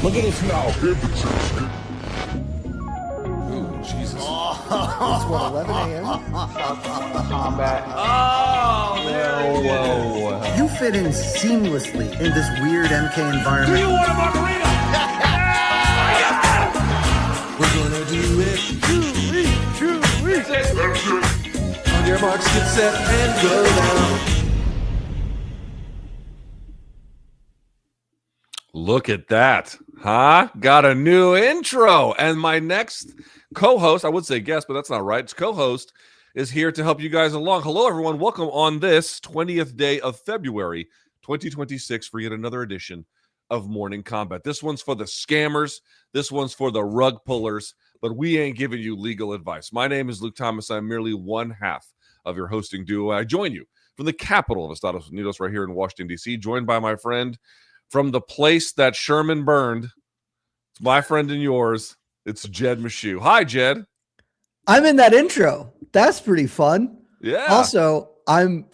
Look at us now, impotent. Ooh, Jesus. It's what, 11 a.m.? Combat. Whoa. You fit in seamlessly in this weird MK environment. Do you want a margarita? We're gonna do it. On your marks, get set, and go down. Look at that, huh? Got a new intro. And my next co-host, I would say guest, but that's not right. It's co-host is here to help you guys along. Hello, everyone. Welcome on this 20th day of February, 2026 for yet another edition of Morning Kombat. This one's for the scammers. This one's for the rug pullers, but we ain't giving you legal advice. My name is Luke Thomas. I'm merely one half of your hosting duo. I join you from the capital of Estados Unidos right here in Washington, D.C., joined by my friend from the place that Sherman burned. It's my friend and yours. It's Jed Meshew. Hi, Jed. I'm in that intro. That's pretty fun. Yeah. Also, I'm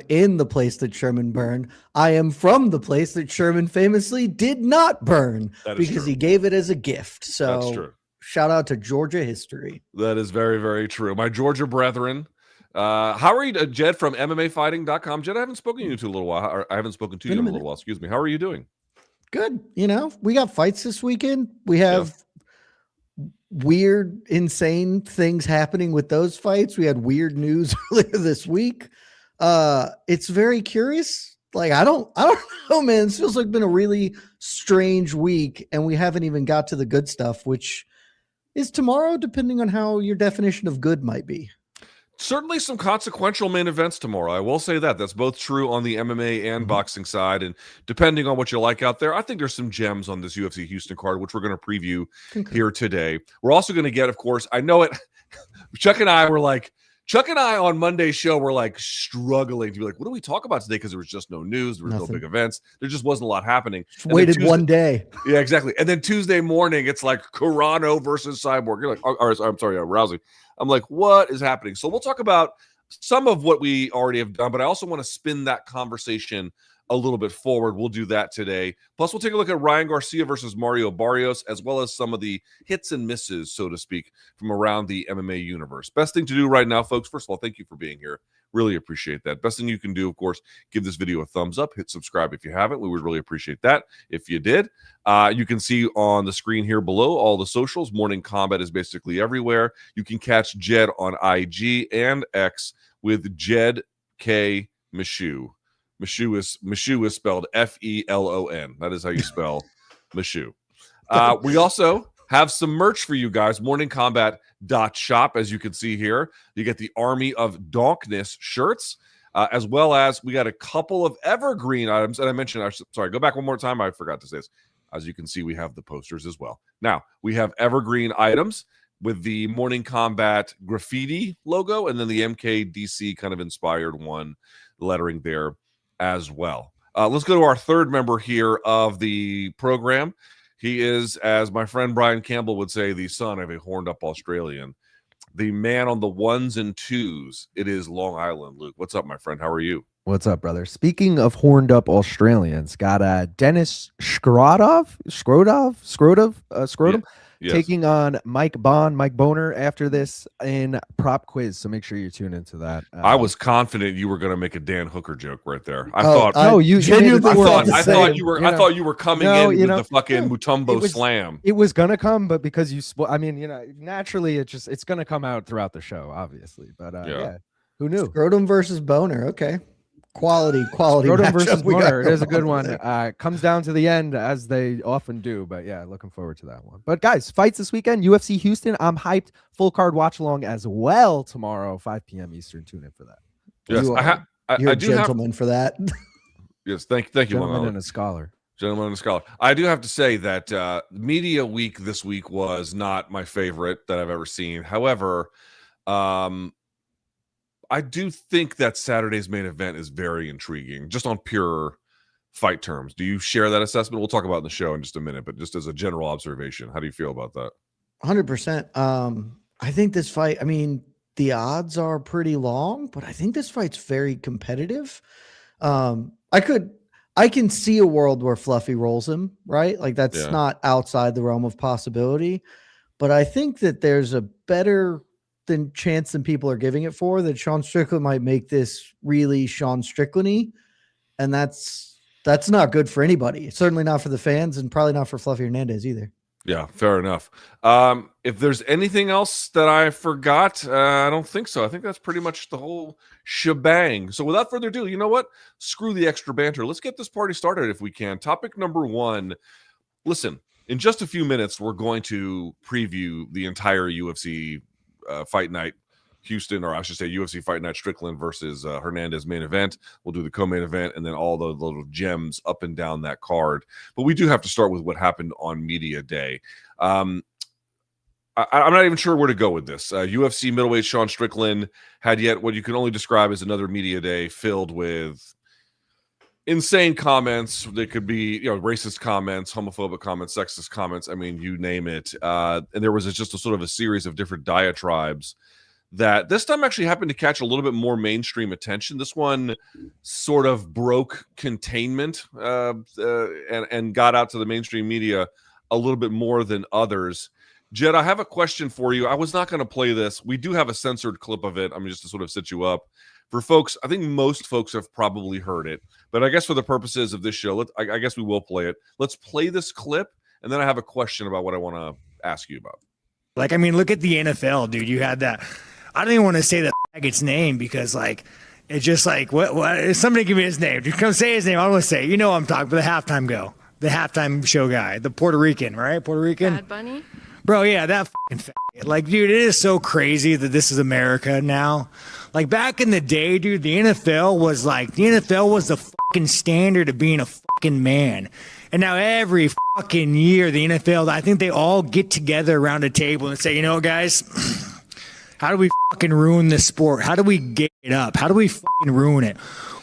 in the place that Sherman burned. I am from the place that Sherman famously did not burn because he gave it as a gift. So that's true. Shout out to Georgia history. That is very, very true. My Georgia brethren. How are you, Jed from MMAfighting.com? Jed, I haven't spoken to you in a little while. I haven't spoken to you in a little while. Excuse me. How are you doing? Good. You know, we got fights this weekend. We have weird, insane things happening with those fights. We had weird news earlier this week. It's very curious. Like, I don't know, man. This feels like been a really strange week, and we haven't even got to the good stuff, which is tomorrow, depending on how your definition of good might be. Certainly some consequential main events tomorrow. I will say that. That's both true on the MMA and boxing side. And depending on what you like out there, I think there's some gems on this UFC Houston card, which we're going to preview here today. We're also going to get, of course, I know it. Chuck and I on Monday's show were like struggling to be like, what do we talk about today? Because there was just no news. There was no big events. There just wasn't a lot happening. Just waited one day. Yeah, exactly. And then Tuesday morning, it's like Carano versus Cyborg. You're like, I'm sorry, Rousey. I'm like, what is happening? So we'll talk about some of what we already have done, but I also want to spin that conversation a little bit forward. We'll do that today. Plus, we'll take a look at Ryan Garcia versus Mario Barrios, as well as some of the hits and misses, so to speak, from around the MMA universe. Best thing to do right now, folks, first of all, thank you for being here. Really appreciate that. Best thing you can do, of course, give this video a thumbs up, hit subscribe if you haven't. We would really appreciate that if you did. You can see on the screen here below all the socials. Morning Kombat is basically everywhere. You can catch Jed on IG and X with Jed K. Meshew. Meshew is spelled Felon. That is how you spell Meshew. We also have some merch for you guys. MorningKombat.shop, as you can see here. You get the Army of Donkness shirts, as well as we got a couple of evergreen items. And I mentioned, sorry, go back one more time. I forgot to say this. As you can see, we have the posters as well. Now, we have evergreen items with the Morning Kombat graffiti logo and then the MKDC kind of inspired one lettering there as well. Let's go to our third member here of the program. He is, as my friend Brian Campbell would say, the son of a horned-up Australian. The man on the ones and twos. It is Long Island. Luke, what's up, my friend? How are you? What's up, brother? Speaking of horned-up Australians, got Dennis Scrodov, Yes. taking on Mike Boner after this in prop quiz. So make sure you tune into that. I was confident you were going to make a Dan Hooker joke right there. I thought you I thought you were coming in with the fucking Mutombo slam. It was gonna come, but because naturally it's gonna come out throughout the show, obviously. But yeah, who knew? Scrotum versus Boner. Okay. Quality Scrotum versus Boner. It is a good one. Comes down to the end, as they often do. But yeah, looking forward to that one. But guys, fights this weekend. UFC Houston. I'm hyped. Full card watch along as well tomorrow, 5 p.m. Eastern. Tune in for that. Yes, you're a gentleman for that. Yes, thank you, gentleman and a scholar. Gentleman and a scholar. I do have to say that media week this week was not my favorite that I've ever seen. However, I do think that Saturday's main event is very intriguing, just on pure fight terms. Do you share that assessment? We'll talk about it in the show in just a minute, but just as a general observation, how do you feel about that? 100%. I think this fight, I mean, the odds are pretty long, but I think this fight's very competitive. I can see a world where Fluffy rolls him, right? Like that's not outside the realm of possibility. But I think that there's a better chance than people are giving it for, that Sean Strickland might make this really Sean Strickland-y, and that's not good for anybody. Certainly not for the fans, and probably not for Fluffy Hernandez either. Yeah, fair enough. If there's anything else that I forgot, I don't think so. I think that's pretty much the whole shebang. So without further ado, you know what? Screw the extra banter. Let's get this party started if we can. Topic number 1. Listen, in just a few minutes, we're going to preview the entire UFC Fight Night Houston, or I should say UFC Fight Night Strickland versus Hernandez main event. We'll do the co-main event and then all the little gems up and down that card. But we do have to start with what happened on Media Day. I'm not even sure where to go with this. UFC middleweight Sean Strickland had yet what you can only describe as another Media Day filled with insane comments. They could be, racist comments, homophobic comments, sexist comments. I mean, you name it. And there was just a sort of a series of different diatribes that this time actually happened to catch a little bit more mainstream attention. This one sort of broke containment and got out to the mainstream media a little bit more than others. Jed, I have a question for you. I was not going to play this. We do have a censored clip of it. I mean, just to sort of set you up. For folks, I think most folks have probably heard it, but I guess for the purposes of this show, I guess we will play it. Let's play this clip, and then I have a question about what I want to ask you about. Like, I mean, look at the NFL, dude. You had that. I don't even want to say the its name because, like, it's just like, what? Somebody give me his name. Just come say his name. I don't want to say, I'm talking about the halftime show guy, the Puerto Rican, right? Puerto Rican. Bad Bunny. Bro, yeah, that fucking like, dude, it is so crazy that this is America now. Like, back in the day, dude, the NFL was the fucking standard of being a fucking man. And now every fucking year, the NFL, I think they all get together around a table and say, guys, how do we fucking ruin this sport? How do we get it up? How do we fucking ruin it?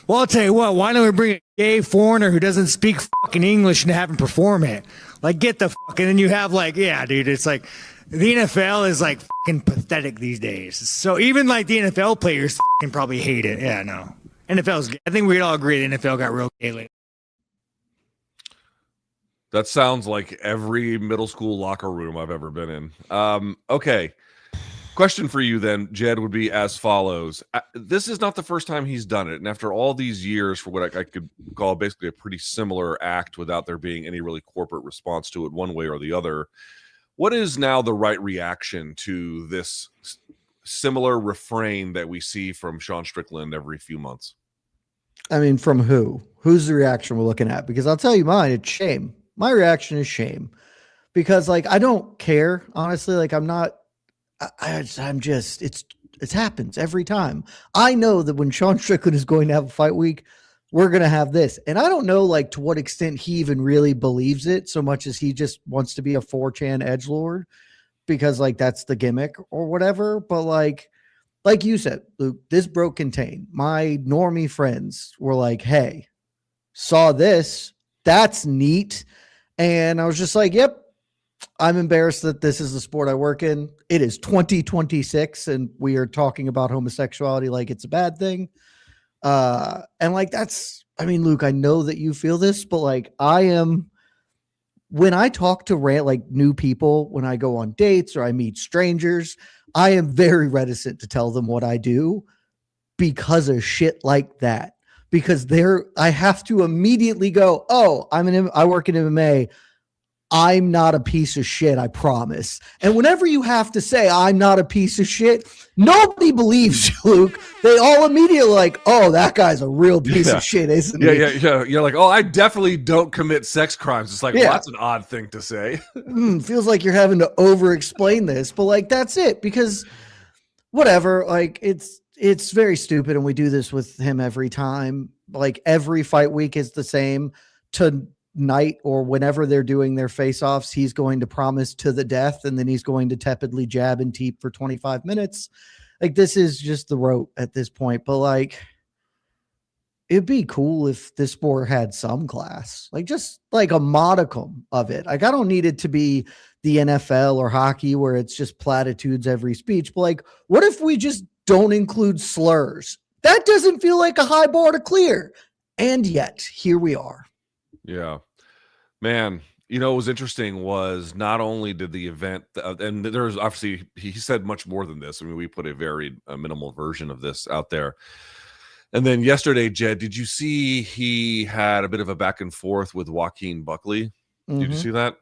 Well, I'll tell you what, why don't we bring a gay foreigner who doesn't speak fucking English and have him perform it? Like, get the fucking, and you have like, yeah, dude, it's like, the NFL is like fucking pathetic these days. So even like the NFL players fucking probably hate it. Yeah, no. I think we'd all agree the NFL got real gay lately. That sounds like every middle school locker room I've ever been in. Okay. Question for you then, Jed, would be as follows. This is not the first time he's done it. And after all these years for what I could call basically a pretty similar act without there being any really corporate response to it one way or the other, what is now the right reaction to this similar refrain that we see from Sean Strickland every few months? I mean, from who? Who's the reaction we're looking at? Because I'll tell you mine, it's shame. My reaction is shame. Because, like, I don't care, honestly. Like, I'm just, it happens every time. I know that when Sean Strickland is going to have a fight week, we're going to have this. And I don't know, like, to what extent he even really believes it so much as he just wants to be a 4chan edgelord because, like, that's the gimmick or whatever. But like you said, Luke, this broke contain. My normie friends were like, hey, saw this. That's neat. And I was just like, yep. I'm embarrassed that this is the sport I work in. It is 2026 and we are talking about homosexuality like it's a bad thing. And like, Luke, I know that you feel this, but like when I talk to like new people, when I go on dates or I meet strangers, I am very reticent to tell them what I do because of shit like that. Because I have to immediately go, oh, I work in MMA. I'm not a piece of shit, I promise. And whenever you have to say I'm not a piece of shit, nobody believes you, Luke. They all immediately like, oh, that guy's a real piece of shit, isn't he? Yeah. You're like, oh, I definitely don't commit sex crimes. It's like, well, that's an odd thing to say. Feels like you're having to over-explain this, but like, that's it. Because whatever, like, it's very stupid, and we do this with him every time. Like, every fight week is the same. Tonight or whenever they're doing their face-offs, he's going to promise to the death, and then he's going to tepidly jab and teep for 25 minutes. Like, this is just the rote at this point. But like, it'd be cool if this sport had some class, like just like a modicum of it. Like, I don't need it to be the NFL or hockey where it's just platitudes every speech, but like, what if we just don't include slurs? That doesn't feel like a high bar to clear. And yet, here we are. Yeah, man. What was interesting was not only did the event, and there's obviously, he said much more than this. I mean, we put a very minimal version of this out there. And then yesterday, Jed, did you see he had a bit of a back and forth with Joaquin Buckley? Did you see that?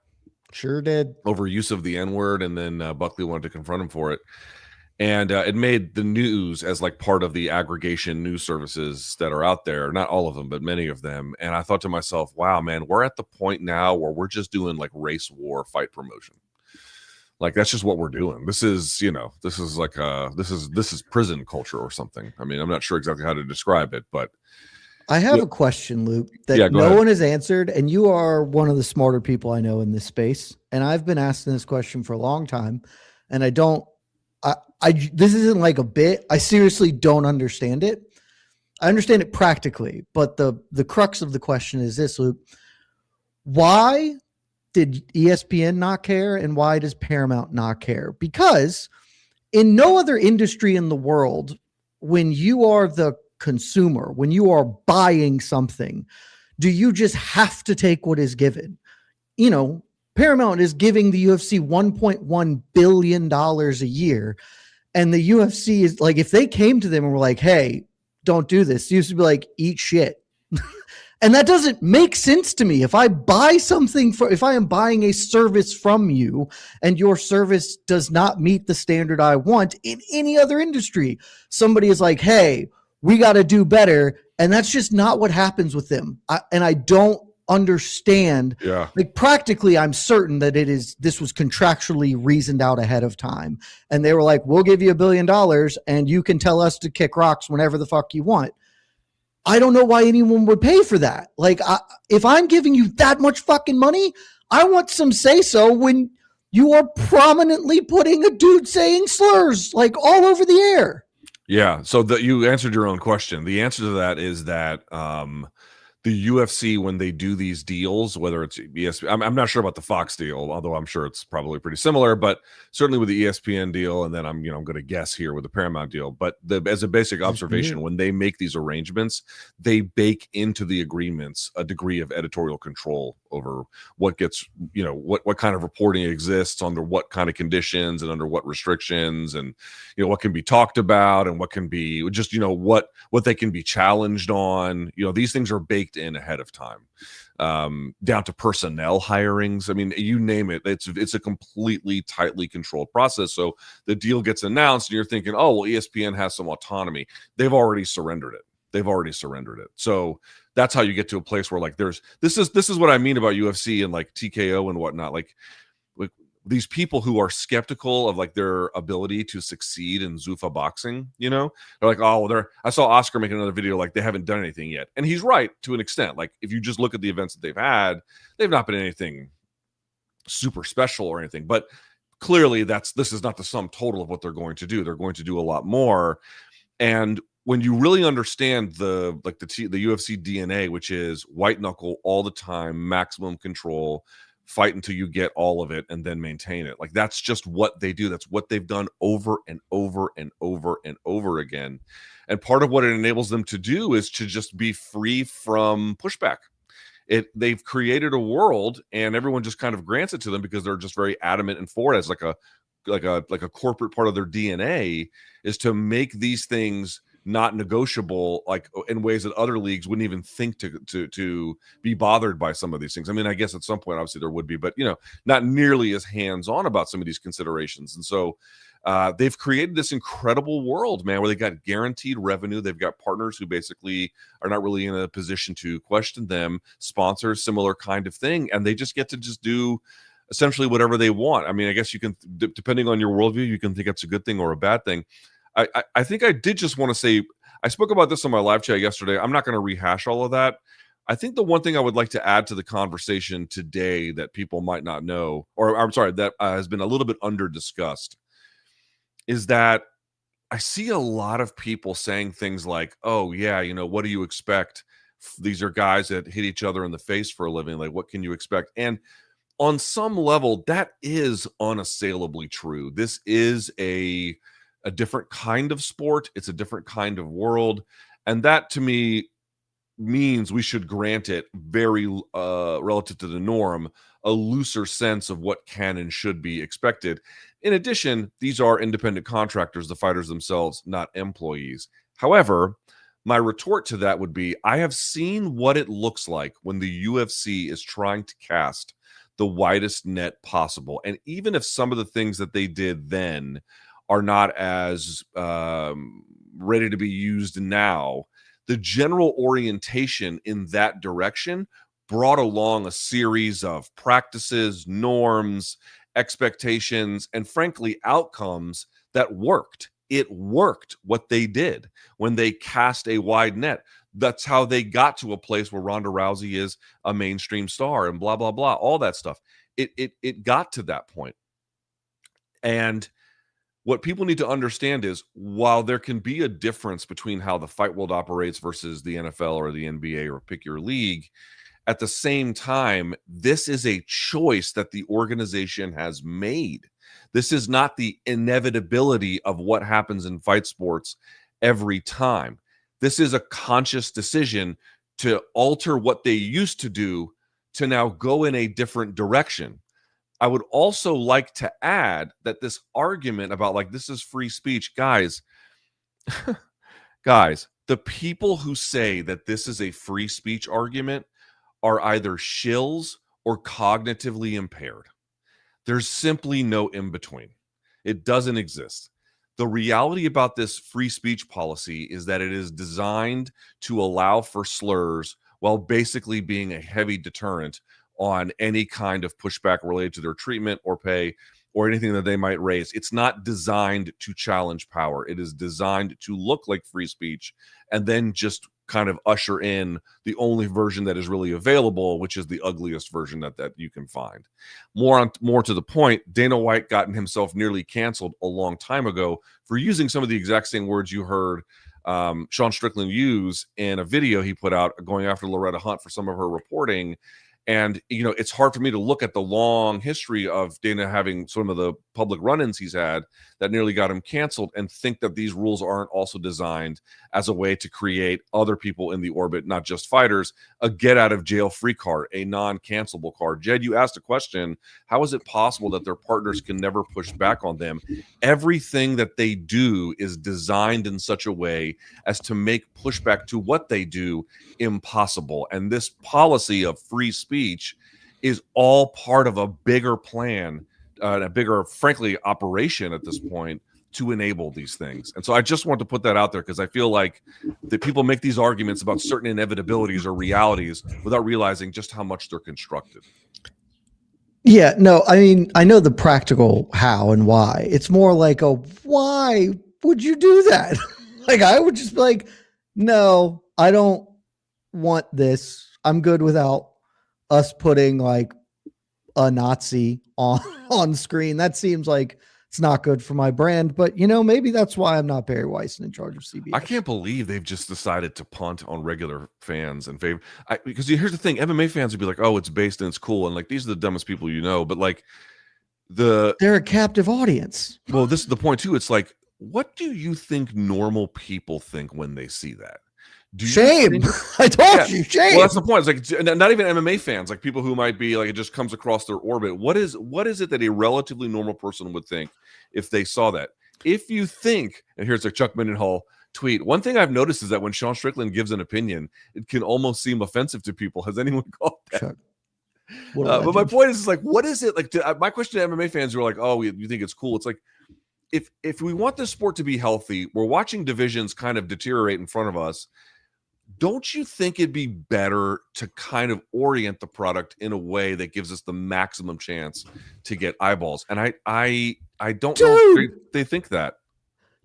Sure did. Over use of the N-word, and then Buckley wanted to confront him for it. And it made the news as like part of the aggregation news services that are out there. Not all of them, but many of them. And I thought to myself, wow, man, we're at the point now where we're just doing like race war fight promotion. Like, that's just what we're doing. This is, this is like this is prison culture or something. I mean, I'm not sure exactly how to describe it, but I have a question, Luke, that no one has answered, and you are one of the smarter people I know in this space. And I've been asking this question for a long time, and this isn't like a bit. I seriously don't understand it. I understand it practically, but the crux of the question is this, Luke. Why did ESPN not care, and why does Paramount not care? Because in no other industry in the world, when you are the consumer, when you are buying something, do you just have to take what is given? Paramount is giving the UFC $1.1 billion a year. And the UFC is like, if they came to them and were like, hey, don't do this, the UFC would be like, eat shit. And that doesn't make sense to me. If I buy something if I am buying a service from you and your service does not meet the standard I want in any other industry, somebody is like, hey, we got to do better. And that's just not what happens with them. I don't understand. Yeah. Like, practically, I'm certain that this was contractually reasoned out ahead of time. And they were like, we'll give you $1 billion and you can tell us to kick rocks whenever the fuck you want. I don't know why anyone would pay for that. Like, if I'm giving you that much fucking money, I want some say-so when you are prominently putting a dude saying slurs like all over the air. Yeah. So you answered your own question. The answer to that is that the UFC, when they do these deals, whether it's ESPN, I'm not sure about the Fox deal, although I'm sure it's probably pretty similar, but certainly with the ESPN deal, and then I'm going to guess here with the Paramount deal. But as a basic observation, when they make these arrangements, they bake into the agreements a degree of editorial control over what gets, what kind of reporting exists under what kind of conditions and under what restrictions, and what can be talked about and what can be just what they can be challenged on. These things are baked in ahead of time, down to personnel hirings. I mean, you name it. It's a completely tightly controlled process. So the deal gets announced and you're thinking, oh, well, ESPN has some autonomy. They've already surrendered it. So that's how you get to a place where like this is what I mean about UFC and like TKO and whatnot. Like these people who are skeptical of like their ability to succeed in Zuffa boxing, they're like, oh, I saw Oscar make another video like they haven't done anything yet. And he's right to an extent. Like, if you just look at the events that they've had, they've not been anything super special or anything. But clearly this is not the sum total of what they're going to do. They're going to do a lot more. And when you really understand the UFC DNA, which is white knuckle all the time, maximum control, fight until you get all of it and then maintain it. Like, that's just what they do. That's what they've done over and over and over and over again. And part of what it enables them to do is to just be free from pushback. They've created a world and everyone just kind of grants it to them because they're just very adamant and for it as like a corporate part of their DNA is to make these things not negotiable, like in ways that other leagues wouldn't even think to be bothered by some of these things. I mean, I guess at some point, obviously there would be, but not nearly as hands-on about some of these considerations. And so they've created this incredible world, man, where they got guaranteed revenue. They've got partners who basically are not really in a position to question them, sponsors, similar kind of thing. And they just get to just do essentially whatever they want. I mean, I guess you can, depending on your worldview, you can think it's a good thing or a bad thing. I think I did just want to say, I spoke about this on my live chat yesterday. I'm not going to rehash all of that. I think the one thing I would like to add to the conversation today that people might not know, or I'm sorry, that has been a little bit under discussed, is that I see a lot of people saying things like, oh yeah, what do you expect? These are guys that hit each other in the face for a living. Like, what can you expect? And on some level, that is unassailably true. This is a different kind of sport. It's a different kind of world. And that, to me, means we should grant it very relative to the norm, a looser sense of what can and should be expected. In addition, these are independent contractors, the fighters themselves, not employees. However, my retort to that would be, I have seen what it looks like when the UFC is trying to cast the widest net possible. And even if some of the things that they did then are not as ready to be used now, the general orientation in that direction brought along a series of practices, norms, expectations, and frankly, outcomes that worked. It worked what they did when they cast a wide net. That's how they got to a place where Ronda Rousey is a mainstream star and blah, blah, blah, all that stuff. It got to that point. And what people need to understand is, while there can be a difference between how the fight world operates versus the NFL or the NBA or pick your league, at the same time, this is a choice that the organization has made. This is not the inevitability of what happens in fight sports every time. This is a conscious decision to alter what they used to do to now go in a different direction. I would also like to add that this argument about like, this is free speech, guys, the people who say that this is a free speech argument are either shills or cognitively impaired. There's simply no in between. It doesn't exist. The reality about this free speech policy is that it is designed to allow for slurs while basically being a heavy deterrent on any kind of pushback related to their treatment or pay or anything that they might raise. It's not designed to challenge power. It is designed to look like free speech and then just kind of usher in the only version that is really available, which is the ugliest version that you can find. More to the point, Dana White gotten himself nearly canceled a long time ago for using some of the exact same words you heard Sean Strickland use in a video he put out going after Loretta Hunt for some of her reporting. And, you know, it's hard for me to look at the long history of Dana having some of the public run-ins he's had that nearly got him canceled and think that these rules aren't also designed as a way to create other people in the orbit, not just fighters, a get-out-of-jail-free card, a non-cancelable card. Jed, you asked a question, how is it possible that their partners can never push back on them? Everything that they do is designed in such a way as to make pushback to what they do impossible. And this policy of free speech is all part of a bigger plan, a bigger, frankly, operation at this point to enable these things. And so I just want to put that out there because I feel like that people make these arguments about certain inevitabilities or realities without realizing just how much they're constructed. Yeah, no, I mean, I know the practical how and why. It's more like why would you do that? Like, I would just be like, no, I don't want this. I'm good without us putting like a Nazi on screen. That seems like it's not good for my brand, but you know, maybe that's why I'm not Barry Weiss in charge of CBS. I can't believe they've just decided to punt on regular fans and favor. Because here's the thing, MMA fans would be like, oh, it's based and it's cool. And like, these are the dumbest people you know, but like they're a captive audience. Well, this is the point too. It's like, what do you think normal people think when they see that? Shame. I told you, shame. Well, that's the point. It's like not even MMA fans, like people who might be like, it just comes across their orbit. What is it that a relatively normal person would think if they saw that? If you think, and here's a Chuck Mindenhall tweet. One thing I've noticed is that when Sean Strickland gives an opinion, it can almost seem offensive to people. Has anyone caught that? Chuck. But my point is like, what is it like? My question to MMA fans who are like, oh, you think it's cool? It's like, if we want this sport to be healthy, we're watching divisions kind of deteriorate in front of us. Don't you think it'd be better to kind of orient the product in a way that gives us the maximum chance to get eyeballs? And I don't know if they think that.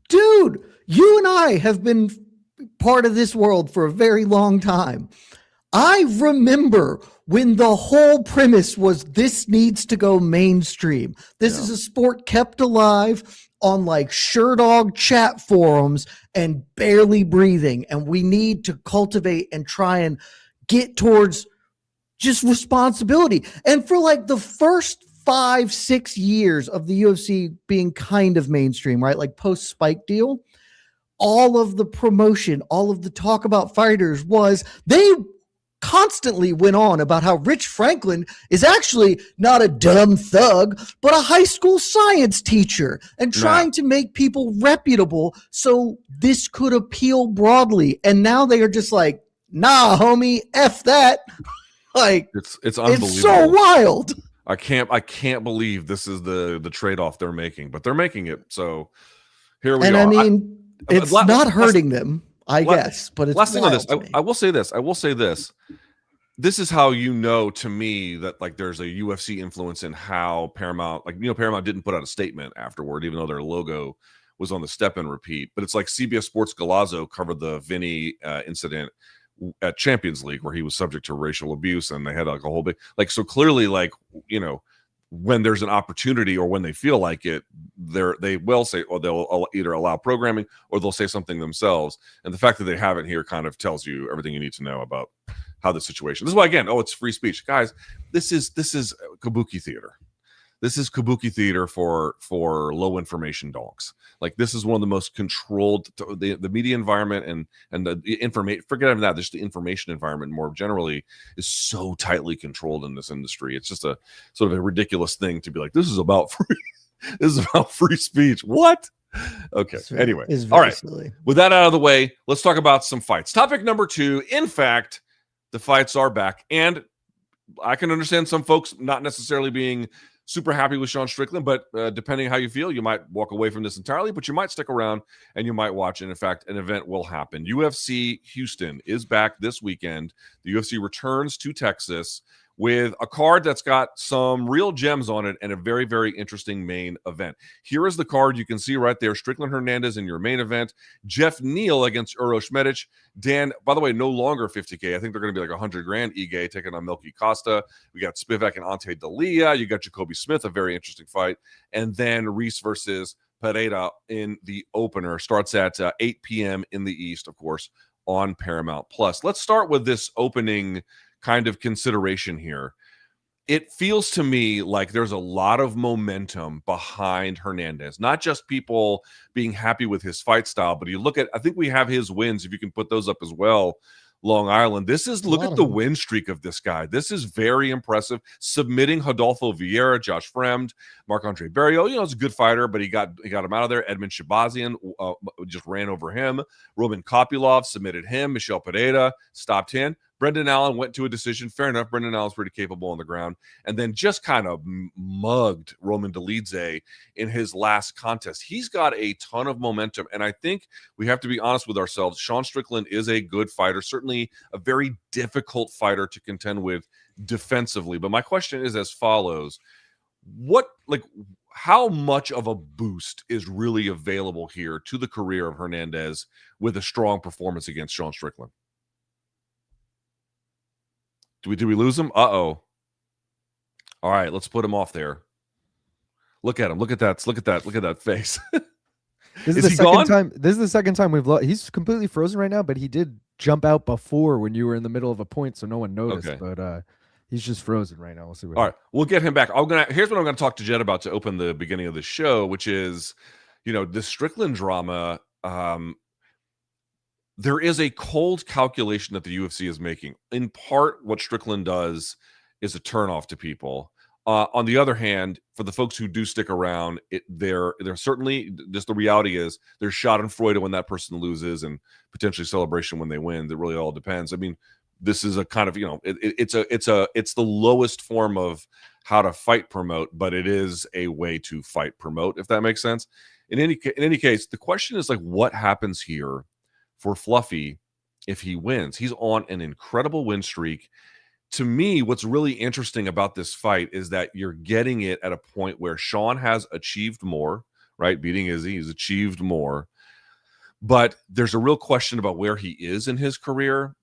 Dude, you and I have been part of this world for a very long time. I remember when the whole premise was this needs to go mainstream. This is a sport kept alive on like Sherdog chat forums and barely breathing. And we need to cultivate and try and get towards just responsibility. And for like the first 5-6 years of the UFC being kind of mainstream, right? Like post Spike deal, all of the promotion, all of the talk about fighters was they constantly went on about how Rich Franklin is actually not a dumb thug, but a high school science teacher and trying to make people reputable so this could appeal broadly. And now they are just like, nah, homie, F that. Like, it's unbelievable. It's so wild. I can't believe this is the trade-off they're making, but they're making it. So here we are. I mean, it's not hurting them, I guess, but it's last thing on this. wild to me. I will say this. This is how you know, to me, that like there's a UFC influence in how Paramount, Paramount didn't put out a statement afterward, even though their logo was on the step and repeat. But it's like CBS Sports Galazzo covered the Vinny incident at Champions League where he was subject to racial abuse, and they had like a whole big so clearly, when there's an opportunity or when they feel like it, they will say, or they'll either allow programming or they'll say something themselves. And the fact that they have it here kind of tells you everything you need to know about how the situation. This is why, again, it's free speech, guys. This is kabuki theater. This is kabuki theater for low information dogs. Like, this is one of the most controlled, the media environment and the information. Forget even that. Just the information environment more generally is so tightly controlled in this industry. It's just a sort of a ridiculous thing to be like, this is about free. This is about free speech. What? Okay. Anyway, all right. Silly. With that out of the way, let's talk about some fights. Topic number 2. In fact, the fights are back, and I can understand some folks not necessarily being super happy with Sean Strickland, but depending how you feel, you might walk away from this entirely, but you might stick around and you might watch. And in fact, an event will happen. UFC Houston is back this weekend. The UFC returns to Texas with a card that's got some real gems on it and a very, very interesting main event. Here is the card you can see right there. Strickland Hernandez in your main event. Jeff Neal against Uros Medic. Dan, by the way, no longer 50K. I think they're going to be like $100,000. Ige taking on Melky Costa. We got Spivak and Ante Dalia. You got Jacoby Smith, a very interesting fight. And then Reese versus Pereira in the opener. Starts at 8 p.m. in the East, of course, on Paramount Plus. Let's start with this opening kind of consideration here. It feels to me like there's a lot of momentum behind Hernandez, not just people being happy with his fight style, but you look at, I think we have his wins, if you can put those up as well, Long Island. Look at the win streak of this guy. This is very impressive. Submitting Rodolfo Vieira, Josh Fremd, Marc-Andre Barrios. It's a good fighter, but he got him out of there. Edmund Shabazian just ran over him. Roman Kopylov submitted him. Michel Pereira stopped him. Brendan Allen went to a decision. Fair enough. Brendan Allen's pretty capable on the ground. And then just kind of mugged Roman Dolidze in his last contest. He's got a ton of momentum. And I think we have to be honest with ourselves. Sean Strickland is a good fighter, certainly a very difficult fighter to contend with defensively. But my question is as follows. How much of a boost is really available here to the career of Hernandez with a strong performance against Sean Strickland? Did we lose him? Uh-oh. All right, let's put him off there. Look at him. Look at that. Look at that face. This is the second time we've lost. He's completely frozen right now, but he did jump out before when you were in the middle of a point, so no one noticed. Okay. But he's just frozen right now. We'll see. All right, we'll get him back. Here's what I'm going to talk to Jed about to open the beginning of the show, which is, the Strickland drama. There is a cold calculation that the UFC is making. In part, what Strickland does is a turnoff to people. On the other hand, for the folks who do stick around, they're certainly, just the reality is there's schadenfreude when that person loses and potentially celebration when they win. That really all depends. I mean, this is a kind of, it's the lowest form of how to fight promote, but it is a way to fight promote, if that makes sense. In any case, the question is what happens here for Fluffy if he wins? He's on an incredible win streak. To me, what's really interesting about this fight is that you're getting it at a point where Sean has achieved more, right? Beating Izzy, he's achieved more. But there's a real question about where he is in his career.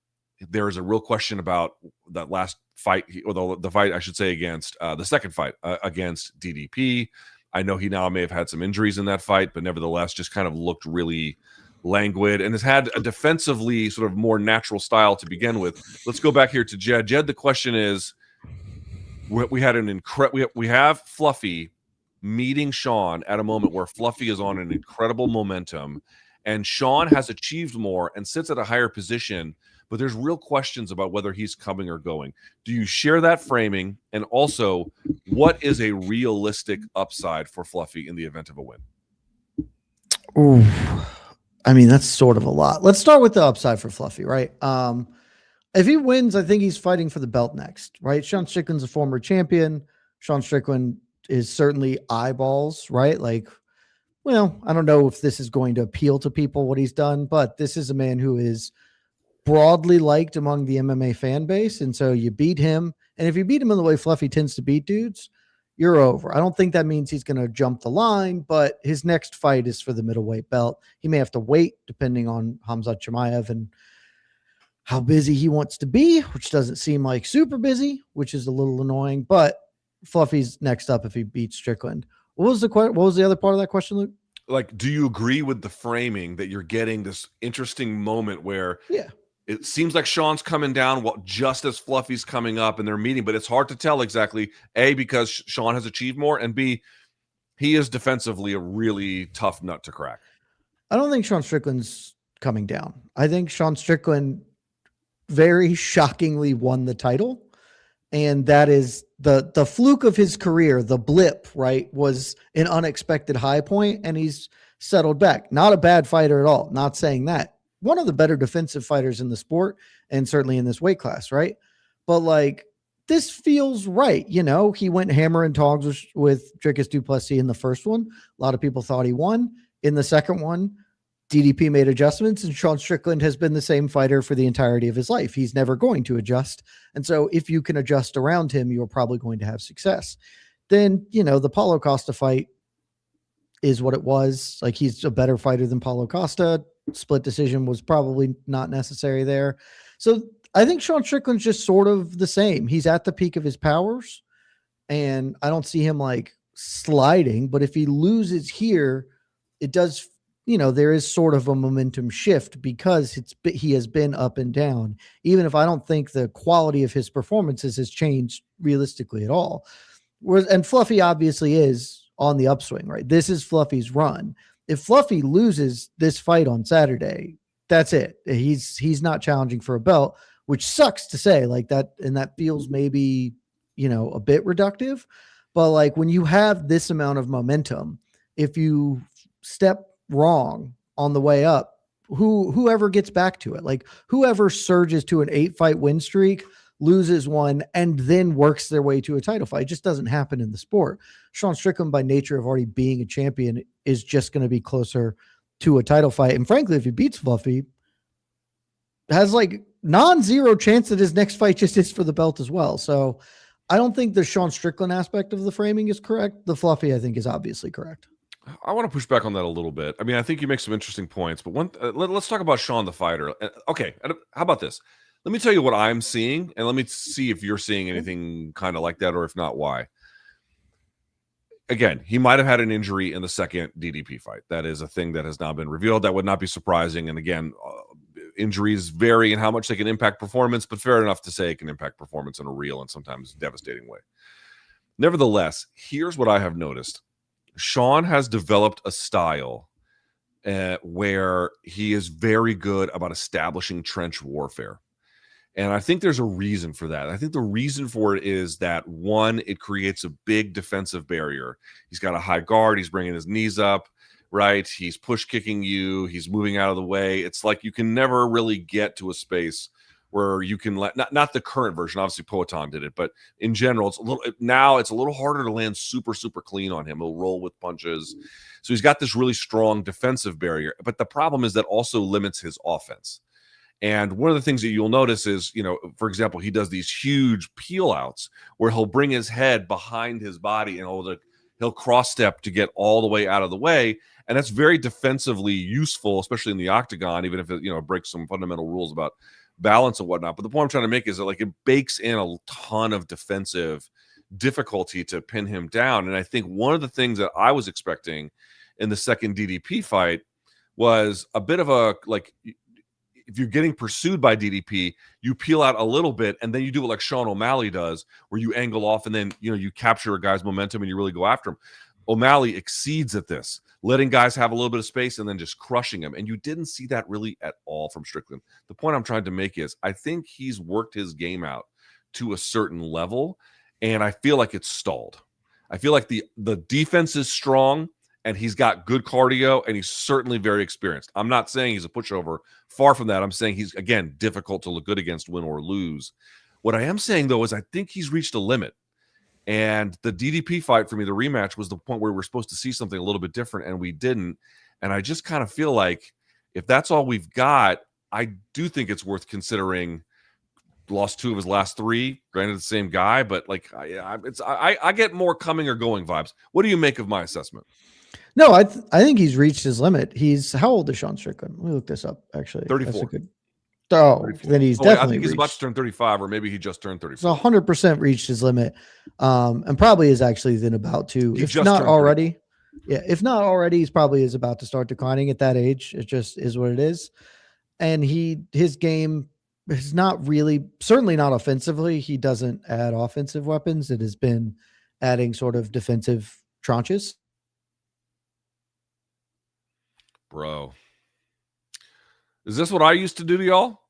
There's a real question about that last fight, or the fight, I should say, against the second fight against DDP. I know he now may have had some injuries in that fight, but nevertheless just kind of looked really languid and has had a defensively sort of more natural style to begin with. Let's go back here to Jed. Jed, the question is, we have Fluffy meeting Sean at a moment where Fluffy is on an incredible momentum, And Sean has achieved more and sits at a higher position, but there's real questions about whether he's coming or going. Do you share that framing? And also, what is a realistic upside for Fluffy in the event of a win? Ooh, I mean, that's sort of a lot. Let's start with the upside for Fluffy, right? If he wins, I think he's fighting for the belt next, right? Sean Strickland's a former champion. Sean Strickland is certainly eyeballs, right? Like, well, I don't know if this is going to appeal to people, what he's done, but this is a man who is broadly liked among the MMA fan base. And so you beat him. And if you beat him in the way Fluffy tends to beat dudes, you're over. I don't think that means he's going to jump the line, but his next fight is for the middleweight belt. He may have to wait depending on Khamzat Chimaev and how busy he wants to be, which doesn't seem like super busy, which is a little annoying, but Fluffy's next up if he beats Strickland. What was the other part of that question, Luke? Like, do you agree with the framing that you're getting this interesting moment where it seems like Sean's coming down just as Fluffy's coming up and they're meeting, but it's hard to tell exactly, A, because Sean has achieved more, and B, he is defensively a really tough nut to crack. I don't think Sean Strickland's coming down. I think Sean Strickland very shockingly won the title. And that is the fluke of his career, the blip, right, was an unexpected high point, and he's settled back. Not a bad fighter at all. Not saying that. One of the better defensive fighters in the sport, and certainly in this weight class, right? But, like, this feels right. You know, he went hammer and tongs with Dricus du Plessis in the first one. A lot of people thought he won. In the second one, DDP made adjustments, and Sean Strickland has been the same fighter for the entirety of his life. He's never going to adjust. And so if you can adjust around him, you're probably going to have success. Then, you know, the Paulo Costa fight is what it was. Like, he's a better fighter than Paulo Costa. Split decision was probably not necessary there. So I think Sean Strickland's just sort of the same. He's at the peak of his powers, and I don't see him like sliding, but if he loses here, it does, you know, there is sort of a momentum shift because he has been up and down, even if I don't think the quality of his performances has changed realistically at all. And Fluffy obviously is on the upswing, right? This is Fluffy's run. If Fluffy loses this fight on Saturday, that's it. He's not challenging for a belt, which sucks to say like that. And that feels maybe, you know, a bit reductive, but like when you have this amount of momentum, if you step wrong on the way up, whoever gets back to it, like whoever surges to an 8-fight win streak, loses one, and then works their way to a title fight. It just doesn't happen in the sport. Sean Strickland, by nature of already being a champion, is just going to be closer to a title fight. And frankly, if he beats Fluffy, has like non-zero chance that his next fight just is for the belt as well. So I don't think the Sean Strickland aspect of the framing is correct. The Fluffy, I think, is obviously correct. I want to push back on that a little bit. I mean, I think you make some interesting points, but let's talk about Sean the fighter. Okay, how about this? Let me tell you what I'm seeing, and let me see if you're seeing anything kind of like that, or if not, why. Again, he might have had an injury in the second DDP fight. That is a thing that has now been revealed. That would not be surprising. And again, injuries vary in how much they can impact performance, but fair enough to say it can impact performance in a real and sometimes devastating way. Nevertheless, here's what I have noticed. Sean has developed a style where he is very good about establishing trench warfare. And I think there's a reason for that. I think the reason for it is that, one, it creates a big defensive barrier. He's got a high guard. He's bringing his knees up, right? He's push kicking you. He's moving out of the way. It's like you can never really get to a space where you can let, not the current version. Obviously, Poatan did it, but in general, it's a little harder to land super, super clean on him. He'll roll with punches. So he's got this really strong defensive barrier. But the problem is that also limits his offense. And one of the things that you'll notice is, you know, for example, he does these huge peel outs where he'll bring his head behind his body and he'll cross step to get all the way out of the way. And that's very defensively useful, especially in the octagon, even if it, you know, breaks some fundamental rules about balance and whatnot. But the point I'm trying to make is that, like, it bakes in a ton of defensive difficulty to pin him down. And I think one of the things that I was expecting in the second DDP fight was a bit of a, like, if you're getting pursued by DDP, you peel out a little bit, and then you do what like Sean O'Malley does, where you angle off and then, you know, you capture a guy's momentum and you really go after him. O'Malley exceeds at this, letting guys have a little bit of space and then just crushing them. And you didn't see that really at all from Strickland. The point I'm trying to make is I think he's worked his game out to a certain level, and I feel like it's stalled. I feel like the defense is strong, and he's got good cardio, and he's certainly very experienced. I'm not saying he's a pushover. Far from that. I'm saying he's, again, difficult to look good against, win or lose. What I am saying, though, is I think he's reached a limit. And the DDP fight for me, the rematch, was the point where we're supposed to see something a little bit different, and we didn't. And I just kind of feel like if that's all we've got, I do think it's worth considering. Lost 2 of his last 3, granted the same guy, but like I get more coming or going vibes. What do you make of my assessment? No, I think he's reached his limit. He's how old is Sean Strickland? Let me look this up. Actually, 34. Then he's definitely. I think he's reached. about to turn 35, or maybe he just turned 35. So 100% reached his limit, and probably is actually then about to, if not already. Yeah, if not already, he's probably is about to start declining at that age. It just is what it is, and his game is not really, certainly not offensively. He doesn't add offensive weapons. It has been adding sort of defensive tranches. Bro, is this what I used to do to y'all?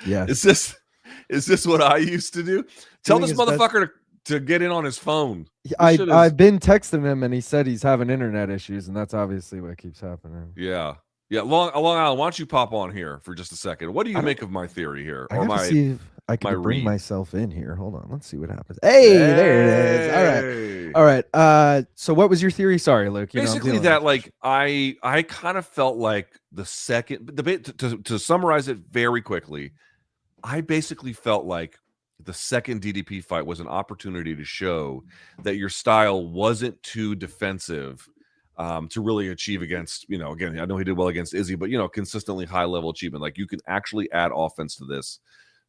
Yeah. Is this what I used to do? Tell this motherfucker to get in on his phone. I've been texting him, and he said he's having internet issues, and that's obviously what keeps happening. Yeah. Yeah, Long Island, why don't you pop on here for just a second? What do you make of my theory here? I gotta see if I can bring myself in here. Hold on, let's see what happens. Hey, there it is. All right. So what was your theory? Sorry, Luke. Basically that, like, I kind of felt like the second debate, to summarize it very quickly, I basically felt like the second DDP fight was an opportunity to show that your style wasn't too defensive to really achieve against, again, I know he did well against Izzy, but, consistently high level achievement. Like, you can actually add offense to this.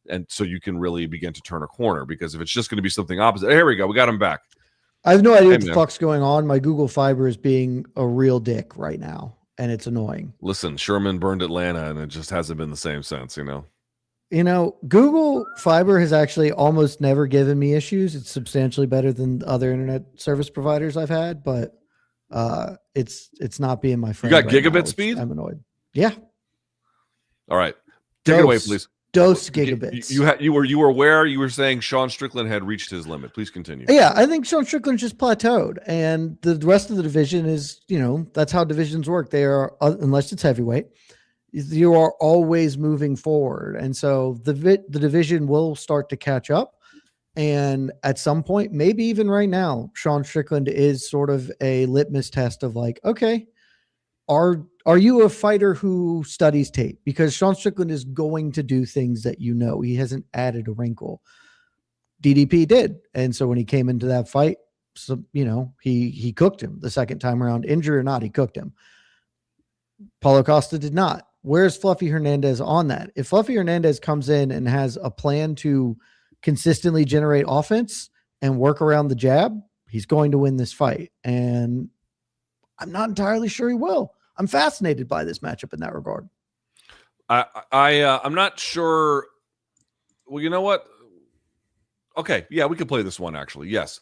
And so you can really begin to turn a corner, because if it's just going to be something opposite, here we go. We got him back. I have no idea what the fuck's going on. My Google Fiber is being a real dick right now, and it's annoying. Listen, Sherman burned Atlanta, and it just hasn't been the same since, Google Fiber has actually almost never given me issues. It's substantially better than other internet service providers I've had, but it's not being my friend. You got right gigabit now, speed? I'm annoyed. Yeah. All right. Take it away, please. Dose gigabits. You were aware, you were saying Sean Strickland had reached his limit. Please continue. Yeah, I think Sean Strickland just plateaued, and the rest of the division is, that's how divisions work. They are, unless it's heavyweight, you are always moving forward, and so the division will start to catch up. And at some point, maybe even right now, Sean Strickland is sort of a litmus test of like, okay, are you a fighter who studies tape? Because Sean Strickland is going to do things that he hasn't added a wrinkle. DDP did. And so when he came into that fight, he cooked him the second time around. Injury or not, he cooked him. Paulo Costa did not. Where's Fluffy Hernandez on that? If Fluffy Hernandez comes in and has a plan to consistently generate offense and work around the jab, he's going to win this fight. And I'm not entirely sure he will. I'm fascinated by this matchup in that regard. I'm not sure. Well, you know what? Okay, yeah, we could play this one actually. Yes.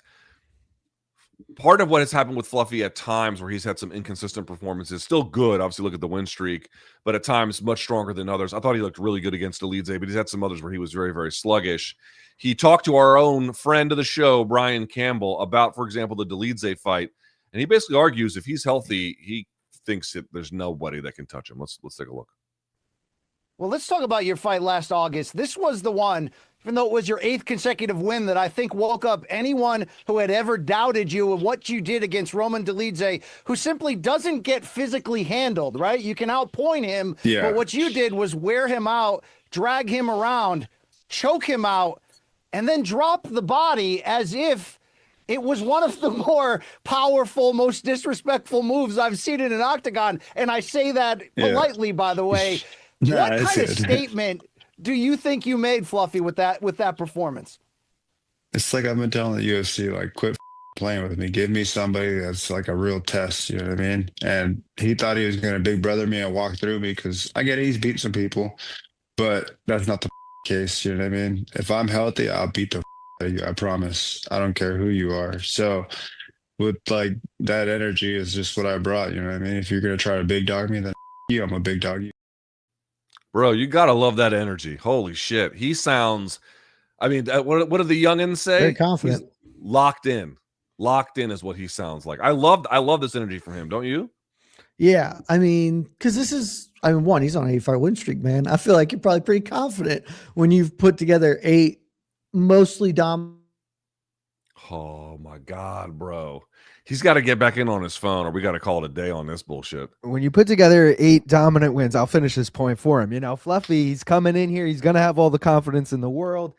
Part of what has happened with Fluffy at times where he's had some inconsistent performances, still good. Obviously, look at the win streak, but at times much stronger than others. I thought he looked really good against Elidze, but he's had some others where he was very, very sluggish. He talked to our own friend of the show, Brian Campbell, about, for example, the Elidze fight, and he basically argues if he's healthy, he thinks that there's nobody that can touch him. Let's take a look. Well, let's talk about your fight last August. This was the one, even though it was your 8th consecutive win, that I think woke up anyone who had ever doubted you of what you did against Roman Dolidze, who simply doesn't get physically handled, right? You can outpoint him, but what you did was wear him out, drag him around, choke him out, and then drop the body as if it was one of the more powerful, most disrespectful moves I've seen in an octagon. And I say that politely, by the way. What kind of statement do you think you made, Fluffy, with that performance? It's like I've been telling the UFC, like, quit playing with me. Give me somebody that's like a real test, you know what I mean? And he thought he was going to big brother me and walk through me, because I get he's beat some people, but that's not the case, you know what I mean? If I'm healthy, I'll beat the you. I promise. I don't care who you are. So with like that energy is just what I brought. You know what I mean? If you're gonna try to big dog me, then you, I'm a big dog. Bro, you gotta love that energy. Holy shit, he sounds. I mean, what do the youngins say? Very confident. He's locked in. Locked in is what he sounds like. I love this energy from him. Don't you? Yeah, I mean, because one, he's on an 8-fight win streak, man. I feel like you're probably pretty confident when you've put together 8 mostly dominant. Oh my God, bro. He's got to get back in on his phone, or we got to call it a day on this bullshit. When you put together 8 dominant wins, I'll finish this point for him. You know, Fluffy, he's coming in here. He's going to have all the confidence in the world.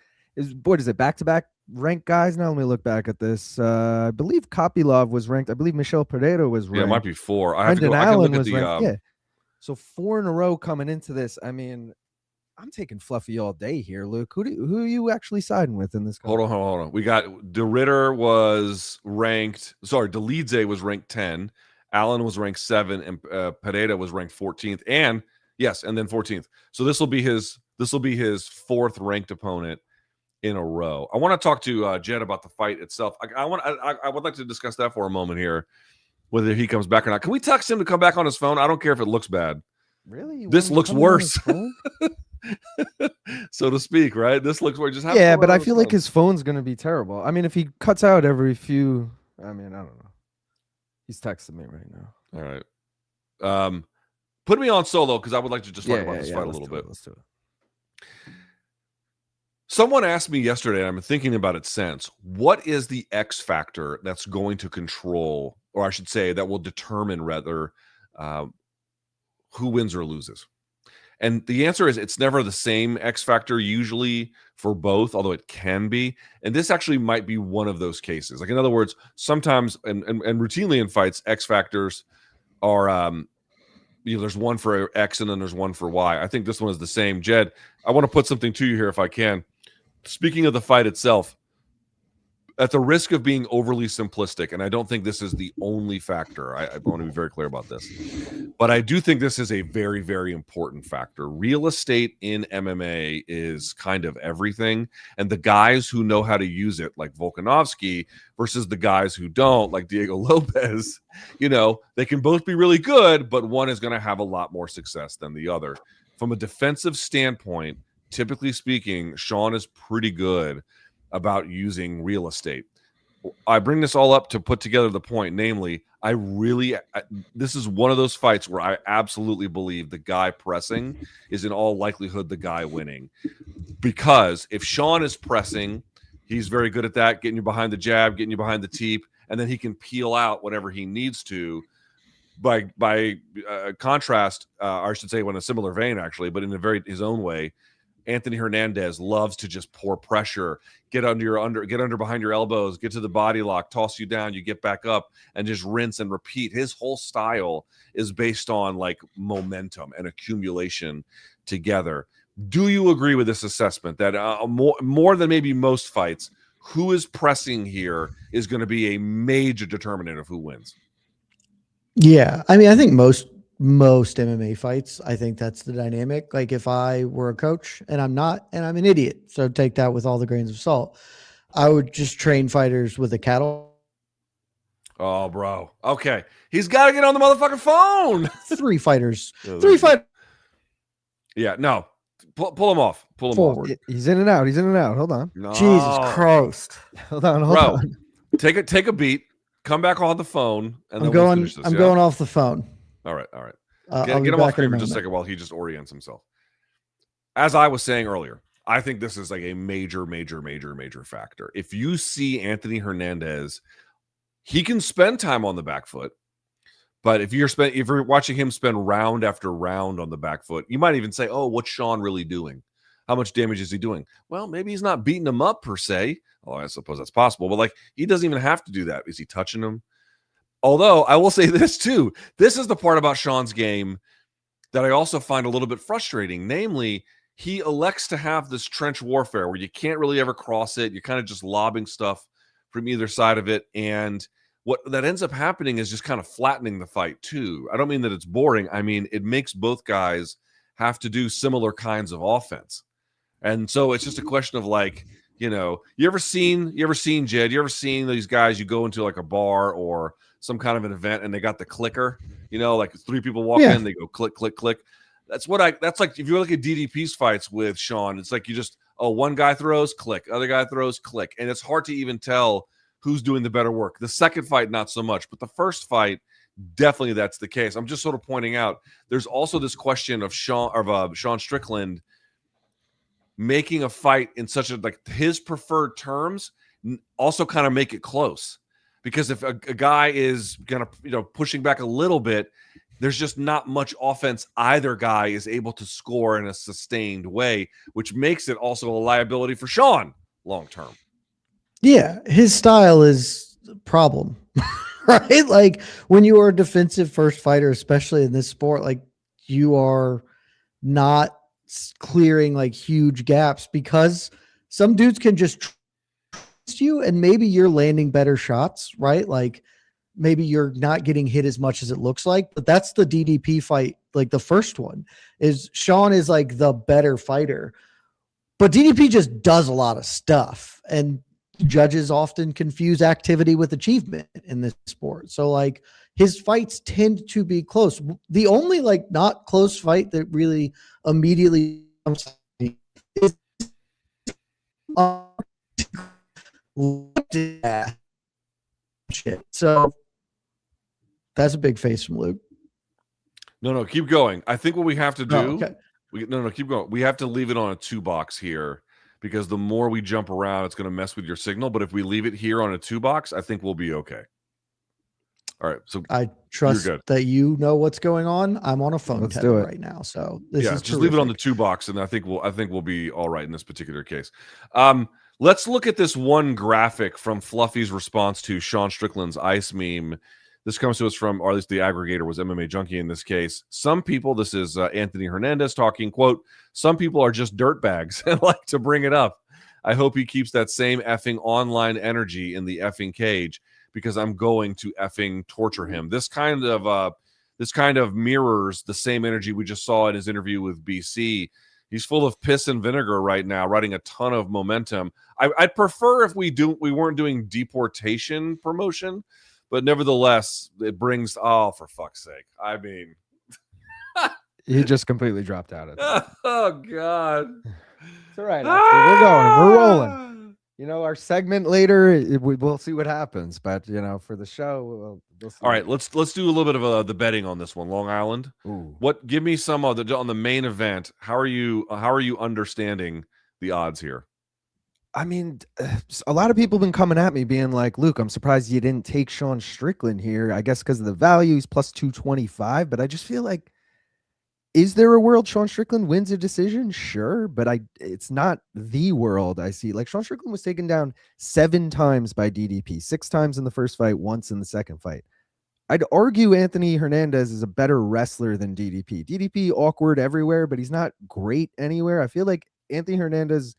What is it, back-to-back ranked guys? Now let me look back at this. I believe Kopylov was ranked. I believe Michel Pereira was ranked. Yeah, it might be 4. I have to go. Brendan I can Allen look at was the. ranked. Yeah. So 4 in a row coming into this. I mean, I'm taking Fluffy all day here, Luke. Who are you actually siding with in this? Hold on. We got De Ritter was ranked. Sorry, Delidze was ranked 10. Allen was ranked 7, and Pereira was ranked 14th. And yes, and then 14th. So this will be his 4th ranked opponent in a row. I want to talk to Jed about the fight itself. I would like to discuss that for a moment here, whether he comes back or not. Can we text him to come back on his phone? I don't care if it looks bad. Really? This looks worse. So to speak, right? This looks worse. Just yeah, but I feel like his phone's going to be terrible. I mean, if he cuts out every few, I mean, I don't know. He's texting me right now. All right. Put me on solo because I would like to just talk about this fight a little bit. Let's do it. Someone asked me yesterday, and I've been thinking about it since, what is the X factor that's going to control, or I should say, that will determine rather who wins or loses? And the answer is it's never the same X factor usually for both, although it can be. And this actually might be one of those cases. Like, in other words, sometimes and routinely in fights, X factors are there's one for X and then there's one for Y. I think this one is the same. Jed, I want to put something to you here if I can. Speaking of the fight itself, at the risk of being overly simplistic, and I don't think this is the only factor, I want to be very clear about this, but I do think this is a very, very important factor. Real estate in MMA is kind of everything, and the guys who know how to use it, like Volkanovski, versus the guys who don't, like Diego Lopez, they can both be really good, but one is going to have a lot more success than the other. From a defensive standpoint, typically speaking, Sean is pretty good about using real estate. I bring this all up to put together the point, namely, this is one of those fights where I absolutely believe the guy pressing is in all likelihood the guy winning. Because if Sean is pressing, he's very good at that, getting you behind the jab, getting you behind the teep, and then he can peel out whatever he needs to. By contrast, or I should say, in a similar vein, actually, but in his own way, Anthony Hernandez loves to just pour pressure, get under behind your elbows, get to the body lock, toss you down, you get back up, and just rinse and repeat. His whole style is based on like momentum and accumulation together. Do you agree with this assessment that more than maybe most fights, who is pressing here is going to be a major determinant of who wins? Yeah, I mean, I think most MMA fights, I think that's the dynamic. Like, if I were a coach, and I'm not, and I'm an idiot, so take that with all the grains of salt, I would just train fighters with a cattle. Oh, bro. Okay. He's got to get on the motherfucking phone. 3 fighters. Yeah, 3 fighters. Yeah, no. Pull him off. Pull him Forward. off. He's in and out. Hold on. No. Jesus Christ. Hold on. Bro, take a beat. Come back on the phone, and then we'll we'll finish this. I'm going off the phone. All right. I'll Get be him off back in a screen for just a moment. second while he just orients himself. As I was saying earlier, I think this is like a major factor. If you see Anthony Hernandez, he can spend time on the back foot, but if you're watching him spend round after round on the back foot, you might even say, "Oh, what's Sean really doing? How much damage is he doing?" Well, maybe he's not beating him up per se. Oh, I suppose that's possible, but like, he doesn't even have to do that. Is he touching him? Although I will say this too, this is the part about Sean's game that I also find a little bit frustrating. Namely, he elects to have this trench warfare where you can't really ever cross it. You're kind of just lobbing stuff from either side of it. And what that ends up happening is just kind of flattening the fight too. I don't mean that it's boring. I mean, it makes both guys have to do similar kinds of offense. And so it's just a question of like, You know, you ever seen Jed? You ever seen these guys? You go into like a bar or some kind of an event, and they got the clicker. You know, like 3 people walk in, they go click, click, click. That's like if you look at DDP's fights with Sean, it's like you just one guy throws, click, other guy throws, click, and it's hard to even tell who's doing the better work. The second fight, not so much, but the first fight, definitely that's the case. I'm just sort of pointing out there's also this question of Sean Strickland making a fight in such a like his preferred terms also kind of make it close, because if a guy is gonna pushing back a little bit, there's just not much offense either guy is able to score in a sustained way, which makes it also a liability for Sean long term. Yeah, his style is a problem. Right? Like when you are a defensive first fighter, especially in this sport, like you are not clearing like huge gaps, because some dudes can just trust you and maybe you're landing better shots, right? Like maybe you're not getting hit as much as it looks like, but that's the DDP fight. Like the first one is Sean is like the better fighter, but DDP just does a lot of stuff, and judges often confuse activity with achievement in this sport. So like his fights tend to be close. The only like not close fight that really immediately comes to me is shit. So that's a big face from Luke. No, keep going. I think what we have to do. Oh, okay. Keep going. We have to leave it on a 2-box here, because the more we jump around, it's going to mess with your signal. But if we leave it here on a 2-box, I think we'll be okay. All right. So I trust that you know what's going on. I'm on a phone tether right now, so this is just terrific. leave it on the 2-box, and I think we'll be all right in this particular case. Let's look at this one graphic from Fluffy's response to Sean Strickland's ice meme. This comes to us from, or at least the aggregator was MMA Junkie in this case. Some people, this is Anthony Hernandez talking, quote, "Some people are just dirtbags and like to bring it up. I hope he keeps that same effing online energy in the effing cage, because I'm going to effing torture him." This kind of mirrors the same energy we just saw in his interview with BC. He's full of piss and vinegar right now, riding a ton of momentum. I'd prefer if we weren't doing deportation promotion, but nevertheless, it brings, for fuck's sake. I mean, he just completely dropped out of it. Oh God. It's all right. We're going. We're rolling. You know, our segment later, we'll see what happens. But you know, for the show, we'll see. All right, let's do a little bit of the betting on this one. Long Island. Ooh. Give me some on the main event. How are you understanding the odds here? I mean, a lot of people have been coming at me being like, Luke, I'm surprised you didn't take Sean Strickland here. I guess because of the value, he's plus 225. But I just feel like, is there a world Sean Strickland wins a decision? Sure, but it's not the world I see. Like Sean Strickland was taken down 7 times by DDP, 6 times in the first fight, once in the second fight. I'd argue Anthony Hernandez is a better wrestler than DDP. DDP awkward everywhere, but he's not great anywhere. I feel like Anthony Hernandez,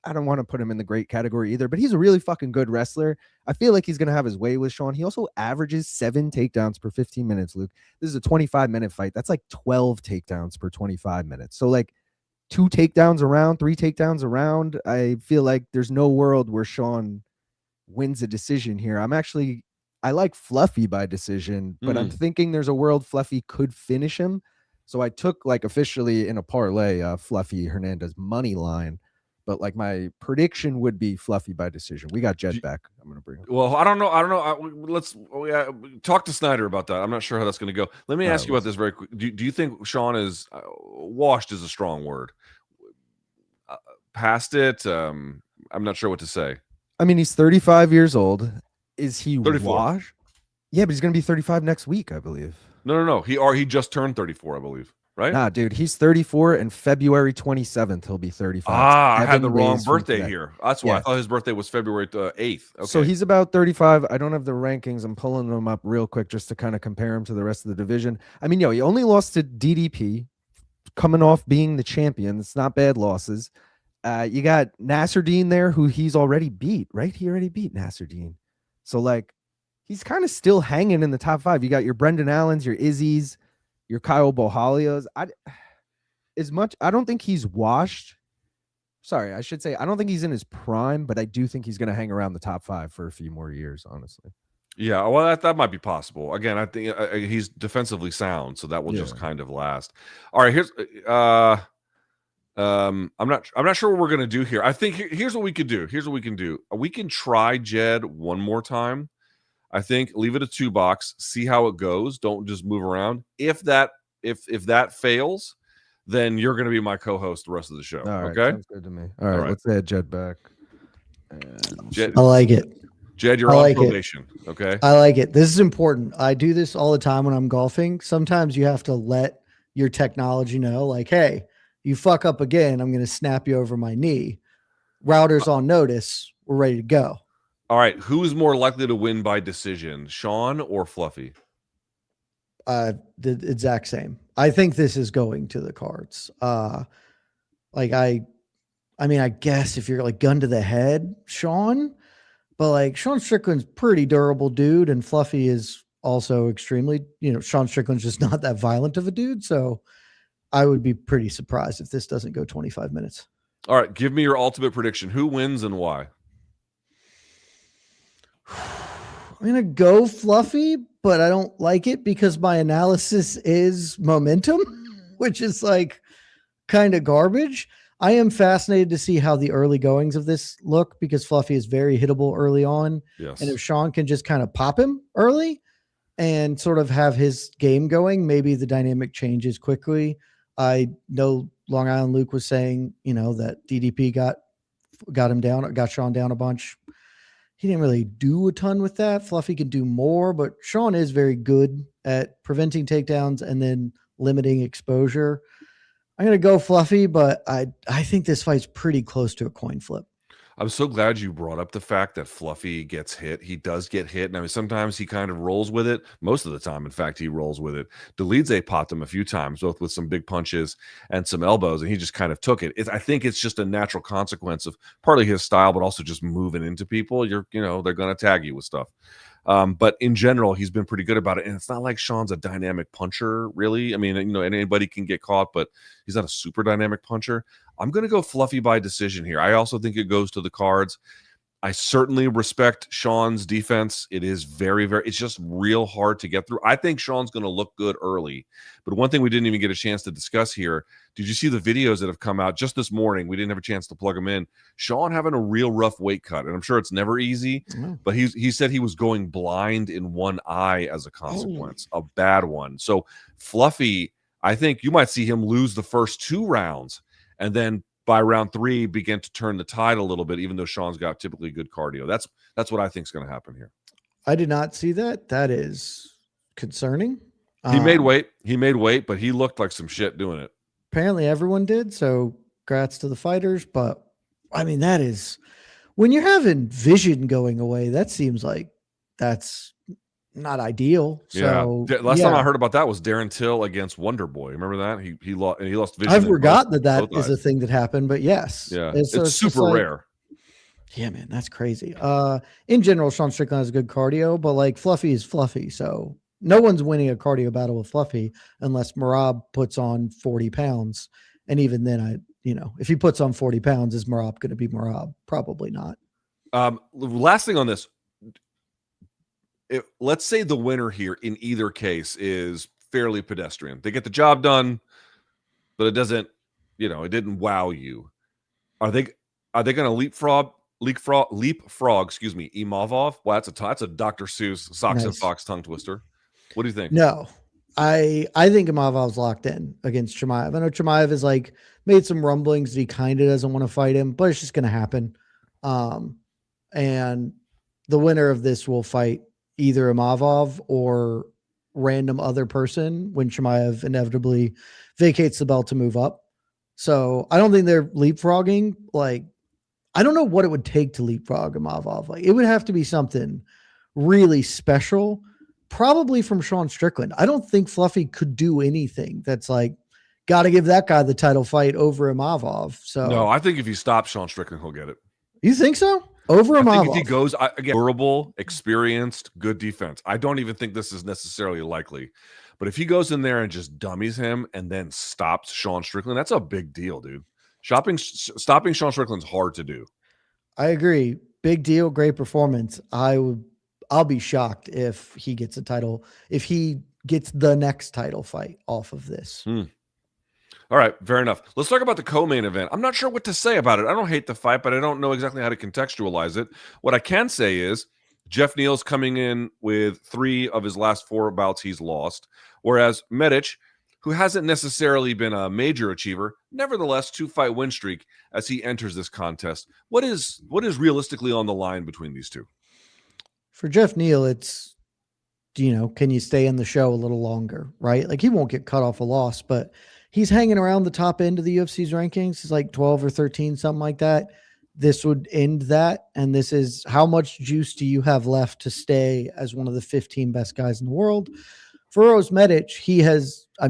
I don't want to put him in the great category either, but he's a really fucking good wrestler. I feel like he's going to have his way with Sean. He also averages 7 takedowns per 15 minutes, Luke. This is a 25-minute fight. That's like 12 takedowns per 25 minutes. So like 2 takedowns around, 3 takedowns around. I feel like there's no world where Sean wins a decision here. I like Fluffy by decision, but I'm thinking there's a world Fluffy could finish him. So I took like officially in a parlay, Fluffy Hernandez money line. But like my prediction would be Fluffy by decision. We got Jed back. I'm gonna bring him. Well, I don't know. Let's talk to Snyder about that. I'm not sure how that's gonna go. Let me ask you about this very quick. Do you think Sean is washed? Is a strong word. Past it. I'm not sure what to say. I mean, he's 35 years old. Is he 34. washed? Yeah, but he's gonna be 35 next week, I believe. No. He just turned 34, I believe. Right? Nah, dude, he's 34, and February 27th he'll be 35. I had the wrong birthday here. That's why I thought his birthday was February 8th. Okay. So he's about 35. I don't have the rankings. I'm pulling them up real quick just to kind of compare him to the rest of the division. I mean, he only lost to DDP, coming off being the champion. It's not bad losses. You got Nasruddin there, who he's already beat, right? He already beat Nasruddin. So like, he's kind of still hanging in the top 5. You got your Brendan Allens, your Izzy's, your Kyle Bohalias. I don't think he's washed, sorry, I should say, I don't think he's in his prime, but I do think he's going to hang around the top 5 for a few more years, honestly. Yeah, well, that might be possible. Again, I think he's defensively sound, so that will just kind of last. All right, here's I'm not sure what we're gonna do here. I think here's what we could do. Here's what we can do. We can try Jed one more time. I think leave it a 2 box, see how it goes. Don't just move around. If that fails, then you're gonna be my co-host the rest of the show. All right, okay, sounds good to me. All right, let's add Jed back. Jed, I like it. Jed, you're on probation. Okay. I like it. This is important. I do this all the time when I'm golfing. Sometimes you have to let your technology know, like, hey, you fuck up again, I'm going to snap you over my knee. Router's on notice. We're ready to go. All right. Who's more likely to win by decision, Sean or Fluffy? The exact same. I think this is going to the cards. I mean, I guess if you're like gun to the head, Sean, but like Sean Strickland's pretty durable dude, and Fluffy is also extremely, Sean Strickland's just not that violent of a dude. So I would be pretty surprised if this doesn't go 25 minutes. All right. Give me your ultimate prediction. Who wins and why? I'm going to go Fluffy, but I don't like it because my analysis is momentum, which is like kind of garbage. I am fascinated to see how the early goings of this look because Fluffy is very hittable early on. Yes. And if Sean can just kind of pop him early and sort of have his game going, maybe the dynamic changes quickly. I know Long Island Luke was saying, that DDP got him down, got Sean down a bunch. He didn't really do a ton with that. Fluffy can do more, but Sean is very good at preventing takedowns and then limiting exposure. I'm going to go Fluffy, but I think this fight's pretty close to a coin flip. I'm so glad you brought up the fact that Fluffy gets hit. He does get hit. And I mean, sometimes he kind of rolls with it. Most of the time, in fact, he rolls with it. Delidze popped him a few times, both with some big punches and some elbows, and he just kind of took it. I think it's just a natural consequence of partly his style, but also just moving into people. They're going to tag you with stuff. But in general, he's been pretty good about it. And it's not like Sean's a dynamic puncher, really. I mean, anybody can get caught, but he's not a super dynamic puncher. I'm going to go Fluffy by decision here. I also think it goes to the cards. I certainly respect Sean's defense. It is very, very, it's just real hard to get through. I think Sean's going to look good early. But one thing we didn't even get a chance to discuss here, did you see the videos that have come out just this morning? We didn't have a chance to plug them in. Sean having a real rough weight cut. And I'm sure it's never easy, but he said he was going blind in one eye as a consequence, a bad one. So Fluffy, I think you might see him lose the first 2 rounds. And then by round 3, begin to turn the tide a little bit, even though Sean's got typically good cardio. That's what I think is going to happen here. I did not see that. That is concerning. He made weight, but he looked like some shit doing it. Apparently everyone did. So congrats to the fighters. But I mean, that is when you're having vision going away, that seems like that's not ideal. So last time I heard about that was Darren Till against Wonder Boy. Remember that? He lost vision. I forgot that is a thing that happened, but yes. Yeah. It's super rare. Yeah, man, that's crazy. In general, Sean Strickland has good cardio, but like Fluffy is Fluffy. So no one's winning a cardio battle with Fluffy unless Merab puts on 40 pounds. And even then, if he puts on 40 pounds, is Merab going to be Merab? Probably not. Last thing on this. Let's say the winner here in either case is fairly pedestrian. They get the job done, but it doesn't, it didn't wow you. Are they going to leapfrog, Imavov? Well, that's a Dr. Seuss Sox and Fox tongue twister. What do you think? No, I think Imavov's locked in against Chimaev. I know Chimaev has like made some rumblings that he kind of doesn't want to fight him, but it's just going to happen. And the winner of this will fight either Imavov or random other person when Chimaev inevitably vacates the belt to move up. So I don't think they're leapfrogging. Like, I don't know what it would take to leapfrog Imavov. Like, it would have to be something really special, probably from Sean Strickland. I don't think Fluffy could do anything that's like, got to give that guy the title fight over Imavov. So no, I think if you stop Sean Strickland, he'll get it. You think so? Over Imavov. I think if he goes, again, durable, experienced, good defense. I don't even think this is necessarily likely. But if he goes in there and just dummies him and then stops Sean Strickland, that's a big deal, dude. Stopping Sean Strickland's hard to do. I agree. Big deal, great performance. I'll be shocked if he gets a title, if he gets the next title fight off of this. All right, fair enough. Let's talk about the co-main event. I'm not sure what to say about it. I don't hate the fight, but I don't know exactly how to contextualize it. What I can say is Jeff Neal's coming in with 3 of his last 4 bouts he's lost, whereas Medic, who hasn't necessarily been a major achiever, nevertheless 2-fight win streak as he enters this contest. What is realistically on the line between these two? For Jeff Neal, it's, can you stay in the show a little longer, right? Like, he won't get cut off a loss, but he's hanging around the top end of the UFC's rankings. He's like 12 or 13, something like that. This would end that. And this is, how much juice do you have left to stay as one of the 15 best guys in the world? For Uros Medic, he has, I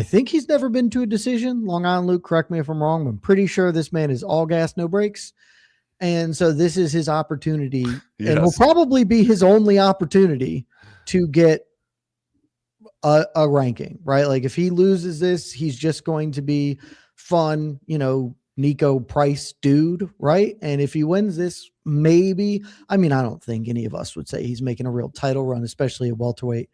think he's never been to a decision. Long Island Luke, correct me if I'm wrong. I'm pretty sure this man is all gas, no brakes. And so this is his opportunity, and will probably be his only opportunity to get a ranking, right? Like, if he loses this, he's just going to be fun, Nico Price dude, right? And if he wins this, maybe, I don't think any of us would say he's making a real title run, especially at welterweight,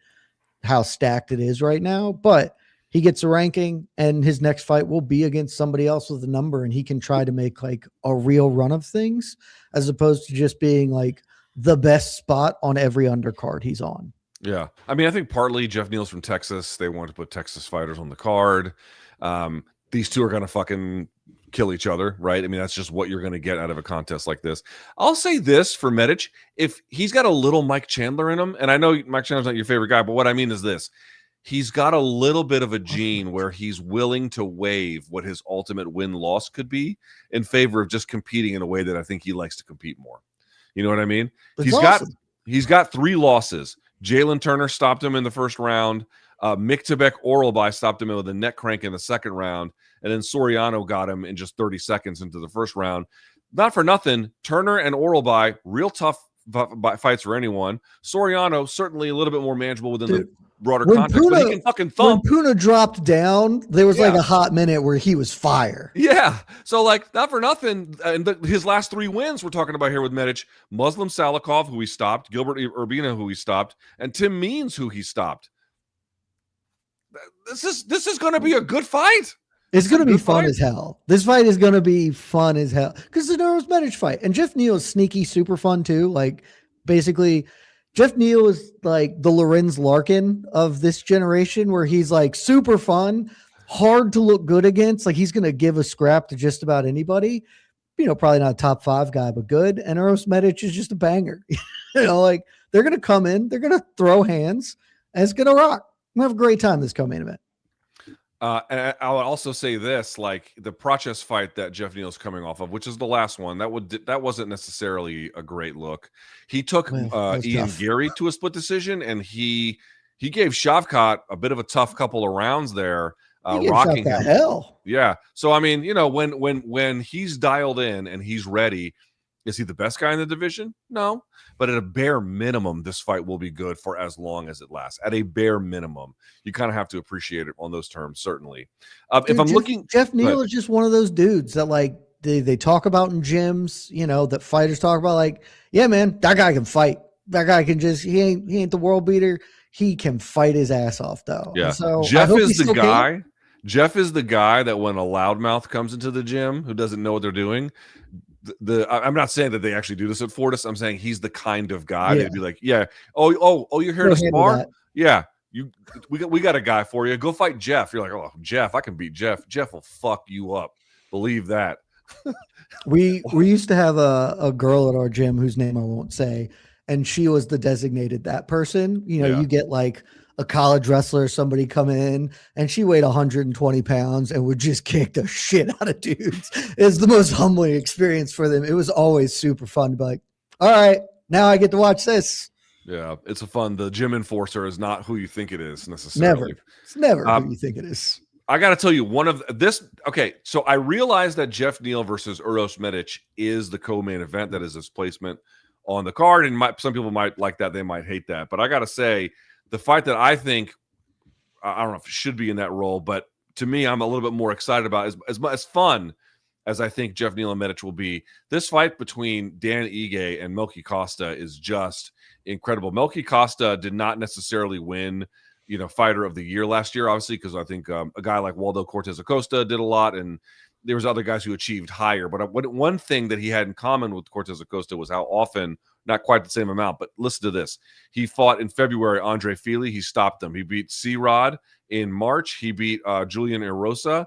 how stacked it is right now, but he gets a ranking, and his next fight will be against somebody else with a number, and he can try to make like a real run of things, as opposed to just being like the best spot on every undercard he's on. Yeah. I think partly Jeff Neal's from Texas. They want to put Texas fighters on the card. These two are going to fucking kill each other, right? That's just what you're going to get out of a contest like this. I'll say this for Medic, if he's got a little Mike Chandler in him, and I know Mike Chandler's not your favorite guy, but what I mean is this. He's got a little bit of a gene where he's willing to waive what his ultimate win-loss could be in favor of just competing in a way that I think he likes to compete more. You know what I mean? He's got 3 losses. Jalen Turner stopped him in the first round. Miktabek Oralby stopped him with a neck crank in the second round. And then Soriano got him in just 30 seconds into the first round. Not for nothing, Turner and Oralby, real tough fights for anyone. Soriano, certainly a little bit more manageable within the broader context, but he can fucking thump. When Puna dropped down, there was like a hot minute where he was fire. Yeah. So, like, not for nothing, and his last 3 wins we're talking about here with Medic, Muslim Salikov, who he stopped, Gilbert Urbina, who he stopped, and Tim Means, who he stopped. This is going to be a good fight. It's going to be fun as hell. This fight is going to be fun as hell because it's a Uros Medic fight. And Jeff Neal is sneaky, super fun too. Like, basically, Jeff Neal is like the Lorenz Larkin of this generation, where he's like super fun, hard to look good against. Like, he's going to give a scrap to just about anybody. Probably not a top 5 guy, but good. And Uros Medic is just a banger. Like, they're going to come in, they're going to throw hands, and it's going to rock. We'll have a great time this co-main event. And I would also say this, like the Prochas fight that Jeff Neal's coming off of, which is the last one, that wasn't necessarily a great look. He took Ian Gary to a split decision, and he gave Shavkat a bit of a tough couple of rounds there, rocking him. Hell. Yeah. So when he's dialed in and he's ready, is he the best guy in the division? No. But at a bare minimum, this fight will be good for as long as it lasts. At a bare minimum, you kind of have to appreciate it on those terms, certainly. Jeff Neal is just one of those dudes that, like, they talk about in gyms, that fighters talk about, like, yeah, man, that guy can fight. That guy can he ain't the world beater. He can fight his ass off, though. Yeah. So Jeff is the guy. Jeff is the guy that when a loudmouth comes into the gym who doesn't know what they're doing, I'm not saying that they actually do this at Fortis. I'm saying he's the kind of guy that'd be like, yeah, oh, you're here to spar? Yeah, we got a guy for you. Go fight Jeff. You're like, oh, Jeff, I can beat Jeff. Jeff will fuck you up. Believe that. We used to have a girl at our gym whose name I won't say, and she was the designated that person. You get like a college wrestler, somebody come in, and she weighed 120 pounds and would just kick the shit out of dudes. It's the most humbling experience for them. It was always super fun to be like, all right, now I get to watch this. Yeah, it's the gym enforcer is not who you think it is necessarily. It's never who you think it is. I got to tell you okay, so I realized that Jeff Neal versus Uros Medic is the co-main event. That is his placement on the card, and some people might like that, they might hate that. But I got to say, the fight that I think, I don't know if it should be in that role, but to me, I'm a little bit more excited about as fun. as I think Jeff Nielemedich will be. This fight between Dan Ige and Melky Costa is just incredible. Melky Costa did not necessarily win, fighter of the year last year, obviously, because I think a guy like Waldo Cortez Acosta did a lot, and there was other guys who achieved higher. But one thing that he had in common with Cortez Acosta was how often, not quite the same amount, but listen to this. He fought in February Andre Fili. He stopped him. He beat C-Rod in March. He beat Julian Erosa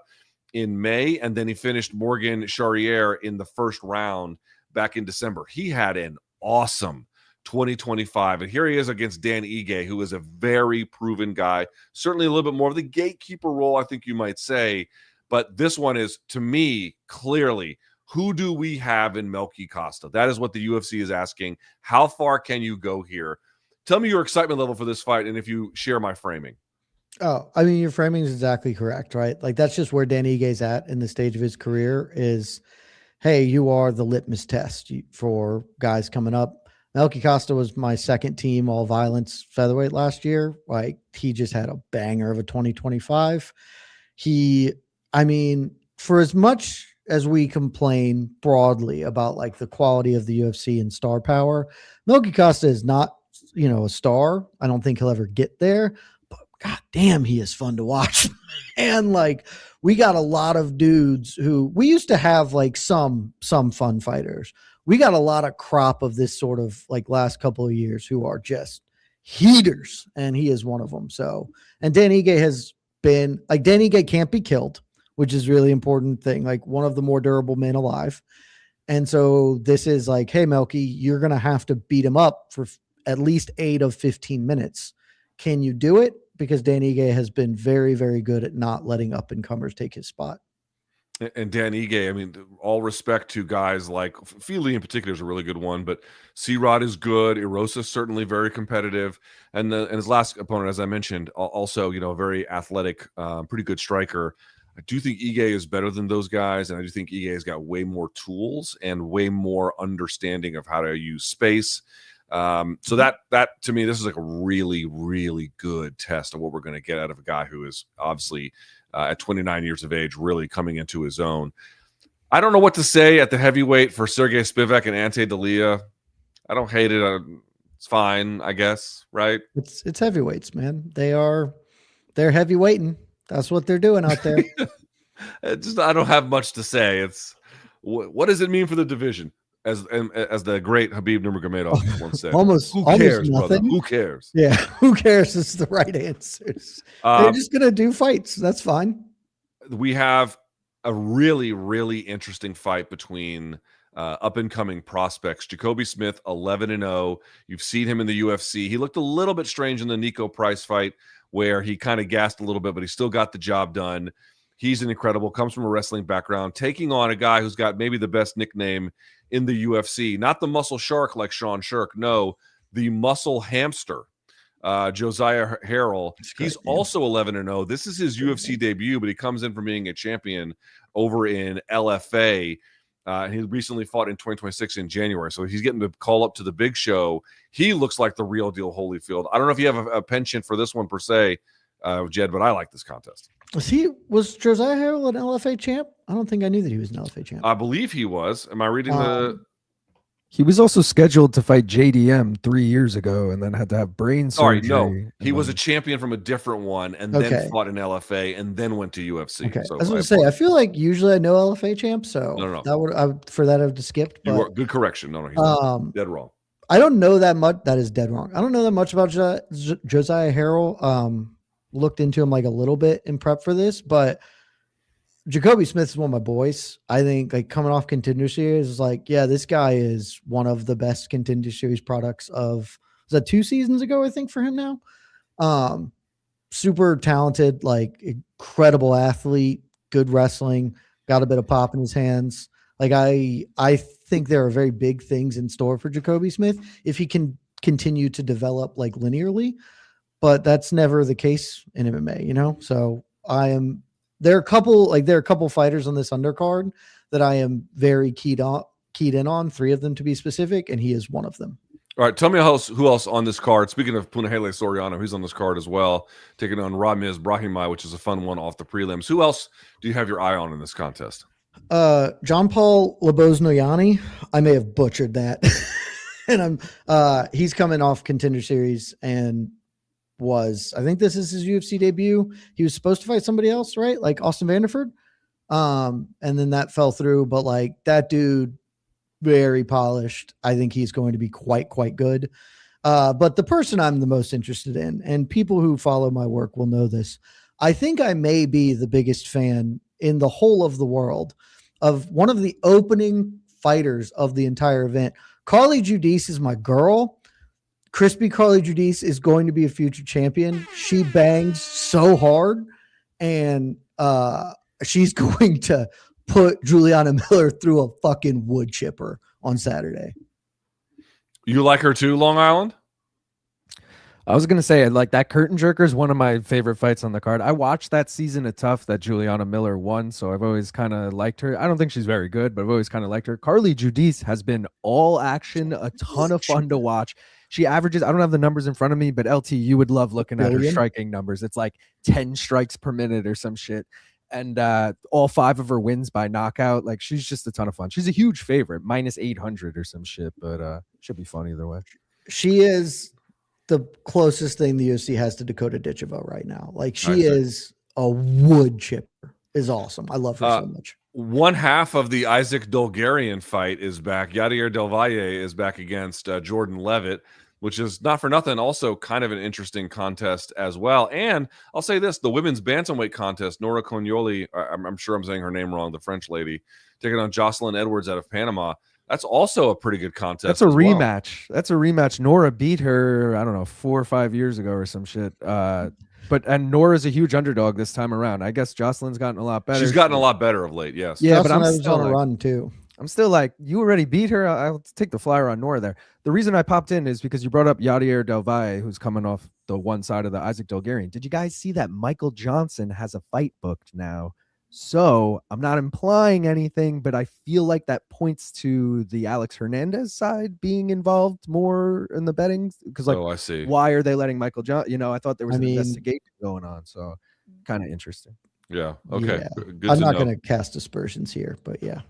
in May, and then he finished Morgan Charriere in the first round back in December. He had an awesome 2025, and here he is against Dan Ige, who is a very proven guy, certainly a little bit more of the gatekeeper role, I think you might say, but this one is, to me, clearly, who do we have in Melky Costa? That is what the UFC is asking. How far can you go here? Tell me your excitement level for this fight, and if you share my framing. Oh, I mean, your framing is exactly correct, right? Like, that's just where Dan Ige's at in the stage of his career is, hey, you are the litmus test for guys coming up. Melky Costa was my second team all violence featherweight last year. Like, he just had a banger of a 2025. For as much as we complain broadly about like the quality of the UFC and star power, Melky Costa is not, a star. I don't think he'll ever get there. God damn, he is fun to watch. And like, we got a lot of dudes who we used to have like some fun fighters. We got a lot of crop of this sort of like last couple of years who are just heaters, and he is one of them. So, and Dan Ige has been like, Dan Ige can't be killed, which is really important thing, like one of the more durable men alive. And so this is like, hey, Melky, you're going to have to beat him up for at least 8 of 15 minutes. Can you do it? Because Dan Ige has been very, very good at not letting up and comers take his spot. And Dan Ige, I mean, all respect to guys like Fili in particular is a really good one, but C-Rod is good. Erosa is certainly very competitive. And his last opponent, as I mentioned, also, very athletic, pretty good striker. I do think Ige is better than those guys, and I do think Ige has got way more tools and way more understanding of how to use space. So that to me, this is like a really, really good test of what we're going to get out of a guy who is obviously at 29 years of age, really coming into his own. I don't know what to say at the heavyweight for Sergey Spivak and Ante Dalia. I don't hate it. It's fine, I guess, right? It's heavyweights, man. They're heavyweighting. That's what they're doing out there. I don't have much to say. It's what does it mean for the division? As the great Habib Nurmagomedov once said, who cares, brother? Who cares? Yeah, who cares is the right answer. They're just gonna do fights. That's fine. We have a really, really interesting fight between up and coming prospects. Jacoby Smith, 11-0. You've seen him in the UFC. He looked a little bit strange in the Nico Price fight, where he kind of gassed a little bit, but he still got the job done. He's an incredible, comes from a wrestling background, taking on a guy who's got maybe the best nickname in the UFC, not the muscle shark like Sean Shirk, no, the muscle hamster, Josiah Harrell. He's also 11-0. This is his UFC debut, but he comes in from being a champion over in LFA. He recently fought in 2026 in January, so he's getting to call up to the big show. He looks like the real deal Holyfield. I don't know if you have a penchant for this one per se, Jed, but I like this contest. Was Josiah Harrell an LFA champ? I don't think I knew that he was an LFA champ. I believe he was. Am I reading the... He was also scheduled to fight JDM 3 years ago and then had to have brain surgery. Sorry, no. He was a champion from a different one and then fought in LFA and then went to UFC. Okay. So I was going to say, I feel like usually I know LFA champs, so no. For that I would have skipped. But, you were, good correction. No, he's dead wrong. I don't know that much. That is dead wrong. I don't know that much about Josiah Harrell. Looked into him like a little bit in prep for this, but Jacoby Smith is one of my boys. I think like coming off Contender Series is like, yeah, this guy is one of the best Contender Series products of, was that 2 seasons ago, I think, for him now. Super talented, like incredible athlete, good wrestling, got a bit of pop in his hands. Like I think there are very big things in store for Jacoby Smith if he can continue to develop like linearly. But that's never the case in MMA, So there are a couple fighters on this undercard that I am very keyed in on, 3 of them to be specific, and he is one of them. All right, tell me who else on this card. Speaking of Punahele Soriano, he's on this card as well, taking on Ramiz Brahimaj, which is a fun one off the prelims. Who else do you have your eye on in this contest? John Paul Laboznoyani. I may have butchered that. And he's coming off Contender Series and I think this is his UFC debut. He was supposed to fight somebody else, right? Like Austin Vanderford. And then that fell through, but like that dude, very polished. I think he's going to be quite good. But the person I'm the most interested in, and people who follow my work will know this, I think I may be the biggest fan in the whole of the world of one of the opening fighters of the entire event. Carly Giudice is my girl. Crispy Carly Giudice is going to be a future champion. She bangs so hard, and she's going to put Juliana Miller through a fucking wood chipper on Saturday. You like her too, Long Island? I was going to say, like, that curtain jerker is one of my favorite fights on the card. I watched that season of Tough that Juliana Miller won, so I've always kind of liked her. I don't think she's very good, but I've always kind of liked her. Carly Giudice has been all action, a ton of fun to watch. She averages, I don't have the numbers in front of me, but LT, you would love looking at her striking numbers. It's like 10 strikes per minute or some shit. And all 5 of her wins by knockout. Like, she's just a ton of fun. She's a huge favorite, minus 800 or some shit, but should be fun either way. She is the closest thing the UFC has to Dakota Ditchevo right now. Like, she is a wood chipper. Is awesome. I love her so much. One half of the Isaac Dolgarian fight is back. Yadier Del Valle is back against Jordan Levitt, which is not for nothing, also kind of an interesting contest as well. And I'll say this, the women's bantamweight contest, Nora Cognoli, I'm sure I'm saying her name wrong, the French lady, taking on Jocelyn Edwards out of Panama. That's also a pretty good contest. That's a rematch. That's a rematch. Nora beat her, I don't know, 4 or 5 years ago or some shit. And Nora's a huge underdog this time around. I guess Jocelyn's gotten a lot better. She's gotten a lot better of late, yes. Yeah, Jocelyn but I'm was still on a run too. I'm still like, you already beat her. I'll take the flyer on Nora there. The reason I popped in is because you brought up Yadier Del Valle, who's coming off the one side of the Isaac Dolgarian. Did you guys see that Michael Johnson has a fight booked now? So I'm not implying anything, but I feel like that points to the Alex Hernandez side being involved more in the betting. Because, like, I see. Why are they letting Michael Johnson? You know, I thought there was an investigation going on. So kind of interesting. Yeah. Okay. Yeah. Good I'm to not know. going to cast aspersions here, but yeah.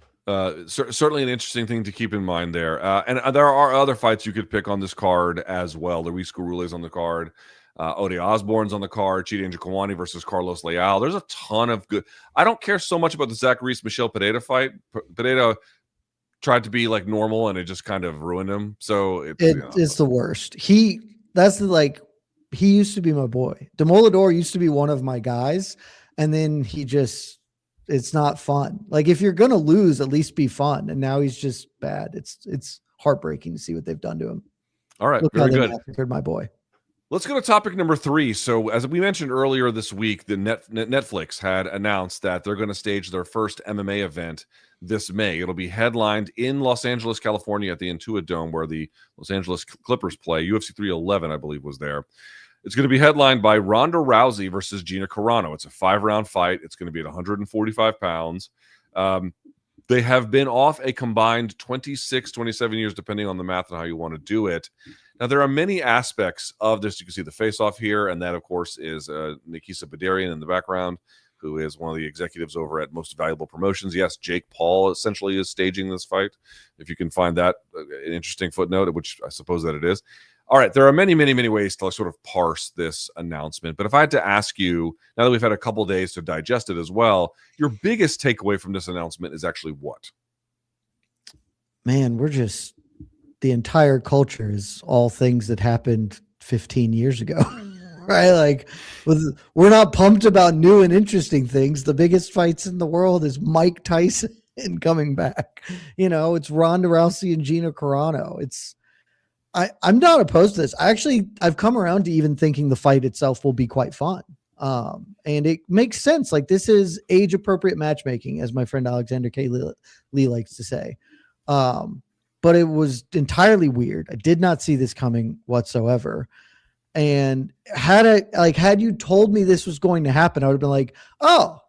Certainly an interesting thing to keep in mind there. And there are other fights you could pick on this card as well. Luis Gurule's on the card. Ode Osborne's on the card. Chidi Njokuani versus Carlos Leal. There's a ton of good. I don't care so much about the Zach Reese-Michel Pineda fight. Pineda tried to be like normal, and it just kind of ruined him. So it's the worst. He used to be my boy. Demolador used to be one of my guys, and then it's not fun. Like, if you're gonna lose, at least be fun. And now he's just bad. It's heartbreaking to see what they've done to him. All right, Look very how they good. massacred my boy. Let's go to topic number 3. So, as we mentioned earlier this week, the Netflix had announced that they're going to stage their first MMA event this May. It'll be headlined in Los Angeles, California, at the Intuit Dome, where the Los Angeles Clippers play. UFC 311, I believe, was there. It's going to be headlined by Ronda Rousey versus Gina Carano. It's a 5-round fight. It's going to be at 145 pounds. They have been off a combined 26, 27 years, depending on the math and how you want to do it. Now, there are many aspects of this. You can see the face-off here, and that, of course, is Nikisa Badarian in the background, who is one of the executives over at Most Valuable Promotions. Yes, Jake Paul essentially is staging this fight, if you can find that an interesting footnote, which I suppose that it is. All right, there are many, many, many ways to sort of parse this announcement. But if I had to ask you, now that we've had a couple days to digest it as well, your biggest takeaway from this announcement is actually what? Man, the entire culture is all things that happened 15 years ago, right? Like, we're not pumped about new and interesting things. The biggest fights in the world is Mike Tyson coming back. You know, it's Ronda Rousey and Gina Carano. I'm not opposed to this. I've come around to even thinking the fight itself will be quite fun. And it makes sense. Like, this is age appropriate matchmaking, as my friend Alexander K. Lee likes to say. But it was entirely weird. I did not see this coming whatsoever. And had you told me this was going to happen, I would have been like, oh,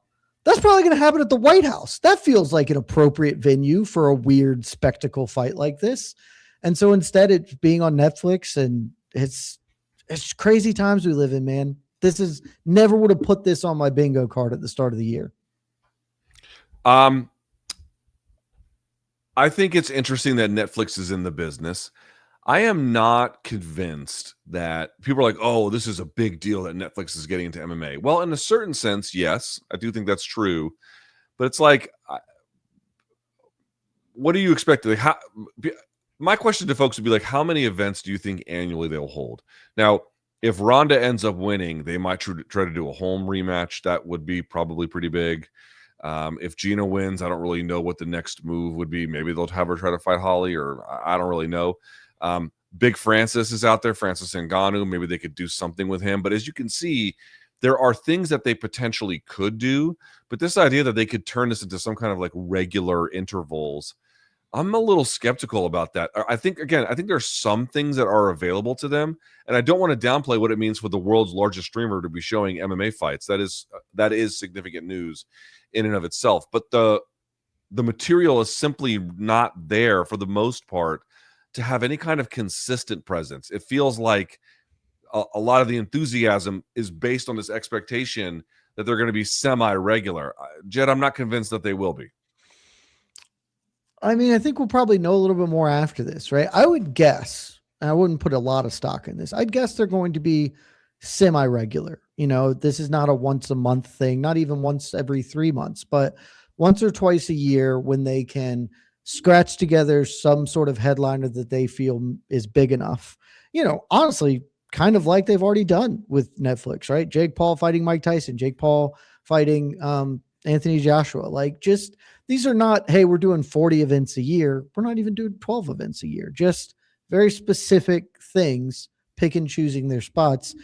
that's probably going to happen at the White House. That feels like an appropriate venue for a weird spectacle fight like this. And so instead, it's being on Netflix, and it's crazy times we live in, man. Never would have put this on my bingo card at the start of the year. I think it's interesting that Netflix is in the business. I am not convinced that people are like, oh, this is a big deal that Netflix is getting into MMA. Well, in a certain sense, yes, I do think that's true. But it's like, what do you expect? Like, my question to folks would be like, how many events do you think annually they'll hold? Now, if Ronda ends up winning, they might try to do a home rematch. That would be probably pretty big. If Gina wins, I don't really know what the next move would be. Maybe they'll have her try to fight Holly, or I don't really know. Big Francis is out there, Francis Ngannou. Maybe they could do something with him. But as you can see, there are things that they potentially could do. But this idea that they could turn this into some kind of like regular intervals, I'm a little skeptical about that. I think there's some things that are available to them. And I don't want to downplay what it means for the world's largest streamer to be showing MMA fights. That is significant news in and of itself. But the material is simply not there for the most part to have any kind of consistent presence. It feels like a lot of the enthusiasm is based on this expectation that they're going to be semi-regular. Jed, I'm not convinced that they will be. I mean, I think we'll probably know a little bit more after this, right? I would guess, and I wouldn't put a lot of stock in this, I'd guess they're going to be semi-regular. You know, this is not a once a month thing, not even once every 3 months, but once or twice a year when they can scratch together some sort of headliner that they feel is big enough. You know, honestly, kind of like they've already done with Netflix, right? Jake Paul fighting Mike Tyson, Jake Paul fighting Anthony Joshua. Like, just, these are not, hey, we're doing 40 events a year. We're not even doing 12 events a year. Just very specific things, pick and choosing their spots.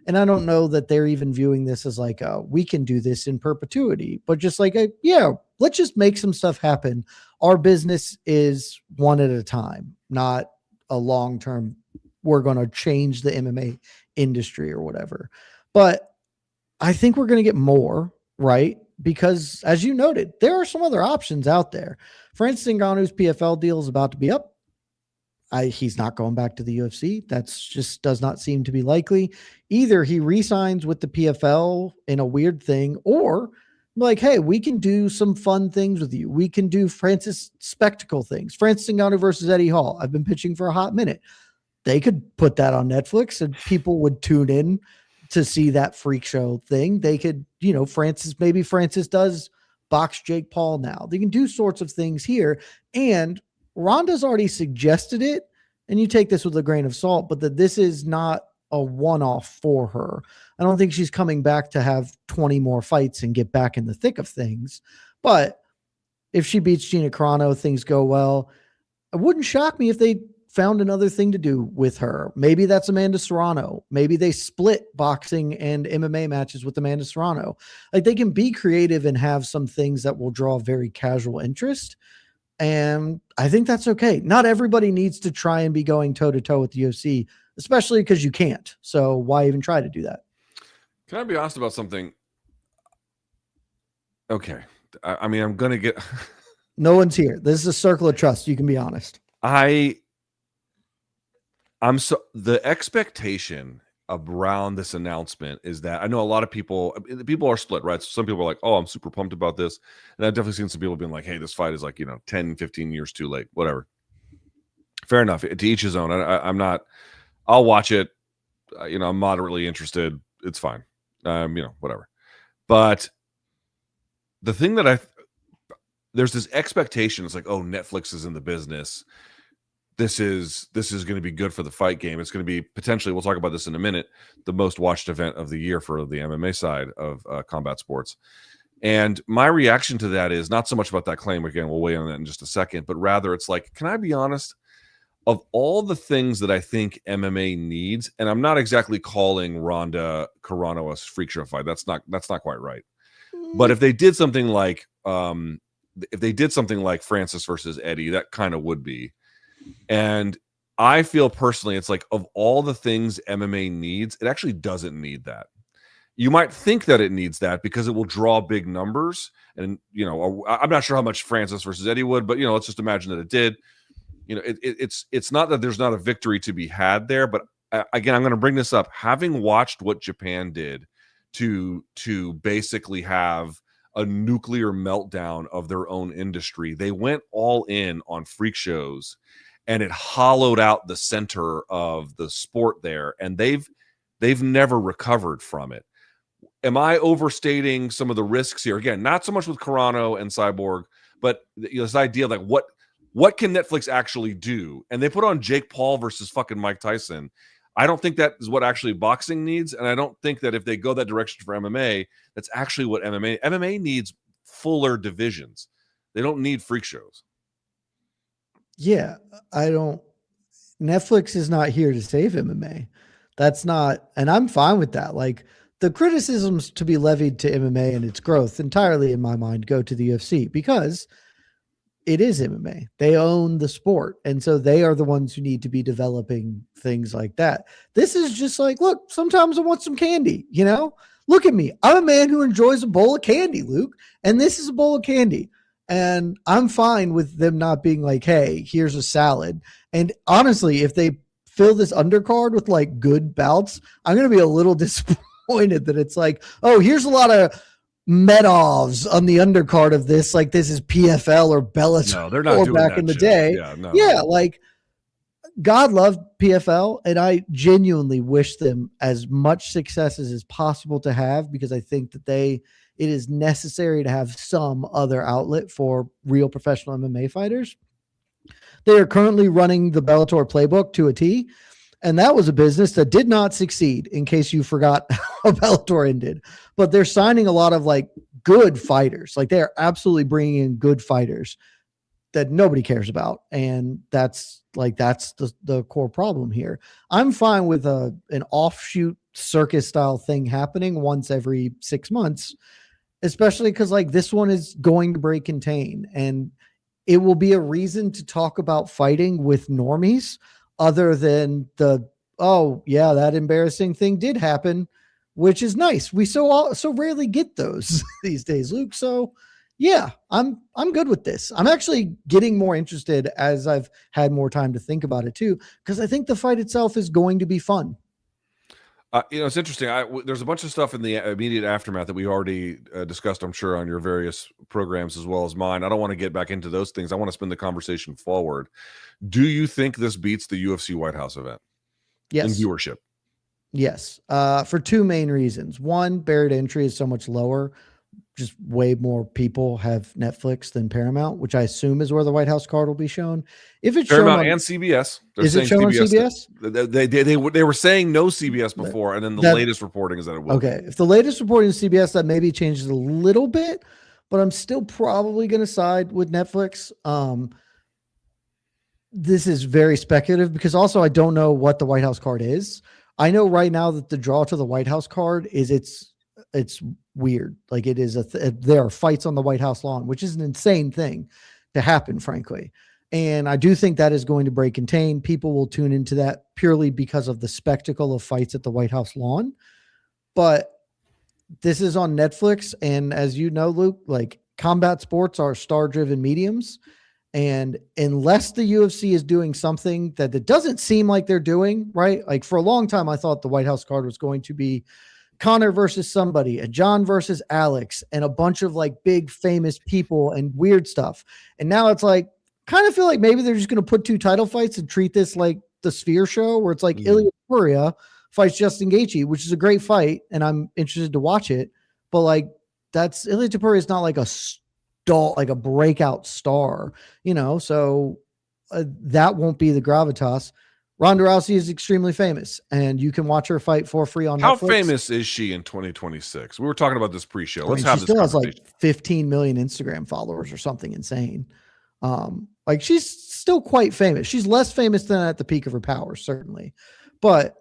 And I don't know that they're even viewing this as like, we can do this in perpetuity, but just like, yeah, let's just make some stuff happen. Our business is one at a time, not a long-term, we're going to change the MMA industry or whatever. But I think we're going to get more, right? Because as you noted, there are some other options out there. Francis Ngannou's PFL deal is about to be up. He's not going back to the UFC. That's just does not seem to be likely. Either he re-signs with the PFL in a weird thing, or like, hey, we can do some fun things with you. We can do Francis spectacle things. Francis Ngannou versus Eddie Hall. I've been pitching for a hot minute. They could put that on Netflix and people would tune in to see that freak show thing. They could, you know, maybe Francis does box Jake Paul now. They can do sorts of things here. And Ronda's already suggested it, and you take this with a grain of salt, but that this is not a one-off for her. I don't think she's coming back to have 20 more fights and get back in the thick of things. But if she beats Gina Carano, things go well. It wouldn't shock me if they found another thing to do with her. Maybe that's Amanda Serrano. Maybe they split boxing and MMA matches with Amanda Serrano. Like, they can be creative and have some things that will draw very casual interest. And I think that's okay. Not everybody needs to try and be going toe to toe with the UFC, especially because you can't. So why even try to do that? Can I be honest about something? Okay. I mean, I'm going to get... No one's here. This is a circle of trust. You can be honest. The expectation around this announcement is that I know a lot of people are split, right? So some people are like, oh, I'm super pumped about this. And I've definitely seen some people being like, hey, this fight is like, 10, 15 years too late, whatever. Fair enough. To each his own. I'll watch it. I'm moderately interested. It's fine. Whatever. But the thing that there's this expectation. It's like, oh, Netflix is in the business. This is going to be good for the fight game. It's going to be potentially, we'll talk about this in a minute, the most watched event of the year for the MMA side of combat sports. And my reaction to that is not so much about that claim. Again, we'll weigh on that in just a second, but rather it's like, can I be honest? Of all the things that I think MMA needs, and I'm not exactly calling Ronda Carano a freak show fight. That's not quite right. But if they did something like Francis versus Eddie, that kind of would be. And I feel personally, it's like, of all the things MMA needs, it actually doesn't need that. You might think that it needs that because it will draw big numbers. And, I'm not sure how much Francis versus Eddie would, but, let's just imagine that it did. It's not that there's not a victory to be had there. But again, I'm going to bring this up. Having watched what Japan did to basically have a nuclear meltdown of their own industry. They went all in on freak shows, and it hollowed out the center of the sport there, and they've never recovered from it. Am I overstating some of the risks here? Again, not so much with Carano and Cyborg, but this idea of like what can Netflix actually do? And they put on Jake Paul versus fucking Mike Tyson. I don't think that is what actually boxing needs, and I don't think that if they go that direction for MMA, that's actually what MMA needs. Fuller divisions. They don't need freak shows. Yeah, Netflix is not here to save MMA. That's not, and I'm fine with that. Like, the criticisms to be levied to MMA and its growth entirely, in my mind, go to the UFC because it is MMA. They own the sport. And so they are the ones who need to be developing things like that. This is just like, look, sometimes I want some candy, you know? Look at me. I'm a man who enjoys a bowl of candy, Luke. And this is a bowl of candy. And I'm fine with them not being like, hey, here's a salad. And honestly, if they fill this undercard with like good bouts, I'm going to be a little disappointed that it's like, oh, here's a lot of Medovs on the undercard of this. Like, this is PFL or Bellator. No, they're not doing back that in the shit. day. Yeah, like, God loved PFL, and I genuinely wish them as much success as is possible to have, because I think that it is necessary to have some other outlet for real professional MMA fighters. They are currently running the Bellator playbook to a T, and that was a business that did not succeed, in case you forgot how Bellator ended. But they're signing a lot of like good fighters. Like, they are absolutely bringing in good fighters that nobody cares about. And that's the core problem here. I'm fine with an offshoot circus style thing happening once every 6 months, especially because like this one is going to break contain, and it will be a reason to talk about fighting with normies other than that embarrassing thing did happen, which is nice. We so rarely get those these days, Luke. So yeah, I'm good with this. I'm actually getting more interested as I've had more time to think about it too, because I think the fight itself is going to be fun. It's interesting. There's a bunch of stuff in the immediate aftermath that we already discussed, I'm sure, on your various programs as well as mine. I don't want to get back into those things. I want to spin the conversation forward. Do you think this beats the UFC White House event? Yes. In viewership? Yes. For two main reasons. One, barrier to entry is so much lower. Just way more people have Netflix than Paramount, which I assume is where the White House card will be shown. If it's Paramount shown on, and CBS, is it shown on CBS? They were saying no CBS before, and then the latest reporting is that it will. Okay, if the latest reporting is CBS, that maybe changes a little bit, but I'm still probably going to side with Netflix. This is very speculative because also I don't know what the White House card is. I know right now that the draw to the White House card is it's weird. Like, it is there are fights on the White House lawn, which is an insane thing to happen, frankly. And I do think that is going to break contain. People will tune into that purely because of the spectacle of fights at the White House lawn. But this is on Netflix. And as you know, Luke, like, combat sports are star-driven mediums. And unless the UFC is doing something that it doesn't seem like they're doing, right? Like, for a long time, I thought the White House card was going to be Connor versus somebody, a John versus Alex, and a bunch of like big famous people and weird stuff. And now it's like, kind of feel like maybe they're just going to put two title fights and treat this like the Sphere show, where it's like Ilya Topuria fights Justin Gaethje, which is a great fight, and I'm interested to watch it. But like, that's Ilya Topuria is not like a star, like a breakout star, you know. So that won't be the gravitas. Ronda Rousey is extremely famous, and you can watch her fight for free on Netflix. How famous is she in 2026? We were talking about this pre-show. Let's have this. She still has like 15 million Instagram followers or something insane. Like, she's still quite famous. She's less famous than at the peak of her powers, certainly, but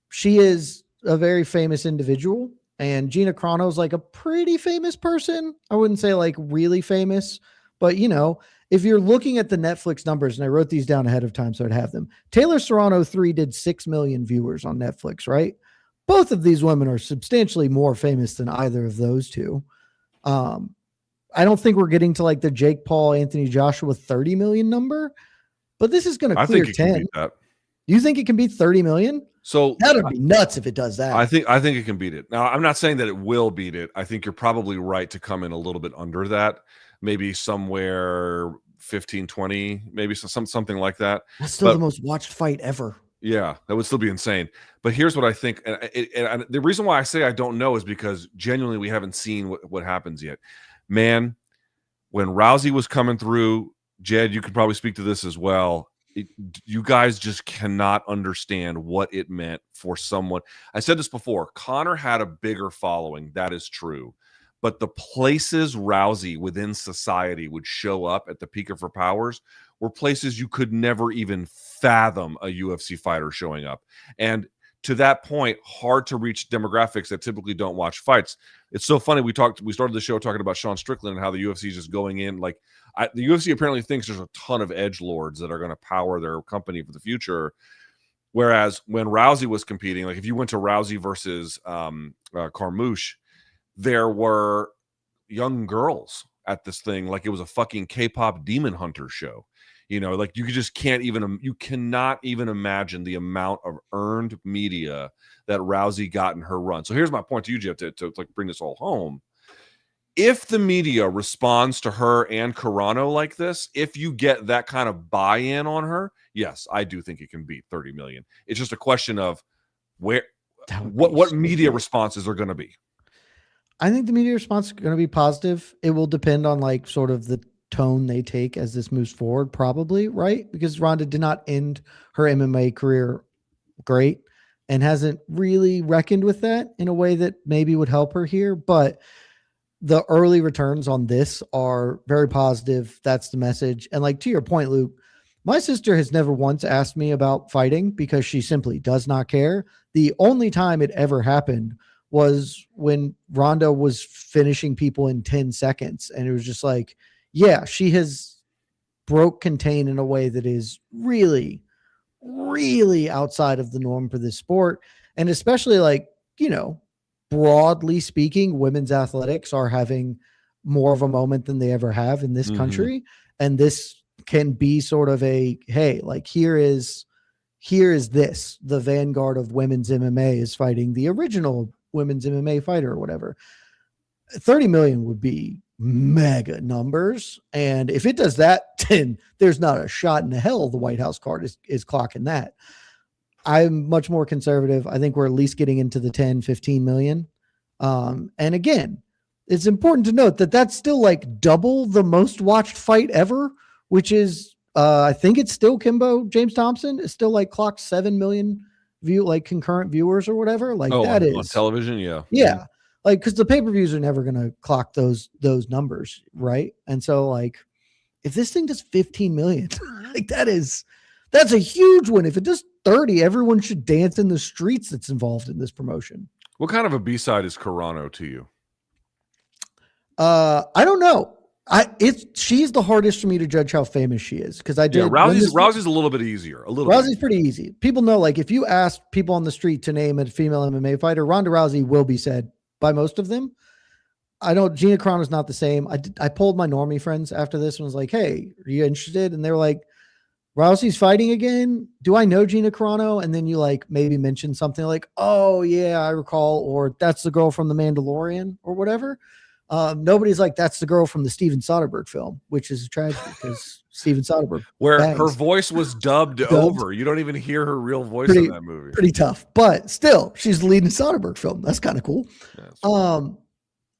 she is a very famous individual. And Gina Carano is like a pretty famous person. I wouldn't say like really famous, but you know, if you're looking at the Netflix numbers, and I wrote these down ahead of time so I'd have them, Taylor Serrano 3 did 6 million viewers on Netflix, right? Both of these women are substantially more famous than either of those two. I don't think we're getting to like the Jake Paul, Anthony Joshua 30 million number, but this is going to clear 10. Do you think it can be 30 million? So That'd be nuts if it does that. I think it can beat it. Now, I'm not saying that it will beat it. I think you're probably right to come in a little bit under that, maybe somewhere 15, 20, maybe something like that. That's still the most watched fight ever. Yeah, that would still be insane. But here's what I think, and the reason why I say I don't know is because genuinely we haven't seen what happens yet. Man, when Rousey was coming through, Jed, you could probably speak to this as well. You guys just cannot understand what it meant for someone. I said this before. Conor had a bigger following. That is true. But the places Rousey within society would show up at the peak of her powers were places you could never even fathom a UFC fighter showing up. And to that point, hard to reach demographics that typically don't watch fights. It's so funny. We started the show talking about Sean Strickland and how the UFC is just going in. Like the UFC apparently thinks there's a ton of edgelords that are going to power their company for the future. Whereas when Rousey was competing, like if you went to Rousey versus Carmouche, there were young girls at this thing like it was a fucking K-pop demon hunter show. You know, like you cannot even imagine the amount of earned media that Rousey got in her run. So here's my point to you, Jeff, to like bring this all home. If the media responds to her and Carano like this, if you get that kind of buy-in on her, yes, I do think it can beat 30 million. It's just a question of what media responses are going to be. I think the media response is going to be positive. It will depend on like sort of the tone they take as this moves forward, probably, right? Because Ronda did not end her MMA career great and hasn't really reckoned with that in a way that maybe would help her here. But the early returns on this are very positive. That's the message. And like to your point, Luke, my sister has never once asked me about fighting because she simply does not care. The only time it ever happened was when Ronda was finishing people in 10 seconds. And it was just like, yeah, she has broke contain in a way that is really, really outside of the norm for this sport. And especially like, you know, broadly speaking, women's athletics are having more of a moment than they ever have in this country. And this can be sort of a, hey, like here is this, the vanguard of women's MMA is fighting the original women's MMA fighter or whatever. 30 million would be mega numbers. And if it does that, then there's not a shot in the hell the White House card is clocking that. I'm much more conservative. I think we're at least getting into the 10, 15 million. And again, it's important to note that that's still like double the most watched fight ever, which is, I think it's still Kimbo James Thompson is still like clocked 7 million concurrent viewers or whatever. Like that is on television. Yeah. Yeah. Like, cause the pay-per-views are never going to clock those numbers. Right. And so like, if this thing does 15 million, like that's a huge one. If it does 30, everyone should dance in the streets that's involved in this promotion. What kind of a B-side is Carano to you? I don't know. She's the hardest for me to judge how famous she is. Cause Rousey's a little bit easier. Rousey's pretty easy. People know, like if you ask people on the street to name a female MMA fighter, Ronda Rousey will be said by most of them. I know Gina Carano is not the same. I polled my normie friends after this and was like, hey, are you interested? And they were like, Rousey's fighting again. Do I know Gina Carano? And then you like maybe mention something like, oh yeah, I recall, or that's the girl from The Mandalorian or whatever. Nobody's like, that's the girl from the Steven Soderbergh film, which is a tragedy because Steven Soderbergh, where her voice was dubbed over. You don't even hear her real voice in that movie. Pretty tough, but still, she's the lead in a Soderbergh film. That's kind of cool. Yeah,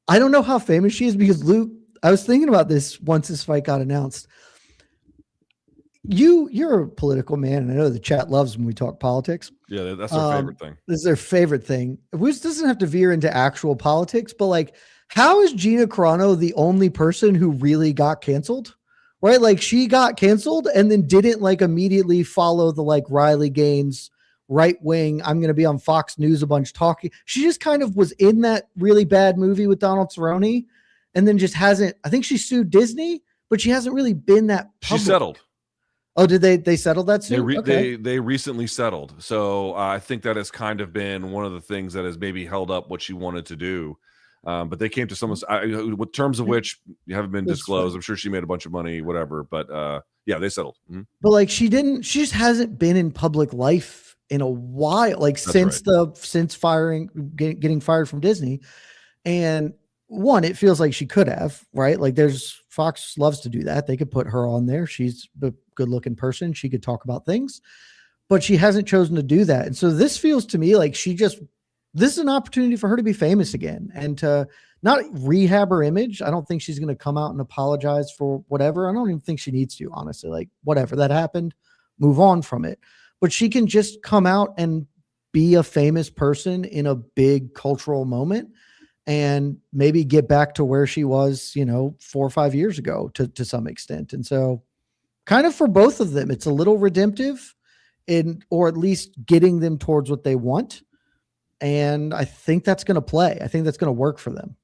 I don't know how famous she is because Luke, I was thinking about this once this fight got announced. You're a political man, and I know the chat loves when we talk politics. Yeah, that's their favorite thing. This is their favorite thing. This doesn't have to veer into actual politics, but like, how is Gina Carano the only person who really got canceled? Right? Like she got canceled and then didn't like immediately follow the like Riley Gaines right wing. I'm going to be on Fox News a bunch talking. She just kind of was in that really bad movie with Donald Cerrone and then just hasn't, I think she sued Disney, but she hasn't really been that public. She settled. Oh, did they settle that suit? They recently settled. So I think that has kind of been one of the things that has maybe held up what she wanted to do. But they came to some with terms of which you haven't been disclosed. I'm sure she made a bunch of money, whatever. But yeah, they settled. Mm-hmm. But like she just hasn't been in public life in a while, like since getting fired from Disney. And one, it feels like she could have, right? Like Fox loves to do that. They could put her on there. She's a good looking person. She could talk about things, but she hasn't chosen to do that. And so this feels to me like this is an opportunity for her to be famous again and to not rehab her image. I don't think she's going to come out and apologize for whatever. I don't even think she needs to, honestly. Like, whatever that happened, move on from it. But she can just come out and be a famous person in a big cultural moment and maybe get back to where she was, 4 or 5 years ago to some extent. And so kind of for both of them, it's a little redemptive or at least getting them towards what they want. And I think that's going to play. I think that's going to work for them.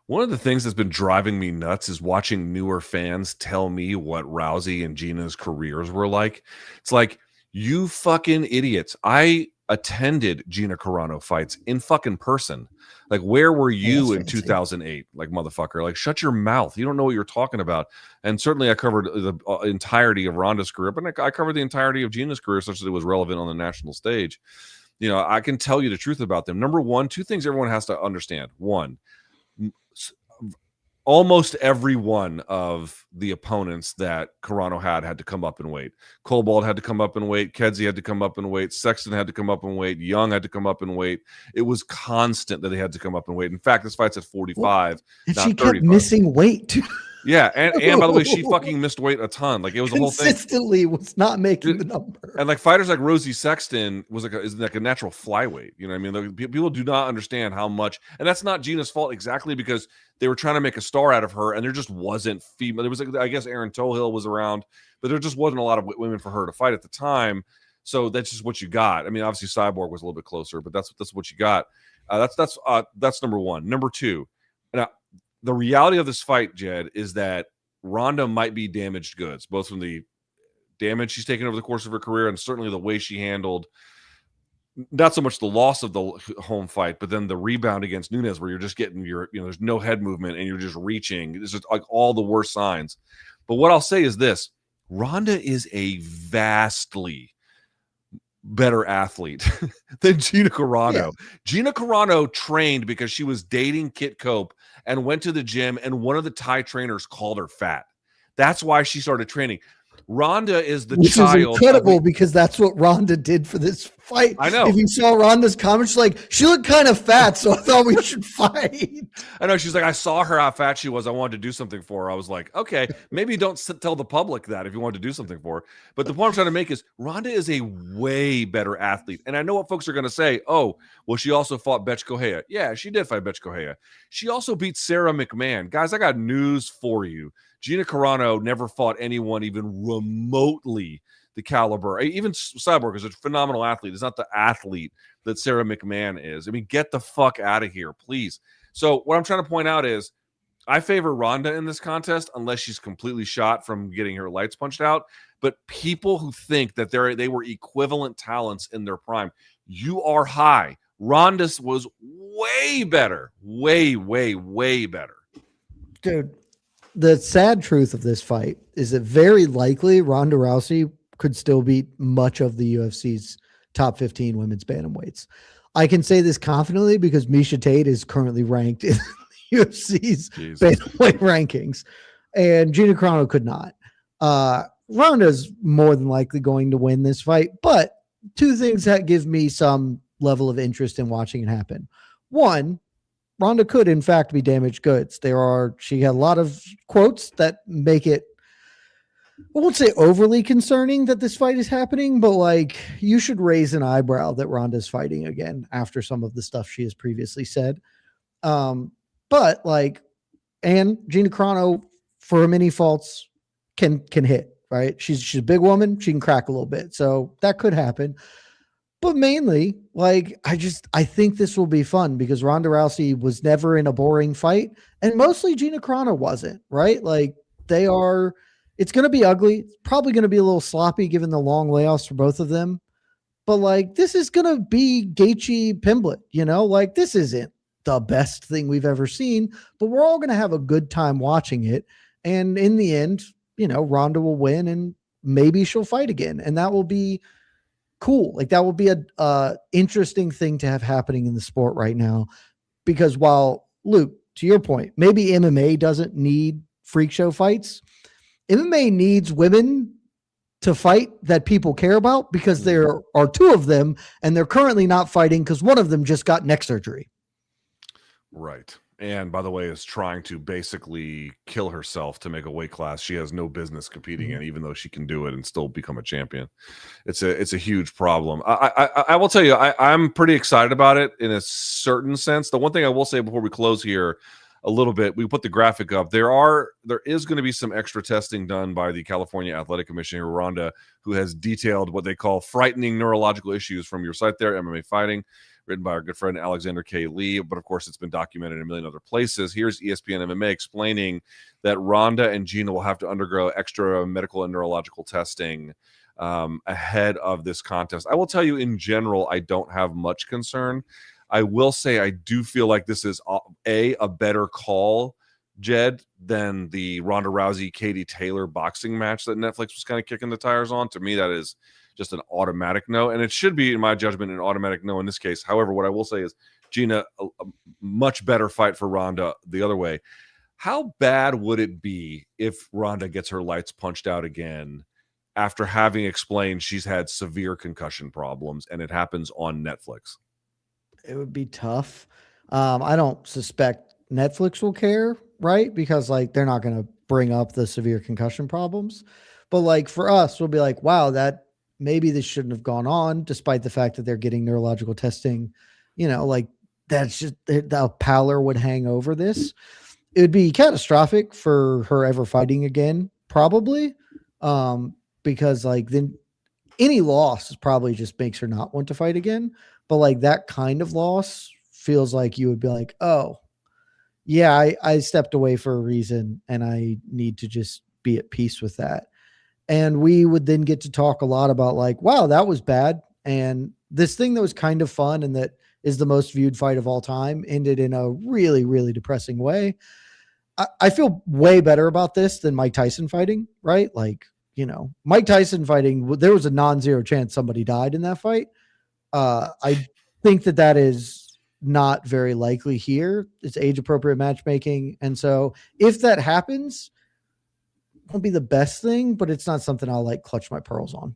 One of the things that's been driving me nuts is watching newer fans tell me what Rousey and Gina's careers were like. It's like, you fucking idiots. I attended Gina Carano fights in fucking person. Like, where were you in 2008? Like, motherfucker, like, shut your mouth. You don't know what you're talking about. And certainly I covered the entirety of Ronda's career, but I covered the entirety of Gina's career such that it was relevant on the national stage. I can tell you the truth about them. Number one, two things everyone has to understand. One, almost every one of the opponents that Carano had to come up in weight. Cobalt had to come up in weight. Kedzie had to come up in weight. Sexton had to come up in weight. Young had to come up in weight. It was constant that they had to come up in weight. In fact, this fight's at 45. And not she kept 35. missing weight too. Yeah, and by the way, she fucking missed weight a ton. Like, it was a whole thing. Consistently was not making the number. And like fighters like Rosie Sexton is like a natural flyweight. You know what I mean? People do not understand how much, and that's not Gina's fault exactly, because they were trying to make a star out of her, and there just wasn't female. There was, I guess, Erin Tohill was around, but there just wasn't a lot of women for her to fight at the time. So that's just what you got. I mean, obviously Cyborg was a little bit closer, but that's what you got. That's number one. Number two, now the reality of this fight, Jed, is that Ronda might be damaged goods, both from the damage she's taken over the course of her career and certainly the way she handled not so much the loss of the home fight, but then the rebound against Nunes, where you're just getting there's no head movement and you're just reaching. It's just like all the worst signs. But what I'll say is this: Ronda is a vastly better athlete than Gina Carano. Yeah. Gina Carano trained because she was dating Kit Cope and went to the gym, and one of the Thai trainers called her fat. That's why she started training. Ronda is the Which child. Which is incredible because that's what Ronda did for this fight. I know. If you saw Ronda's comments, like, she looked kind of fat, so I thought we should fight. I know. She's like, I saw her how fat she was. I wanted to do something for her. I was like, okay, maybe don't tell the public that if you want to do something for her. But the point I'm trying to make is Ronda is a way better athlete. And I know what folks are going to say. Oh, well, she also fought Betch Correia. Yeah, she did fight Betch Correia. She also beat Sarah McMahon. Guys, I got news for you. Gina Carano never fought anyone even remotely the caliber. Even Cyborg is a phenomenal athlete. It's not the athlete that Sarah McMahon is. I mean, get the fuck out of here, please. So what I'm trying to point out is I favor Ronda in this contest unless she's completely shot from getting her lights punched out. But people who think that they were equivalent talents in their prime, you are high. Ronda was way better. Way, way, way better. Dude. The sad truth of this fight is that very likely Ronda Rousey could still beat much of the UFC's top 15 women's bantamweights. I can say this confidently because Miesha Tate is currently ranked in the UFC's bantamweight rankings, and Gina Carano could not. Ronda's more than likely going to win this fight, but two things that give me some level of interest in watching it happen. One, Ronda could, in fact, be damaged goods. She had a lot of quotes that make it, I won't say overly concerning that this fight is happening, but like, you should raise an eyebrow that Ronda's fighting again after some of the stuff she has previously said. But like, and Gina Carano, for her many faults, can hit, right? She's a big woman. She can crack a little bit. So that could happen. But mainly, like, I think this will be fun because Ronda Rousey was never in a boring fight, and mostly Gina Carano wasn't, right? Like, it's going to be ugly. It's probably going to be a little sloppy given the long layoffs for both of them. But like, this is going to be Gaethje Pimblett, like, this isn't the best thing we've ever seen, but we're all going to have a good time watching it. And in the end, Ronda will win and maybe she'll fight again. And that will be cool. Like that will be a interesting thing to have happening in the sport right now, because while Luke, to your point, maybe MMA doesn't need freak show fights. MMA needs women to fight that people care about, because there are two of them and they're currently not fighting because one of them just got neck surgery. Right. And by the way, is trying to basically kill herself to make a weight class she has no business competing in, even though she can do it and still become a champion. It's a huge problem. I will tell you, I'm pretty excited about it in a certain sense. The one thing I will say before we close here a little bit, we put the graphic up. There is going to be some extra testing done by the California Athletic Commissioner, Ronda, who has detailed what they call frightening neurological issues from your site there, MMA Fighting, written by our good friend Alexander K. Lee, but of course it's been documented in a million other places. Here's ESPN MMA explaining that Ronda and Gina will have to undergo extra medical and neurological testing ahead of this contest. I will tell you, in general, I don't have much concern. I will say I do feel like this is a better call, Jed, than the Ronda Rousey Katie Taylor boxing match that Netflix was kind of kicking the tires on. To me, that is just an automatic no, and it should be, in my judgment, an automatic no in this case. However, what I will say is Gina, a much better fight for Ronda the other way. How bad would it be if Ronda gets her lights punched out again after having explained she's had severe concussion problems and it happens on Netflix? It would be tough. I don't suspect Netflix will care, right? Because like they're not going to bring up the severe concussion problems. But like for us, we'll be like, wow, that maybe this shouldn't have gone on, despite the fact that they're getting neurological testing. Like that's just the pallor would hang over this. It would be catastrophic for her ever fighting again, probably. Because like then any loss probably just makes her not want to fight again. But like that kind of loss feels like you would be like, oh, yeah, I stepped away for a reason and I need to just be at peace with that. And we would then get to talk a lot about like, wow, that was bad. And this thing that was kind of fun and that is the most viewed fight of all time ended in a really, really depressing way. I feel way better about this than Mike Tyson fighting, right? Like, Mike Tyson fighting, there was a non-zero chance somebody died in that fight. I think that is not very likely here. It's age-appropriate matchmaking. And so if that happens, it won't be the best thing, but it's not something I'll like clutch my pearls on.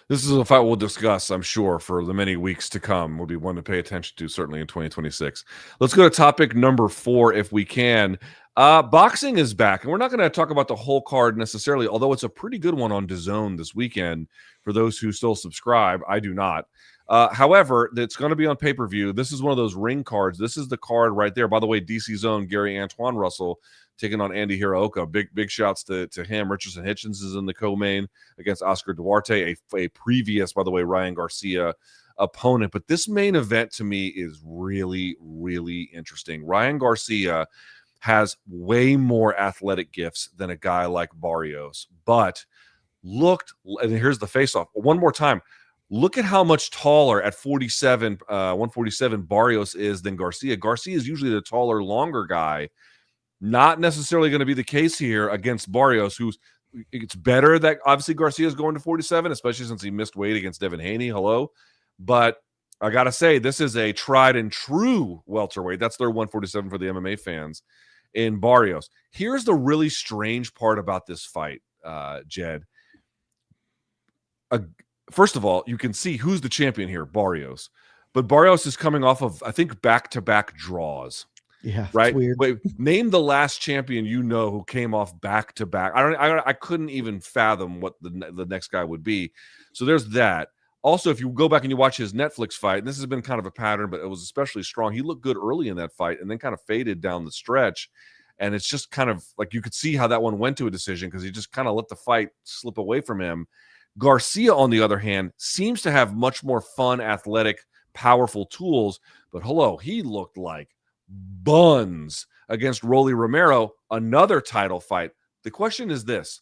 This is a fight we'll discuss, I'm sure, for the many weeks to come. Will be one to pay attention to, certainly in 2026. Let's go to topic number 4, if we can. Boxing is back, and we're not going to talk about the whole card necessarily, although it's a pretty good one on DAZN this weekend for those who still subscribe. I do not. However, it's going to be on pay-per-view. This is one of those ring cards. This is the card right there. By the way, DC Zone, Gary Antoine Russell taking on Andy Hiraoka. Big shouts to him. Richardson Hitchens is in the co-main against Oscar Duarte, a previous, by the way, Ryan Garcia opponent. But this main event to me is really, really interesting. Ryan Garcia has way more athletic gifts than a guy like Barrios, but and here's the face-off one more time. Look at how much taller at 147 Barrios is than Garcia. Garcia is usually the taller, longer guy. Not necessarily going to be the case here against Barrios, it's better that obviously Garcia is going to 47, especially since he missed weight against Devin Haney. Hello. But I got to say, this is a tried and true welterweight. That's their 147 for the MMA fans in Barrios. Here's the really strange part about this fight, Jed. First of all, you can see who's the champion here, Barrios. But Barrios is coming off of, I think, back-to-back draws. Yeah, right. Weird. Wait, name the last champion who came off back-to-back. I couldn't even fathom what the next guy would be. So there's that. Also, if you go back and you watch his Netflix fight, and this has been kind of a pattern, but it was especially strong. He looked good early in that fight and then kind of faded down the stretch. And it's just kind of like you could see how that one went to a decision because he just kind of let the fight slip away from him. Garcia, on the other hand, seems to have much more fun, athletic, powerful tools. But hello, he looked like buns against Rolly Romero, another title fight. The question is this: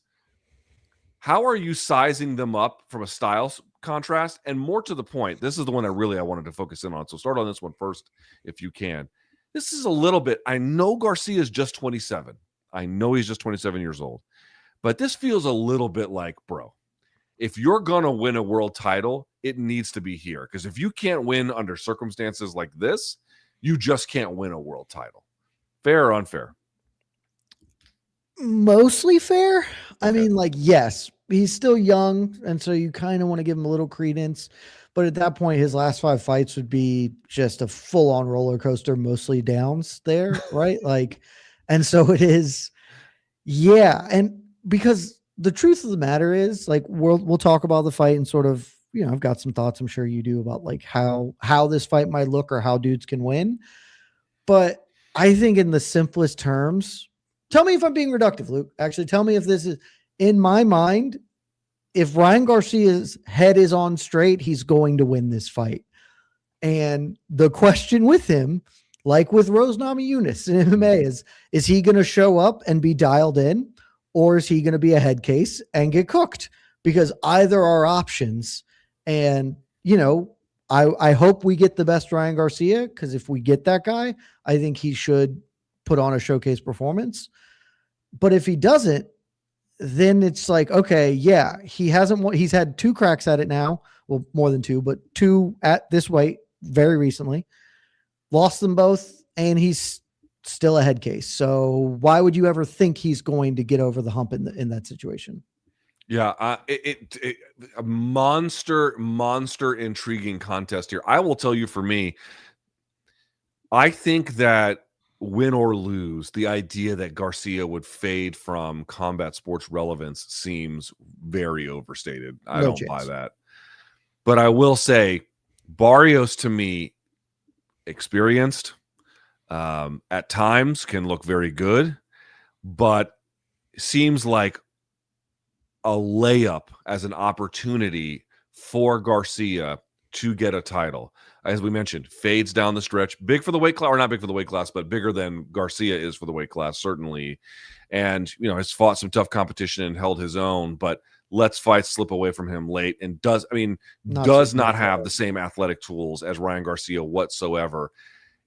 how are you sizing them up from a styles contrast? And more to the point, this is the one I wanted to focus in on. So start on this one first, if you can. this is a little bit. I know Garcia is just 27. I know he's just 27 years old, but this feels a little bit like, bro, if you're going to win a world title, it needs to be here. Because if you can't win under circumstances like this, you just can't win a world title. Fair or unfair? Mostly fair. I mean, like, yes, he's still young, and so you kind of want to give him a little credence. But at that point, his last 5 fights would be just a full-on roller coaster, mostly downs there, right? Like, and so it is, yeah. And because the truth of the matter is, like, we'll talk about the fight and sort of, you know, I've got some thoughts, I'm sure you do, about like how this fight might look or how dudes can win. But I think in the simplest terms, tell me if I'm being reductive, Luke. Actually, tell me if this is, in my mind, if Ryan Garcia's head is on straight, he's going to win this fight. And the question with him, like with Rose Namajunas in MMA, is he going to show up and be dialed in, or is he going to be a head case and get cooked? Because either are options. And, you know, I hope we get the best Ryan Garcia, because if we get that guy, I think he should put on a showcase performance. But if he doesn't, then it's like, okay, yeah, he's had 2 cracks at it now. Well, more than 2, but 2 at this weight very recently, lost them both, and he's still a head case. So why would you ever think he's going to get over the hump in that situation? Yeah, a monster intriguing contest here. I will tell you, for me, I think that win or lose, the idea that Garcia would fade from combat sports relevance seems very overstated. I don't buy that. But I will say, Barrios, to me, experienced, at times can look very good, but seems like a layup as an opportunity for Garcia to get a title. As we mentioned, fades down the stretch, big for the weight class, or not big for the weight class, but bigger than Garcia is for the weight class, certainly. And, you know, has fought some tough competition and held his own, but lets fights slip away from him late, and does not have the same athletic tools as Ryan Garcia whatsoever.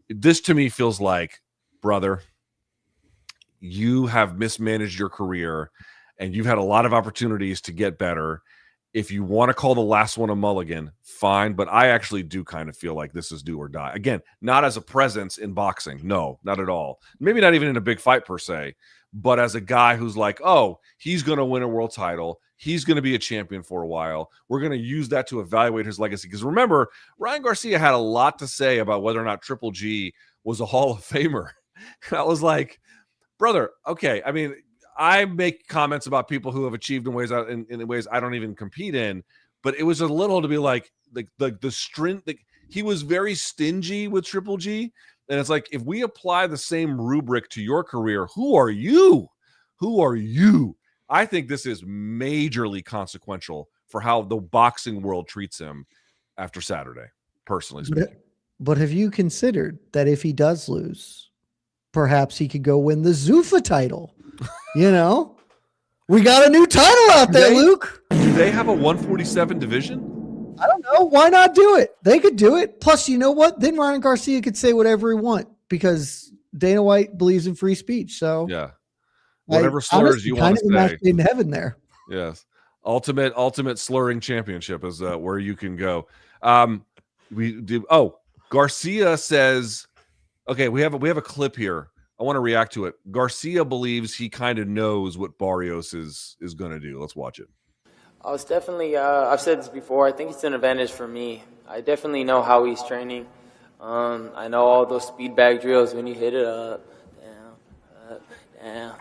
This to me feels like, brother, you have mismanaged your career and you've had a lot of opportunities to get better. If you want to call the last one a mulligan, fine. But I actually do kind of feel like this is do or die. Again, not as a presence in boxing. No, not at all. Maybe not even in a big fight per se, but as a guy who's like, oh, he's going to win a world title. He's going to be a champion for a while. We're going to use that to evaluate his legacy. Because remember, Ryan Garcia had a lot to say about whether or not Triple G was a Hall of Famer. And I was like, brother, okay. I mean, I make comments about people who have achieved in ways I don't even compete in, but it was a little to be like the strength. He was very stingy with Triple G, and it's like, if we apply the same rubric to your career, who are you? Who are you? I think this is majorly consequential for how the boxing world treats him after Saturday, personally speaking. But have you considered that if he does lose, perhaps he could go win the Zuffa title? You know, we got a new title out there, Luke. Do they have a 147 division? I don't know. Why not do it? They could do it. Plus, you know what? Then Ryan Garcia could say whatever he wants, because Dana White believes in free speech. So yeah, whatever slurs you want to say. In heaven there. Yes. Ultimate slurring championship is where you can go. We do. Oh, Garcia says, okay, we have a clip here. I want to react to it. Garcia believes he kind of knows what Barrios is going to do. Let's watch it. I was definitely, I've said this before, I think it's an advantage for me. I definitely know how he's training. I know all those speed bag drills when you hit it up, down,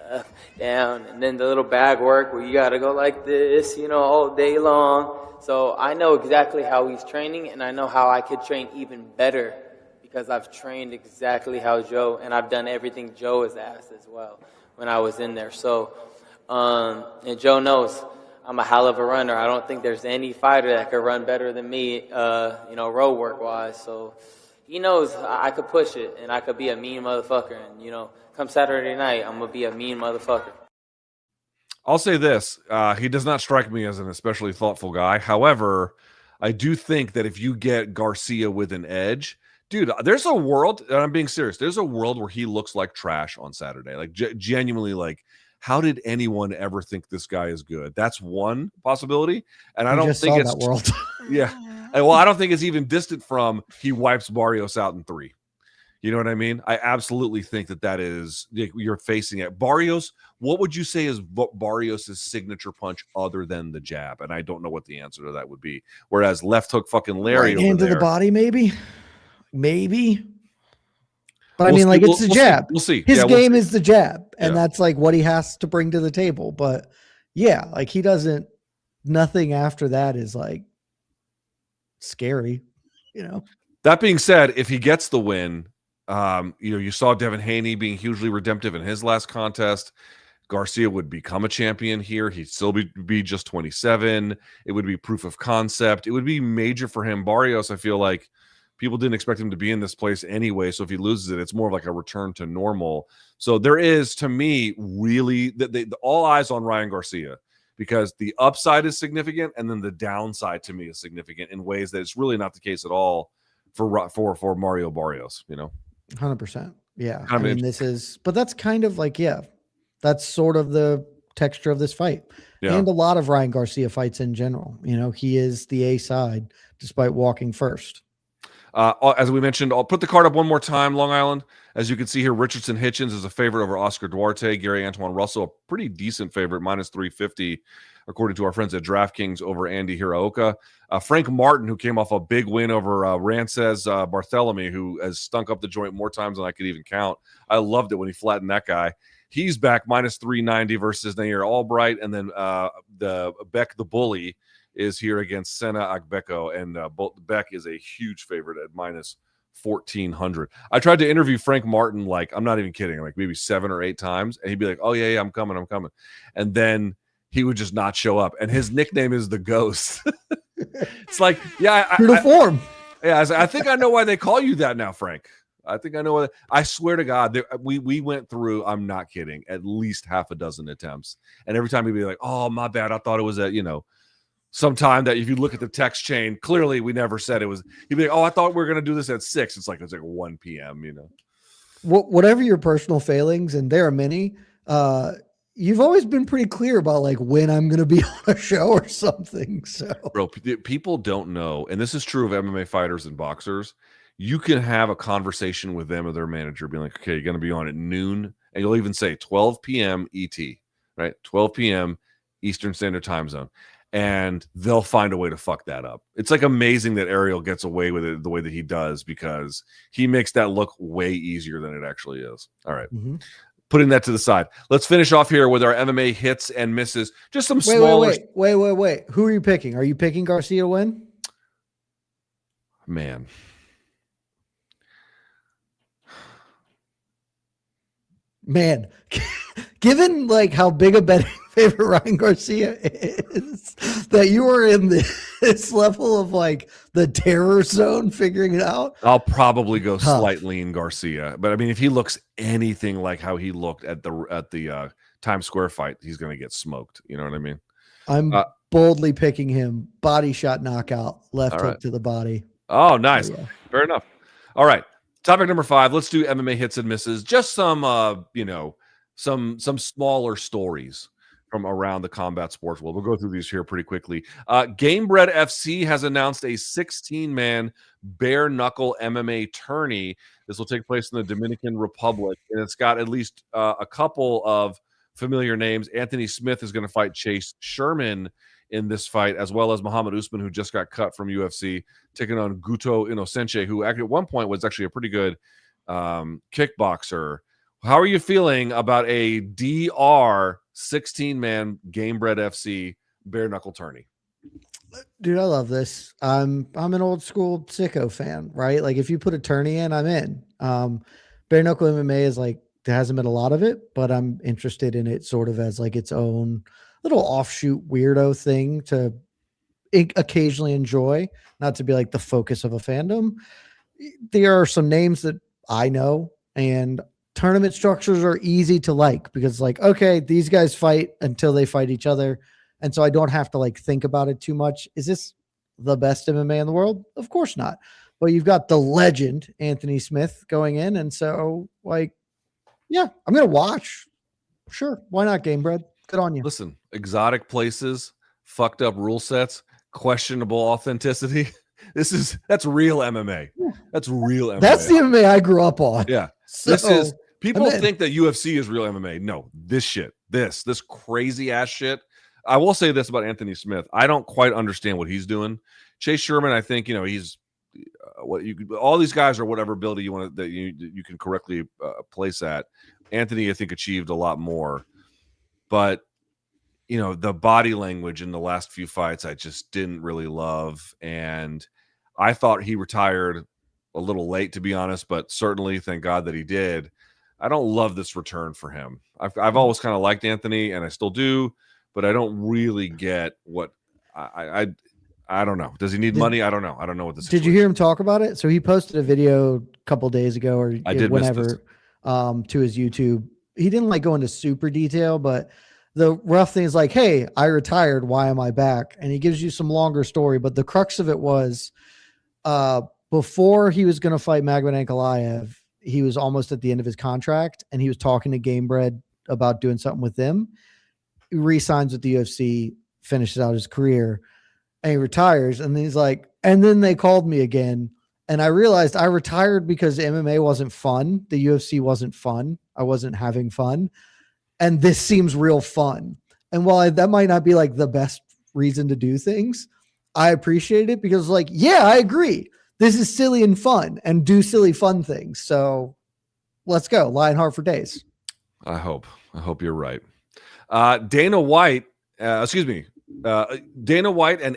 up, down, and then the little bag work where you got to go like this, you know, all day long. So I know exactly how he's training, and I know how I could train even better, because I've trained exactly how Joe, and I've done everything Joe has asked as well when I was in there. So, and Joe knows I'm a hell of a runner. I don't think there's any fighter that could run better than me, you know, road work-wise. So he knows I could push it, and I could be a mean motherfucker. And, you know, come Saturday night, I'm going to be a mean motherfucker. I'll say this. He does not strike me as an especially thoughtful guy. However, I do think that if you get Garcia with an edge, Dude, there's a world, and I'm being serious. There's a world where he looks like trash on Saturday. Like genuinely, like, how did anyone ever think this guy is good? That's one possibility, and I don't think it's that world. yeah. Well, I don't think it's even distant from he wipes Barrios out in 3. You know what I mean? I absolutely think that is you're facing it. Barrios, what would you say is Barrios' signature punch other than the jab? And I don't know what the answer to that would be. Whereas left hook fucking Larry right hand to the body, maybe. But I mean, like, it's the jab. We'll see. His game is the jab, and that's like what he has to bring to the table. But yeah, like he doesn't. Nothing after that is like scary, you know. That being said, if he gets the win, you saw Devin Haney being hugely redemptive in his last contest. Garcia would become a champion here. He'd still be just 27. It would be proof of concept. It would be major for him. Barrios, I feel like people didn't expect him to be in this place anyway. So if he loses it, it's more of like a return to normal. So there is, to me, really all eyes on Ryan Garcia, because the upside is significant and then the downside to me is significant in ways that it's really not the case at all for Mario Barrios, 100%. Yeah. I mean, but that's kind of like, that's sort of the texture of this fight. Yeah. And a lot of Ryan Garcia fights in general. He is the A side despite walking first. As we mentioned, I'll put the card up one more time. Long Island, as you can see here, Richardson Hitchens is a favorite over Oscar Duarte. Gary Antoine Russell, a pretty decent favorite, minus 350, according to our friends at DraftKings, over Andy Hiraoka. Frank Martin, who came off a big win over Rances Barthelemy, who has stunk up the joint more times than I could even count. I loved it when he flattened that guy. He's back minus 390 versus Nair Albright, and then the Beck the Bully is here against Senna Agbeko, and Beck is a huge favorite at minus 1,400. I tried to interview Frank Martin, like, I'm not even kidding, like maybe 7 or 8 times, and he'd be like, oh, yeah, I'm coming. And then he would just not show up, and his nickname is the Ghost. It's like, form. I think I know why they call you that now, Frank. I think I know what. I swear to God, we went through, I'm not kidding, at least half a dozen attempts, and every time he'd be like, oh, my bad, I thought it was at, sometime that if you look at the text chain, clearly we never said it was. He'd be like, oh, I thought we were going to do this at 6. It's like 1 p.m., Whatever your personal failings, and there are many, you've always been pretty clear about like when I'm going to be on a show or something. So, bro, people don't know, and this is true of MMA fighters and boxers. You can have a conversation with them or their manager, being like, okay, you're going to be on at noon, and you'll even say 12 p.m. ET, right? 12 p.m. Eastern Standard Time Zone. And they'll find a way to fuck that up. It's like amazing that Ariel gets away with it the way that he does, because he makes that look way easier than it actually is. All right. Mm-hmm. Putting that to the side. Let's finish off here with our MMA hits and misses. Just some smaller. Wait. Who are you picking? Are you picking Garcia to win? Man. Given like how big a betting favorite Ryan Garcia is, that you are in this level of like the terror zone figuring it out, I'll probably go slightly in Garcia. But I mean, if he looks anything like how he looked at the Times Square fight, he's going to get smoked. You know what I mean? I'm boldly picking him. Body shot knockout, left hook to the body. Oh, nice. Yeah. Fair enough. All right. Topic number 5. Let's do MMA hits and misses. Just some, some smaller stories from around the combat sports world. We'll go through these here pretty quickly. Gamebred FC has announced a 16-man bare knuckle MMA tourney. This will take place in the Dominican Republic, and it's got at least a couple of familiar names. Anthony Smith is going to fight Chase Sherman in this fight, as well as Muhammad Usman, who just got cut from UFC, taking on Guto Inocencio, who at one point was actually a pretty good kickboxer. How are you feeling about a DR 16-man Gamebred FC bare knuckle tourney? Dude, I love this. I'm an old school sicko fan, right? Like if you put a tourney in, I'm in. Bare knuckle MMA is like, there hasn't been a lot of it, but I'm interested in it sort of as like its own little offshoot weirdo thing to occasionally enjoy, not to be like the focus of a fandom. There are some names that I know, and tournament structures are easy to like because like, okay, these guys fight until they fight each other. And so I don't have to like think about it too much. Is this the best MMA in the world? Of course not. but you've got the legend Anthony Smith going in. And so like, yeah, I'm going to watch. Sure. Why not, Game Bread? Good on you. Listen, exotic places, fucked up rule sets, questionable authenticity. That's real MMA. That's real MMA. That's the MMA I grew up on. Yeah. So, People think that UFC is real MMA. No, this shit, this crazy ass shit. I will say this about Anthony Smith. I don't quite understand what he's doing. Chase Sherman, I think, he's all these guys are whatever ability you want that you can correctly place at. Anthony, I think, achieved a lot more, but the body language in the last few fights I just didn't really love, and I thought he retired a little late, to be honest, but certainly thank God that he did. I don't love this return for him. I've always kind of liked Anthony, and I still do, but I don't really get what I don't know. Does he need money? I don't know. I don't know what this is. Did you hear him talk about it? So he posted a video a couple days ago, or I did whenever, to his YouTube. He didn't go into super detail, but the rough thing is hey, I retired. Why am I back? And he gives you some longer story, but the crux of it was, before he was going to fight Magomedov Ankalaev, he was almost at the end of his contract, and he was talking to Game Bread about doing something with them. He re-signs with the UFC, finishes out his career, and he retires. And then he's like, and then they called me again. And I realized I retired because MMA wasn't fun. The UFC wasn't fun. I wasn't having fun. And this seems real fun. And while that might not be the best reason to do things, I appreciate it because yeah, I agree. This is silly and fun, and do silly fun things. So let's go. Lionheart for days. I hope you're right. Dana White and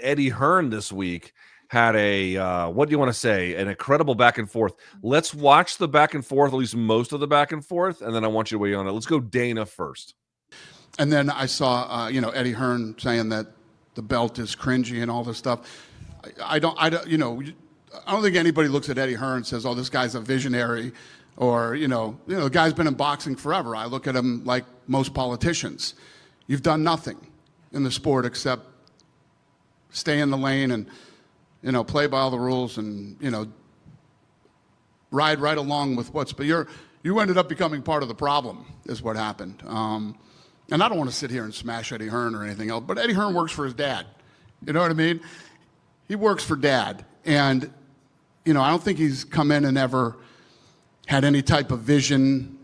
Eddie Hearn this week had what do you want to say? An incredible back and forth. Let's watch the back and forth, at least most of the back and forth, and then I want you to weigh on it. Let's go Dana first. And then I saw, Eddie Hearn saying that the belt is cringy and all this stuff. I don't think anybody looks at Eddie Hearn and says, "Oh, this guy's a visionary," or the guy's been in boxing forever. I look at him like most politicians. You've done nothing in the sport except stay in the lane and play by all the rules and ride right along with but you ended up becoming part of the problem is what happened. And I don't want to sit here and smash Eddie Hearn or anything else, but Eddie Hearn works for his dad. You know what I mean? He works for dad. And, I don't think he's come in and ever had any type of vision,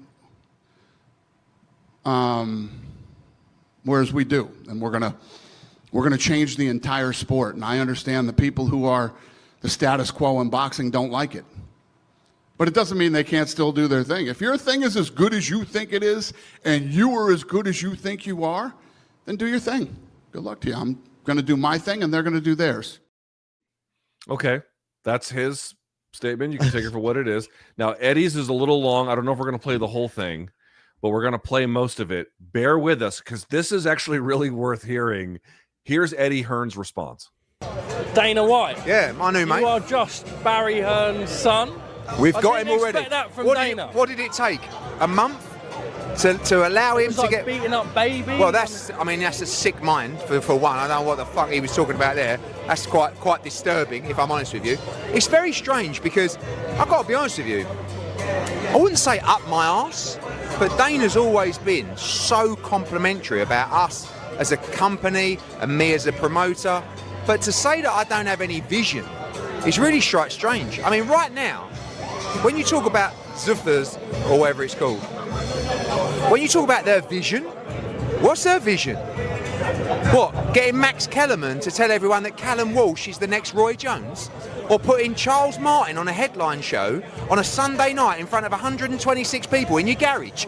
whereas we do. And we're gonna change the entire sport. And I understand the people who are the status quo in boxing don't like it. But it doesn't mean they can't still do their thing. If your thing is as good as you think it is, and you are as good as you think you are, then do your thing. Good luck to you. I'm going to do my thing, and they're going to do theirs. Okay. That's his statement. You can take it for what it is. Now, Eddie's is a little long. I don't know if we're going to play the whole thing, but we're going to play most of it. Bear with us, because this is actually really worth hearing. Here's Eddie Hearn's response. Dana White. Yeah, my new mate. You are just Barry Hearn's son. We've got him already. That from Dana. What did it take? A month to allow him to get beating up baby? Well, that's a sick mind for one. I don't know what the fuck he was talking about there. That's quite disturbing, if I'm honest with you. It's very strange because I've got to be honest with you. I wouldn't say up my arse, but Dana's always been so complimentary about us as a company and me as a promoter. But to say that I don't have any vision is really strange. I mean, right now, when you talk about Zuffa's, or whatever it's called, when you talk about their vision, what's their vision? What, getting Max Kellerman to tell everyone that Callum Walsh is the next Roy Jones? Or putting Charles Martin on a headline show on a Sunday night in front of 126 people in your garage?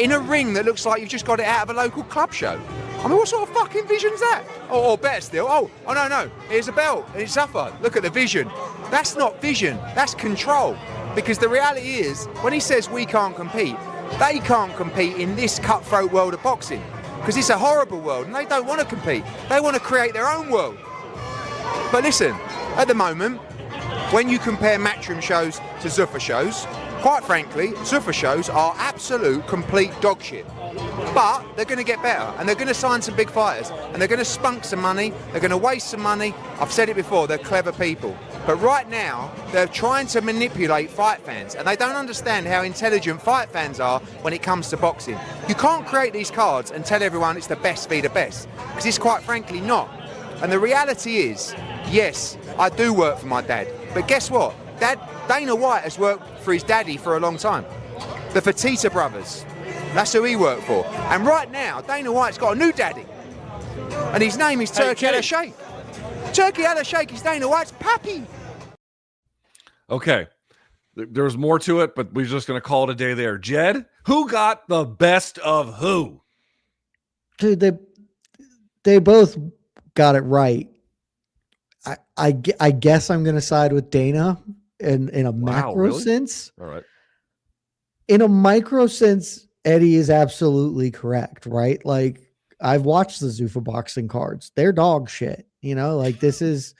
In a ring that looks like you've just got it out of a local club show? I mean, what sort of fucking vision's that? Or better still, oh no, here's a belt, and it's Zuffa. Look at the vision. That's not vision, that's control. Because the reality is, when he says we can't compete, they can't compete in this cutthroat world of boxing. Because it's a horrible world, and they don't want to compete. They want to create their own world. But listen, at the moment, when you compare Matchroom shows to Zuffa shows, quite frankly, Zuffa shows are absolute complete dog shit. But they're going to get better, and they're going to sign some big fighters, and they're going to spunk some money, they're going to waste some money. I've said it before, they're clever people. But right now, they're trying to manipulate fight fans, and they don't understand how intelligent fight fans are when it comes to boxing. You can't create these cards and tell everyone it's the best be the best, because it's quite frankly not. And the reality is, yes, I do work for my dad, but guess what? Dana White has worked for his daddy for a long time. The Fertitta brothers. That's who he worked for. And right now, Dana White's got a new daddy. And his name is Turki Al-Sheikh. Turki Al-Sheikh is Dana White's pappy. Okay. There's more to it, but we're just going to call it a day there. Jed, who got the best of who? Dude, they both got it right. I guess I'm going to side with Dana in a macro sense. All right. In a micro sense, Eddie is absolutely correct, right? Like, I've watched the Zuffa boxing cards. They're dog shit. You know, like, this is,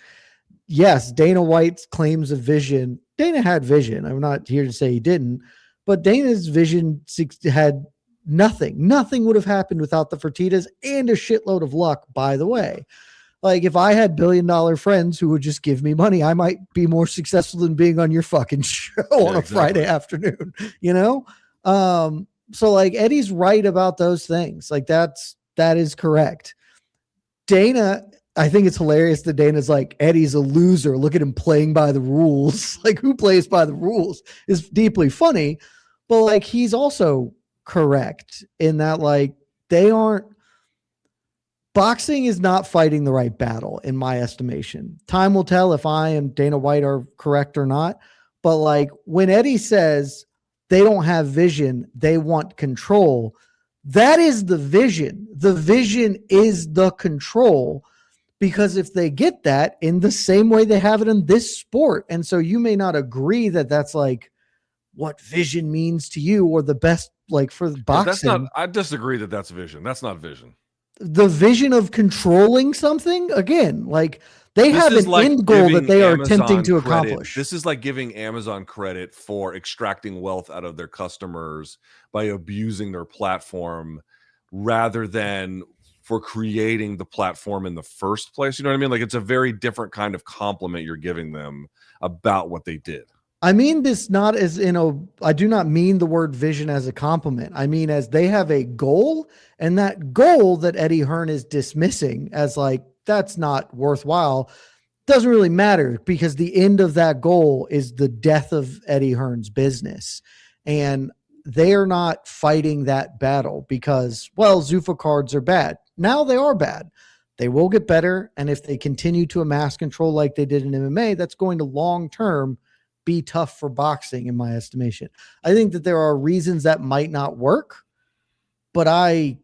yes, Dana White's claims of vision. Dana had vision. I'm not here to say he didn't, but Dana's vision had nothing. Nothing would have happened without the Fertittas and a shitload of luck, by the way. Like, if I had $1 billion friends who would just give me money, I might be more successful than being on your fucking show on a Friday afternoon, you know? So like, Eddie's right about those things. Like, that is correct. Dana, I think it's hilarious that Dana's like, Eddie's a loser. Look at him playing by the rules. Like, who plays by the rules is deeply funny, but like, he's also correct in that, like, boxing is not fighting the right battle, in my estimation. Time will tell if I and Dana White are correct or not. But like, when Eddie says they don't have vision, they want control, that is the vision. The vision is the control, because if they get that in the same way they have it in this sport, and so you may not agree that that's like what vision means to you or the best, like, for boxing. I disagree that that's vision. That's not vision. The vision of controlling something, again, like, they have an end goal that they are attempting to accomplish. This is like giving Amazon credit for extracting wealth out of their customers by abusing their platform rather than for creating the platform in the first place. You know what I mean? Like, it's a very different kind of compliment you're giving them about what they did. I mean this not as I do not mean the word vision as a compliment. I mean, as they have a goal, and that goal that Eddie Hearn is dismissing as like, that's not worthwhile, doesn't really matter, because the end of that goal is the death of Eddie Hearn's business. And they are not fighting that battle because, well, Zuffa cards are bad. Now they are bad. They will get better. And if they continue to amass control like they did in MMA, that's going to long-term be tough for boxing, in my estimation. I think that there are reasons that might not work, but I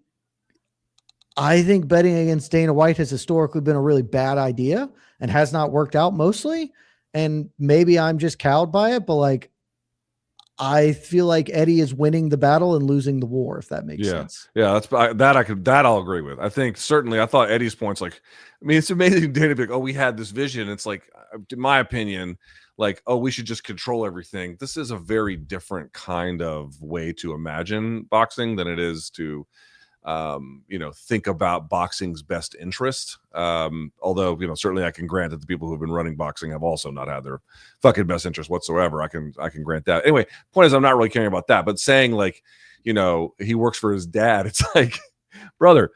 think betting against Dana White has historically been a really bad idea and has not worked out mostly. And maybe I'm just cowed by it, but like, I feel like Eddie is winning the battle and losing the war, if that makes sense. Yeah, that I'll agree with. I think certainly, I thought Eddie's points, like, I mean, it's amazing Dana be like, oh, we had this vision. It's like, in my opinion, like, oh, we should just control everything. This is a very different kind of way to imagine boxing than it is to, think about boxing's best interest. Although, certainly I can grant that the people who've been running boxing have also not had their fucking best interest whatsoever. I can grant that. Anyway, point is, I'm not really caring about that, but saying like, he works for his dad. It's like, brother,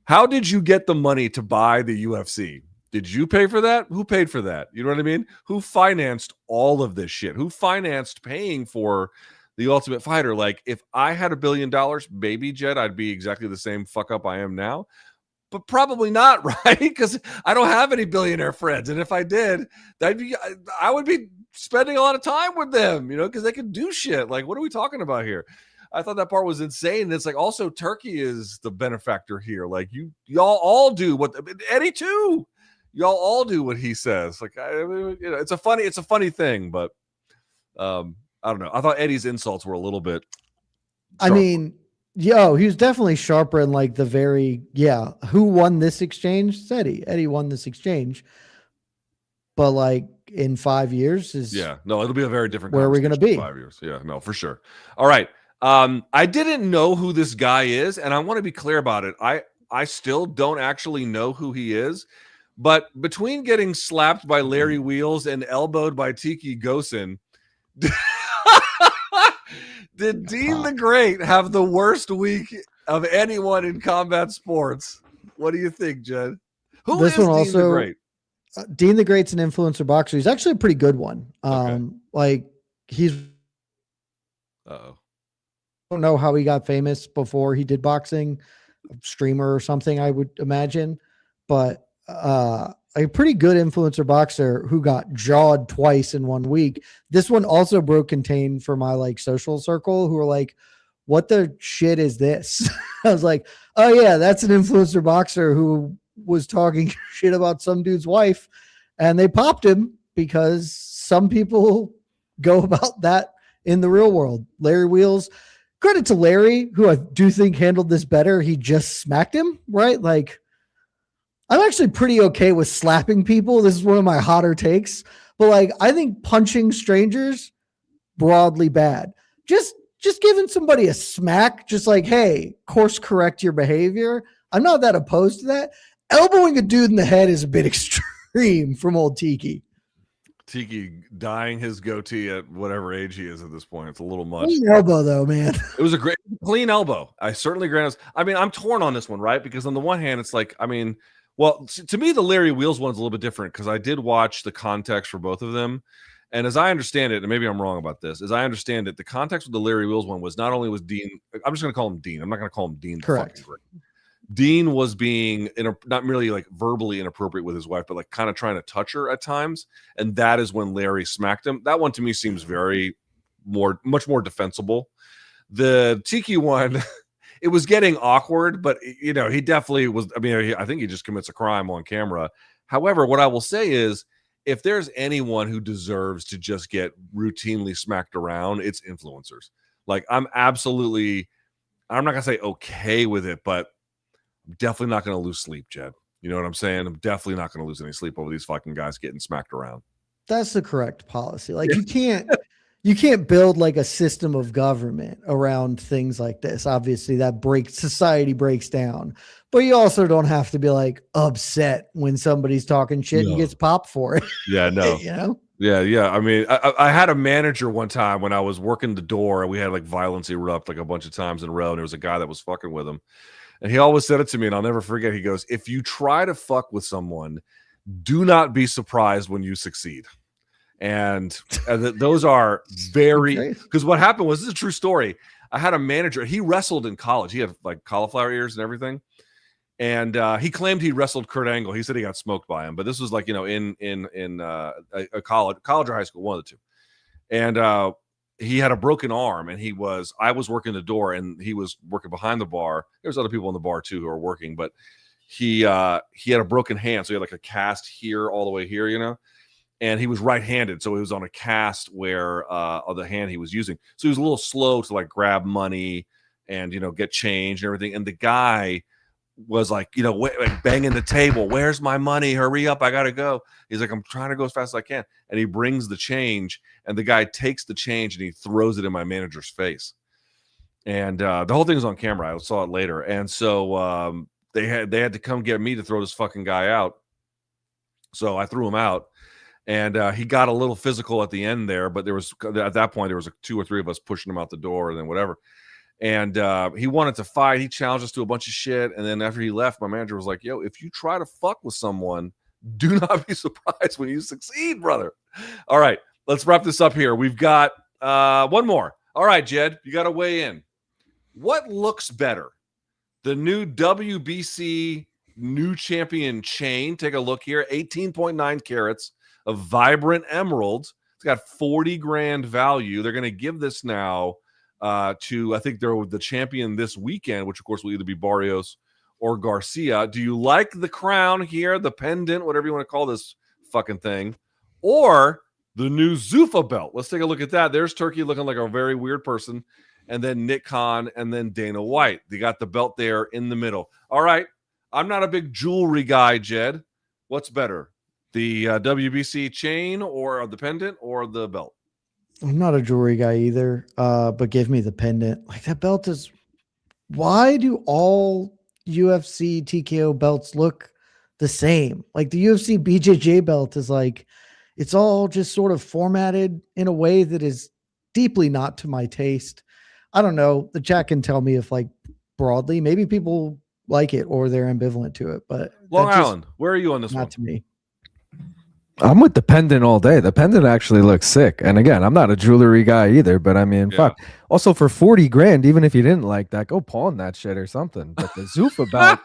how did you get the money to buy the UFC? Did you pay for that? Who paid for that? You know what I mean? Who financed all of this shit? Who financed paying for the Ultimate Fighter? Like, if I had $1 billion, baby Jed, I'd be exactly the same fuck up I am now. But probably not, right? Because I don't have any billionaire friends. And if I did, I would be spending a lot of time with them, because they can do shit. Like, what are we talking about here? I thought that part was insane. And it's like, also, Turkey is the benefactor here. Like, y'all all do what Eddie too. Y'all all do what he says. Like, it's a funny thing, but I don't know. I thought Eddie's insults were a little bit sharper. I mean, he was definitely sharper in like the who won this exchange? It's Eddie. Eddie won this exchange. But like, in 5 years it'll be a very different where are we going to be? 5 years. Yeah, no, for sure. All right. I didn't know who this guy is, and I want to be clear about it. I still don't actually know who he is, but between getting slapped by Larry Wheels and elbowed by Tiki Gosen, did Dean the Great have the worst week of anyone in combat sports? What do you think, Jed? Who This is one Dean also, the Great? Dean the Great's an influencer boxer. He's actually a pretty good one. Like he's, Uh-oh. I don't know how he got famous before he did boxing, a streamer or something, I would imagine, but a pretty good influencer boxer who got jawed twice in 1 week. This one also broke contain for my like social circle who were like, what the shit is this? I was like, oh yeah, that's an influencer boxer who was talking shit about some dude's wife, and they popped him because some people go about that in the real world. Larry Wheels, credit to Larry, who I do think handled this better. He just smacked him, right? Like, I'm actually pretty okay with slapping people. This is one of my hotter takes, but like, I think punching strangers broadly bad. Just giving somebody a smack, just like, hey, course correct your behavior. I'm not that opposed to that. Elbowing a dude in the head is a bit extreme from old Tiki. Tiki dyeing his goatee at whatever age he is at this point. It's a little much. Clean elbow, though, man. It was a great clean elbow. I certainly grant. I mean, I'm torn on this one, right? Because on the one hand, it's like, I mean, well, to me, the Larry Wheels one's a little bit different because I did watch the context for both of them. And as I understand it, and maybe I'm wrong about this, as I understand it, the context with the Larry Wheels one was not only was Dean, I'm just going to call him Dean. I'm not going to call him Dean. Correct. Dean was being not merely like verbally inappropriate with his wife, but like kind of trying to touch her at times. And that is when Larry smacked him. That one to me seems much more defensible. The Tiki one, it was getting awkward, but you know, he definitely was. I mean, I think he just commits a crime on camera. However, what I will say is, if there's anyone who deserves to just get routinely smacked around, it's influencers. Like I'm not going to say okay with it, but I'm definitely not going to lose sleep, Jed. You know what I'm saying? I'm definitely not going to lose any sleep over these fucking guys getting smacked around. That's the correct policy. Like you can't build like a system of government around things like this. Obviously society breaks down, but you also don't have to be like upset when somebody's talking shit and gets popped for it. Yeah, no. You know? Yeah. I mean, I had a manager one time when I was working the door and we had like violence erupt like a bunch of times in a row. And there was a guy that was fucking with him. And he always said it to me, and I'll never forget. He goes, if you try to fuck with someone, do not be surprised when you succeed. And those are very, because what happened was, this is a true story. I had a manager, he wrestled in college. He had like cauliflower ears and everything. And he claimed he wrestled Kurt Angle. He said he got smoked by him, but this was like, you know, in a college or high school, one of the two. And he had a broken arm, and I was working the door, and he was working behind the bar. There's other people in the bar too who are working, but he had a broken hand. So he had like a cast here all the way here, you know, and he was right-handed. So he was on a cast where of the hand he was using. So he was a little slow to like grab money and, you know, get change and everything. And the guy was like, you know, like banging the table. Where's my money? Hurry up. I got to go. He's like, I'm trying to go as fast as I can. And he brings the change, and the guy takes the change and he throws it in my manager's face. And the whole thing was on camera. I saw it later. And so they had to come get me to throw this fucking guy out. So I threw him out, and he got a little physical at the end there, but at that point, there was 2 or 3 of us pushing him out the door and then whatever. And he wanted to fight. He challenged us to a bunch of shit. And then after he left, my manager was like, yo, if you try to fuck with someone, do not be surprised when you succeed, brother. All right, let's wrap this up here. We've got one more. All right, Jed, you got to weigh in. What looks better? The new WBC new champion chain. Take a look here. 18.9 carats of vibrant emeralds. It's got 40 grand value. They're going to give this now to, I think they're the champion this weekend, which of course will either be Barrios or Garcia. Do you like the crown here, the pendant, whatever you want to call this fucking thing, or the new Zuffa belt? Let's take a look at that. There's Turkey looking like a very weird person, and then Nick Khan, and then Dana White. They got the belt there in the middle. All right, I'm not a big jewelry guy, Jed. What's better, the WBC chain or the pendant or the belt? I'm not a jewelry guy either, but give me the pendant. Like that belt is. Why do all UFC TKO belts look the same? Like the UFC BJJ belt is like, it's all just sort of formatted in a way that is deeply not to my taste. I don't know. The chat can tell me if like broadly, maybe people like it or they're ambivalent to it, but Long Island, where are you on this one? not to me. I'm with the pendant all day. The pendant actually looks sick. And again, I'm not a jewelry guy either, but I mean, fuck. Also for 40 grand, even if you didn't like that, go pawn that shit or something. But the Zuffa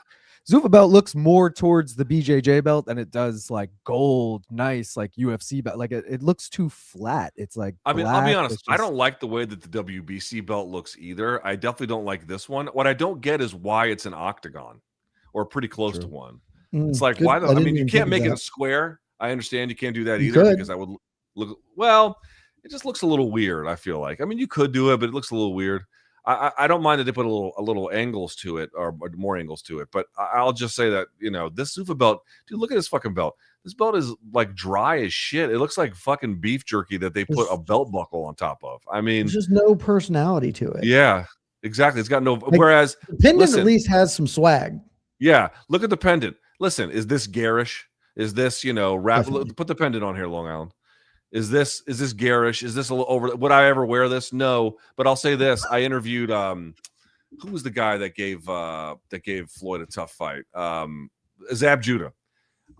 belt looks more towards the BJJ belt than it does like gold, nice, like UFC belt. Like it looks too flat. It's like, I mean, I'll be black. honest. It's just- I don't like the way that the WBC belt looks either. I definitely don't like this one. What I don't get is why it's an octagon or pretty close to one. It's like, why? I mean, you can't make it a square. I understand you can't do that either because I would look. Well, it just looks a little weird. I feel like. I mean, you could do it, but it looks a little weird. I don't mind that they put a little angles to it or more angles to it, but I'll just say that this Zuffa belt, dude, look at this fucking belt. This belt is like dry as shit. It looks like fucking beef jerky that they put a belt buckle on top of. I mean, There's just no personality to it. Yeah, exactly. It's got no. Like, whereas the pendant at least has some swag. Yeah, look at the pendant. Listen, is this garish? Is this put the pendant on here, Long Island? Is this garish? Is this a little over? Would I ever wear this? No, but I'll say this: I interviewed who was the guy that gave Floyd a tough fight? Zab Judah.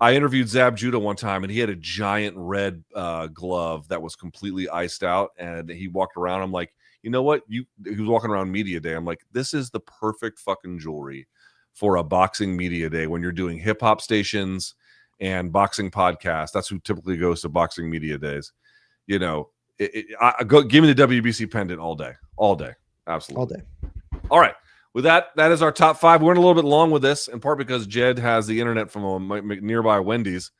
I interviewed Zab Judah one time, and he had a giant red glove that was completely iced out, and he walked around. I'm like, you know what? He was walking around media day. I'm like, this is the perfect fucking jewelry for a boxing media day when you're doing hip hop stations and boxing podcasts. That's who typically goes to boxing media days. Give me the WBC pendant all day, absolutely, all day. All right, with that is our top 5. We went a little bit long with this, in part because Jed has the internet from a nearby Wendy's.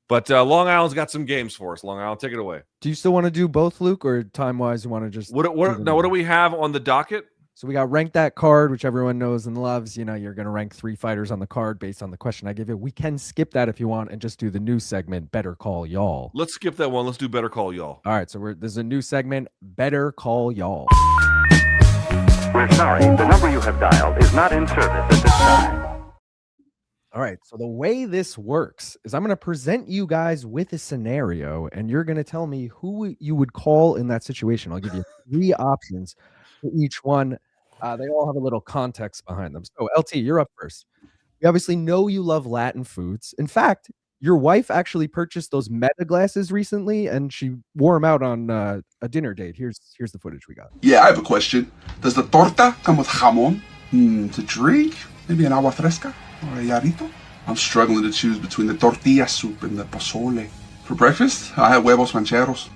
But Long Island's got some games for us. Long Island, take it away. Do you still want to do both, Luke, or time wise you want to just? What do we have on the docket? So we got Rank That Card, which everyone knows and loves. You're going to rank 3 fighters on the card based on the question I give you. We can skip that if you want and just do the new segment, Better Call Y'all. Let's skip that one. Let's do Better Call Y'all. All right, so there's a new segment, Better Call Y'all. We're sorry, the number you have dialed is not in service at this time. All right, so the way this works is I'm going to present you guys with a scenario, and you're going to tell me who you would call in that situation. I'll give you 3 options for each one. They all have a little context behind them. So, LT, you're up first. We obviously know you love Latin foods. In fact, your wife actually purchased those Meta glasses recently, and she wore them out on a dinner date. Here's the footage we got. Yeah, I have a question. Does the torta come with jamon? To drink? Maybe an agua fresca or a yarito? I'm struggling to choose between the tortilla soup and the pozole. For breakfast, I had huevos rancheros.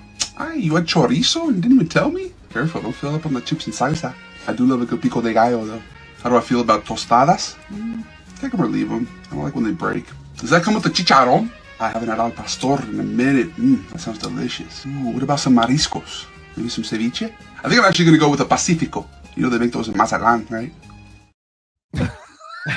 You had chorizo and didn't even tell me? Careful, don't fill up on the chips and salsa. I do love a good pico de gallo, though. How do I feel about tostadas? Take them or leave them. I don't like when they break. Does that come with the chicharrón? I haven't had al pastor in a minute. That sounds delicious. What about some mariscos? Maybe some ceviche? I think I'm actually going to go with a Pacifico. You know they make those in Mazatlan, right? All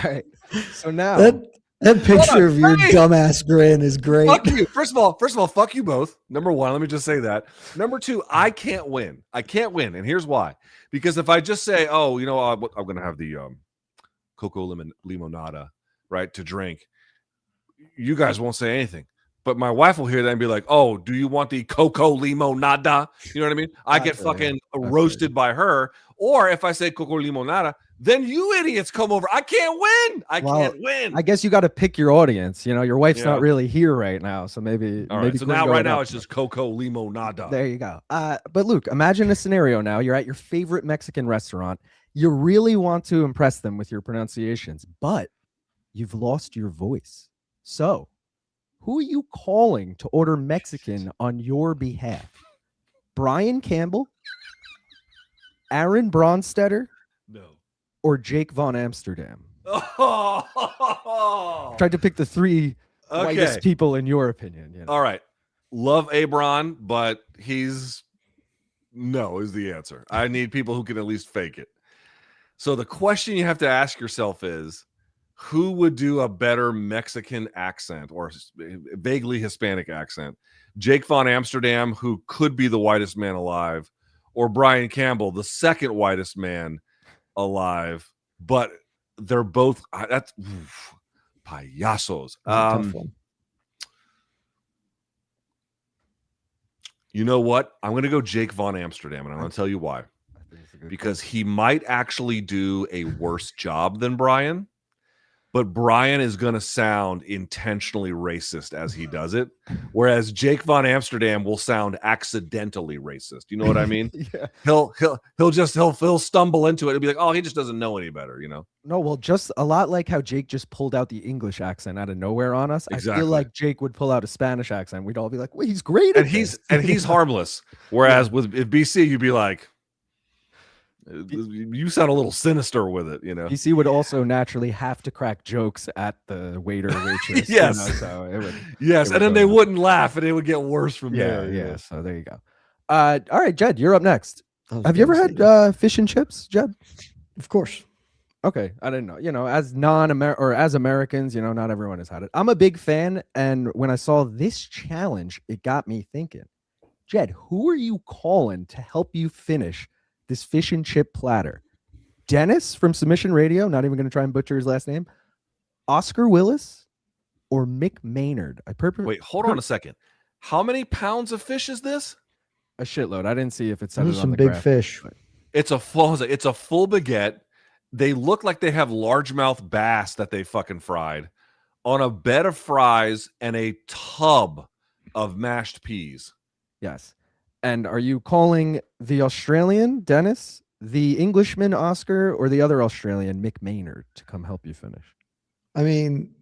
right. So now that picture of your dumbass grin is great. Fuck you. First of all, fuck you both. Number 1, let me just say that. Number 2, I can't win. And here's why. Because if I just say, I'm going to have the cocoa limonada, right, to drink, you guys won't say anything. But my wife will hear that and be like, oh, do you want the cocoa limonada? You know what I mean? I get fucking roasted by her. Or if I say cocoa limonada, then you idiots come over. I can't win. I can't win. I guess you got to pick your audience. Your wife's not really here right now. So maybe. All right. So right now it's just cocoa limonada. There you go. But Luke, imagine a scenario now. You're at your favorite Mexican restaurant. You really want to impress them with your pronunciations, but you've lost your voice. So who are you calling to order Mexican on your behalf? Brian Campbell, Aaron Bronstetter, or Jake Von Amsterdam? Tried to pick the 3 whitest people in your opinion. All right. Love Abron, but no is the answer. I need people who can at least fake it. So the question you have to ask yourself is, who would do a better Mexican accent or vaguely Hispanic accent? Jake Von Amsterdam, who could be the whitest man alive, or Brian Campbell, the second whitest man alive, but they're both that's payasos. Tough one. You know what? I'm going to go Jake Von Amsterdam, and I'm going to tell you why. Because he might actually do a worse job than Brian, but Brian is going to sound intentionally racist as he does it, whereas Jake Von Amsterdam will sound accidentally racist. You know what I mean? Yeah. He'll stumble into it and be like, oh, he just doesn't know any better, you know? No, well, just a lot like how Jake just pulled out the English accent out of nowhere on us. I Exactly. feel like Jake would pull out a Spanish accent. We'd all be like, well, he's great. And he's harmless. Whereas with BC, you'd be like, you sound a little sinister with it, you know. BC would also naturally have to crack jokes at the waiter waitress. Yes. You know, so it would, yes, it and would then go they down. wouldn't laugh, and it would get worse from there. Yeah. So there you go. All right, Jed, you're up next. That was Have you ever had devastating. fish and chips, Jed? Of course. Okay, I didn't know. You know, as as Americans, you know, not everyone has had it. I'm a big fan, and when I saw this challenge, it got me thinking. Jed, who are you calling to help you finish this fish and chip platter? Dennis from Submission Radio, not even going to try and butcher his last name. Oscar Willis or Mick Maynard? Wait, hold on a second. How many pounds of fish is this? A shitload. I didn't see if it said Those it are on some the big graph. fish. It's a full baguette. They look like they have largemouth bass that they fucking fried on a bed of fries and a tub of mashed peas. Yes. And are you calling the Australian, Dennis, the Englishman, Oscar, or the other Australian, Mick Maynard, to come help you finish? I mean,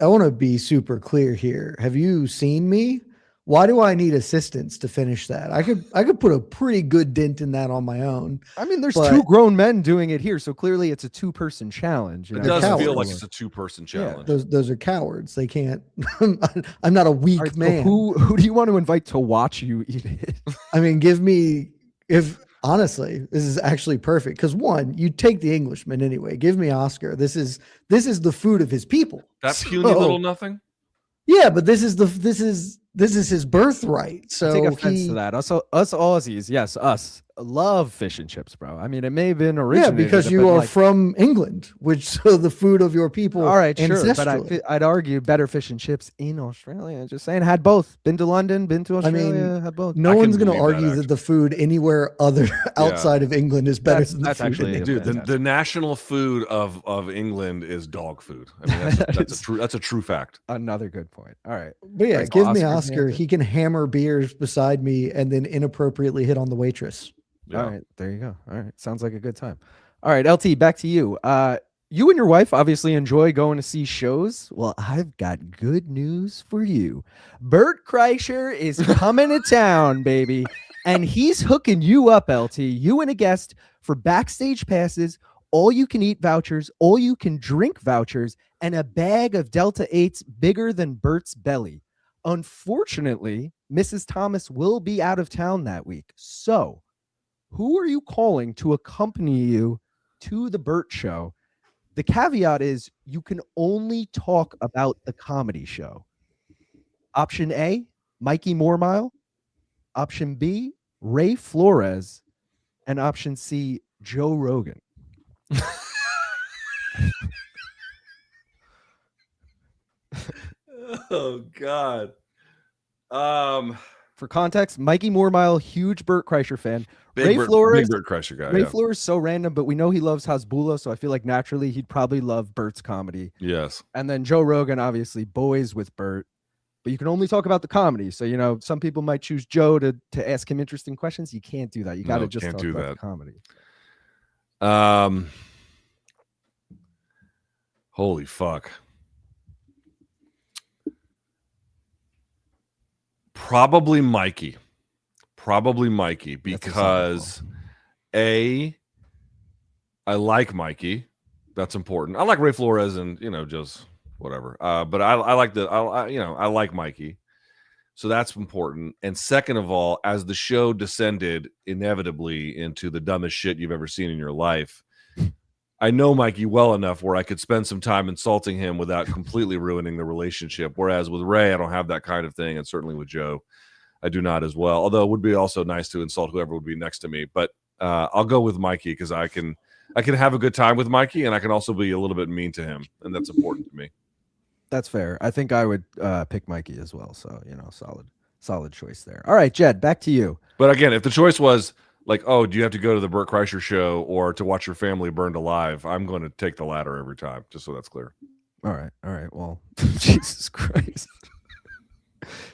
I want to be super clear here. Have you seen me? Why do I need assistance to finish that? I could put a pretty good dent in that on my own. I mean, there's But- two grown men doing it here, so clearly it's a two-person challenge. You It know? does cowards. feel like it's a two-person challenge. Those are cowards. They can't. I'm not a weak All right, so man. who do you want to invite to watch you eat it? I mean, honestly, this is actually perfect because one, you take the Englishman anyway. Give me Oscar. This is the food of his people. That puny little nothing? Yeah, but this is his birthright. So Take offense to that. Also, us Aussies, yes, us love fish and chips, bro. I mean, it may have been yeah, originated. because you but are like, from England, which so the food of your people. all right, sure, but ancestrally. I'd argue better fish and chips in Australia. Just saying, had both. Been to London, been to Australia, had both. No I one's can going to believe that, argue that, actually. the food anywhere other outside of England is better than the That's food actually in a Dude, England. the national food of England is dog food. I mean, that's a true fact. Another good point. All right. But yeah, Right, give me Oscar's Oscar. answer. He can hammer beers beside me and then inappropriately hit on the waitress. Yeah. All right, there you go. All right, sounds like a good time. All right, LT, back to you. You and your wife obviously enjoy going to see shows. Well, I've got good news for you. Bert Kreischer is coming to town, baby, and he's hooking you up, LT. You and a guest for backstage passes, all you can eat vouchers, all you can drink vouchers, and a bag of Delta 8s bigger than Bert's belly. Unfortunately, Mrs. Thomas will be out of town that week. So, who are you calling to accompany you to the Bert show? The caveat is you can only talk about the comedy show. Option A, Mikey Mormile. Option B, Ray Flores. And option C, Joe Rogan. Oh God. For context, Mikey Mormile, huge Bert Kreischer fan. Big Bert Kreischer guy. Ray Yeah. Flores so random, but we know he loves Hasbulla, so I feel like naturally he'd probably love Bert's comedy. Yes. And then Joe Rogan, obviously, boys with Bert, but you can only talk about the comedy. So, you know, some people might choose Joe to ask him interesting questions. You can't do that. You got to No, just can't talk do about that. the comedy. Holy fuck. Probably Mikey because I like Mikey. That's important. I like Ray Flores and, you know, just whatever. But I like Mikey. So that's important. And second of all, as the show descended inevitably into the dumbest shit you've ever seen in your life, I know Mikey well enough where I could spend some time insulting him without completely ruining the relationship. Whereas with Ray, I don't have that kind of thing. And certainly with Joe, I do not as well. Although it would be also nice to insult whoever would be next to me. But I'll go with Mikey because I can have a good time with Mikey, and I can also be a little bit mean to him. And that's important to me. That's fair. I think I would pick Mikey as well. So, solid choice there. All right, Jed, back to you. But again, if the choice was like, oh, do you have to go to the Burt Kreischer show or to watch your family burned alive? I'm going to take the latter every time, just so that's clear. All right. Well, Jesus Christ.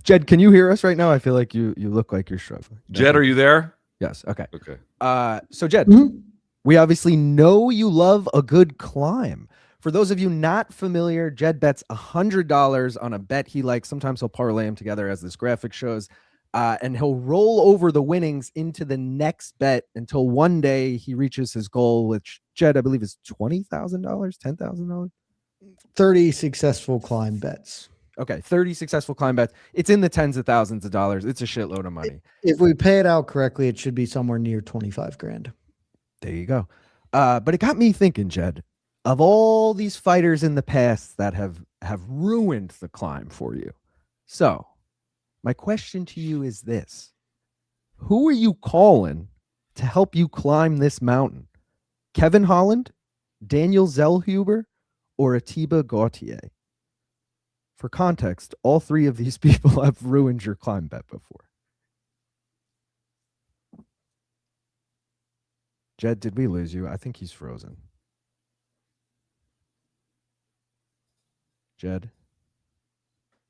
Jed, can you hear us right now? I feel like you look like you're struggling. Jed, are you there? Yes. Okay. Okay. So Jed, we obviously know you love a good climb. For those of you not familiar, Jed bets $100 on a bet he likes. Sometimes he'll parlay them together, as this graphic shows. And he'll roll over the winnings into the next bet until one day he reaches his goal, which Jed, I believe, is $20,000, $10,000. 30 successful climb bets. Okay, 30 successful climb bets. It's in the tens of thousands of dollars. It's a shitload of money. If we pay it out correctly, it should be somewhere near 25 grand. There you go. But it got me thinking, Jed, of all these fighters in the past that have ruined the climb for you. So my question to you is this: who are you calling to help you climb this mountain? Kevin Holland, Daniel Zellhuber, or Atiba Gautier? For context, all three of these people have ruined your climb bet before. Jed, did we lose you? I think he's frozen. Jed?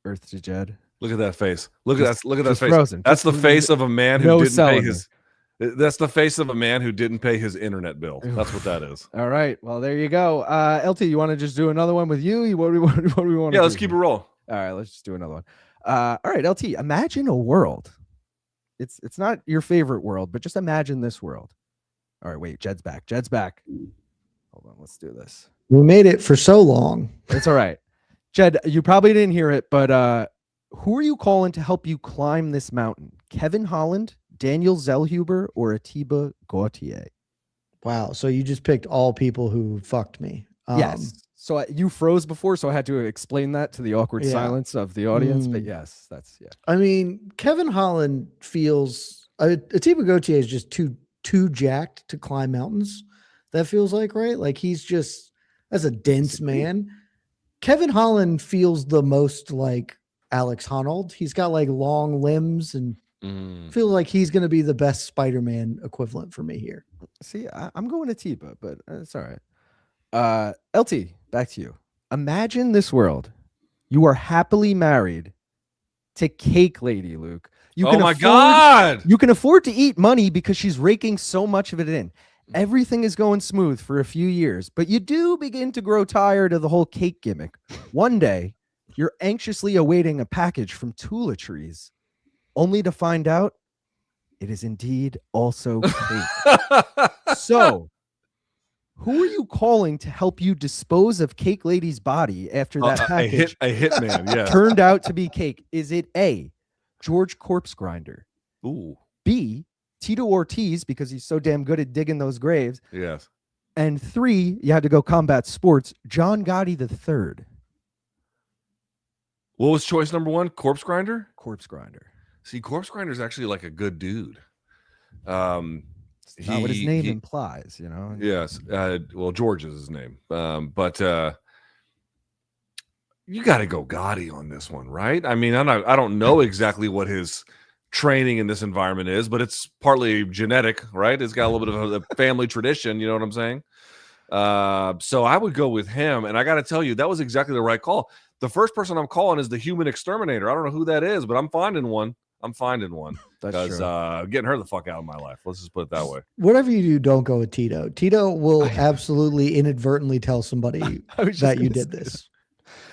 Earth to Jed? Look at that face. Look at that face. Frozen. That's the face of a man who didn't pay his. Me. That's the face of a man who didn't pay his internet bill. That's what that is. All right. Well, there you go. LT, you want to just do another one with you? What do we want? Yeah, let's keep it rolling. All right, let's just do another one. All right, LT, imagine a world. It's not your favorite world, but just imagine this world. All right, wait, Jed's back. Hold on, let's do this. We made it for so long. It's all right. Jed, you probably didn't hear it, but who are you calling to help you climb this mountain? Kevin Holland, Daniel Zellhuber, or Atiba Gautier? Wow, so you just picked all people who fucked me. Yes. So you froze before, so I had to explain that to the awkward silence of the audience. But yes, I mean, Kevin Holland feels Atiba Gautier is just too jacked to climb mountains. That feels like, right? Like he's just, as a dense man. Kevin Holland feels the most like Alex Honnold. He's got like long limbs and feel like he's going to be the best Spider-Man equivalent for me here. See, I'm going Atiba, but it's all right. LT, back to you. Imagine this world. You are happily married to Cake Lady, Luke. God! You can afford to eat money because she's raking so much of it in. Everything is going smooth for a few years, but you do begin to grow tired of the whole cake gimmick. One day, you're anxiously awaiting a package from Tula Trees, only to find out it is indeed also cake. So, who are you calling to help you dispose of Cake Lady's body after that package a hitman, yeah, turned out to be cake? Is it A, George Corpse Grinder? Ooh. B, Tito Ortiz, because he's so damn good at digging those graves? Yes. And 3, you had to go combat sports, John Gotti III. What was choice number 1? Corpse Grinder? Corpse Grinder. See, Corpse Grinder is actually like a good dude. Not what his name implies, you know. Yes. Well, George is his name. But you got to go Gotti on this one, right? I mean, I don't know exactly what his training in this environment is, but it's partly genetic, right? It's got a little bit of a family tradition. You know what I'm saying? So I would go with him. And I got to tell you, that was exactly the right call. The first person I'm calling is the human exterminator. I don't know who that is, but I'm finding one. Because getting her the fuck out of my life. Let's just put it that way. Whatever you do, don't go with Tito. Tito will absolutely inadvertently tell somebody that you did this.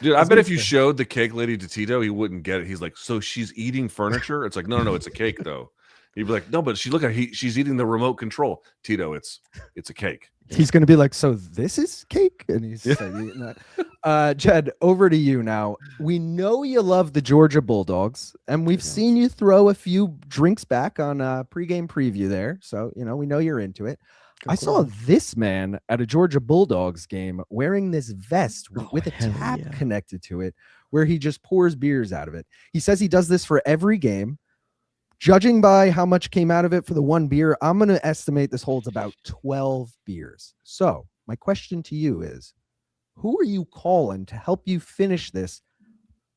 Dude, I bet if you showed the Cake Lady to Tito, he wouldn't get it. He's like, so she's eating furniture? It's like, no, it's a cake though. He'd be like, no, but she's eating the remote control. Tito, it's a cake. He's going to be like, so this is cake? And he's eating that. Jed, over to you now. We know you love the Georgia Bulldogs, and we've seen you throw a few drinks back on pregame preview there. So, we know you're into it. I saw this man at a Georgia Bulldogs game wearing this vest with a tap connected to it where he just pours beers out of it. He says he does this for every game. Judging by how much came out of it for the one beer, I'm going to estimate this holds about 12 beers. So my question to you is, who are you calling to help you finish this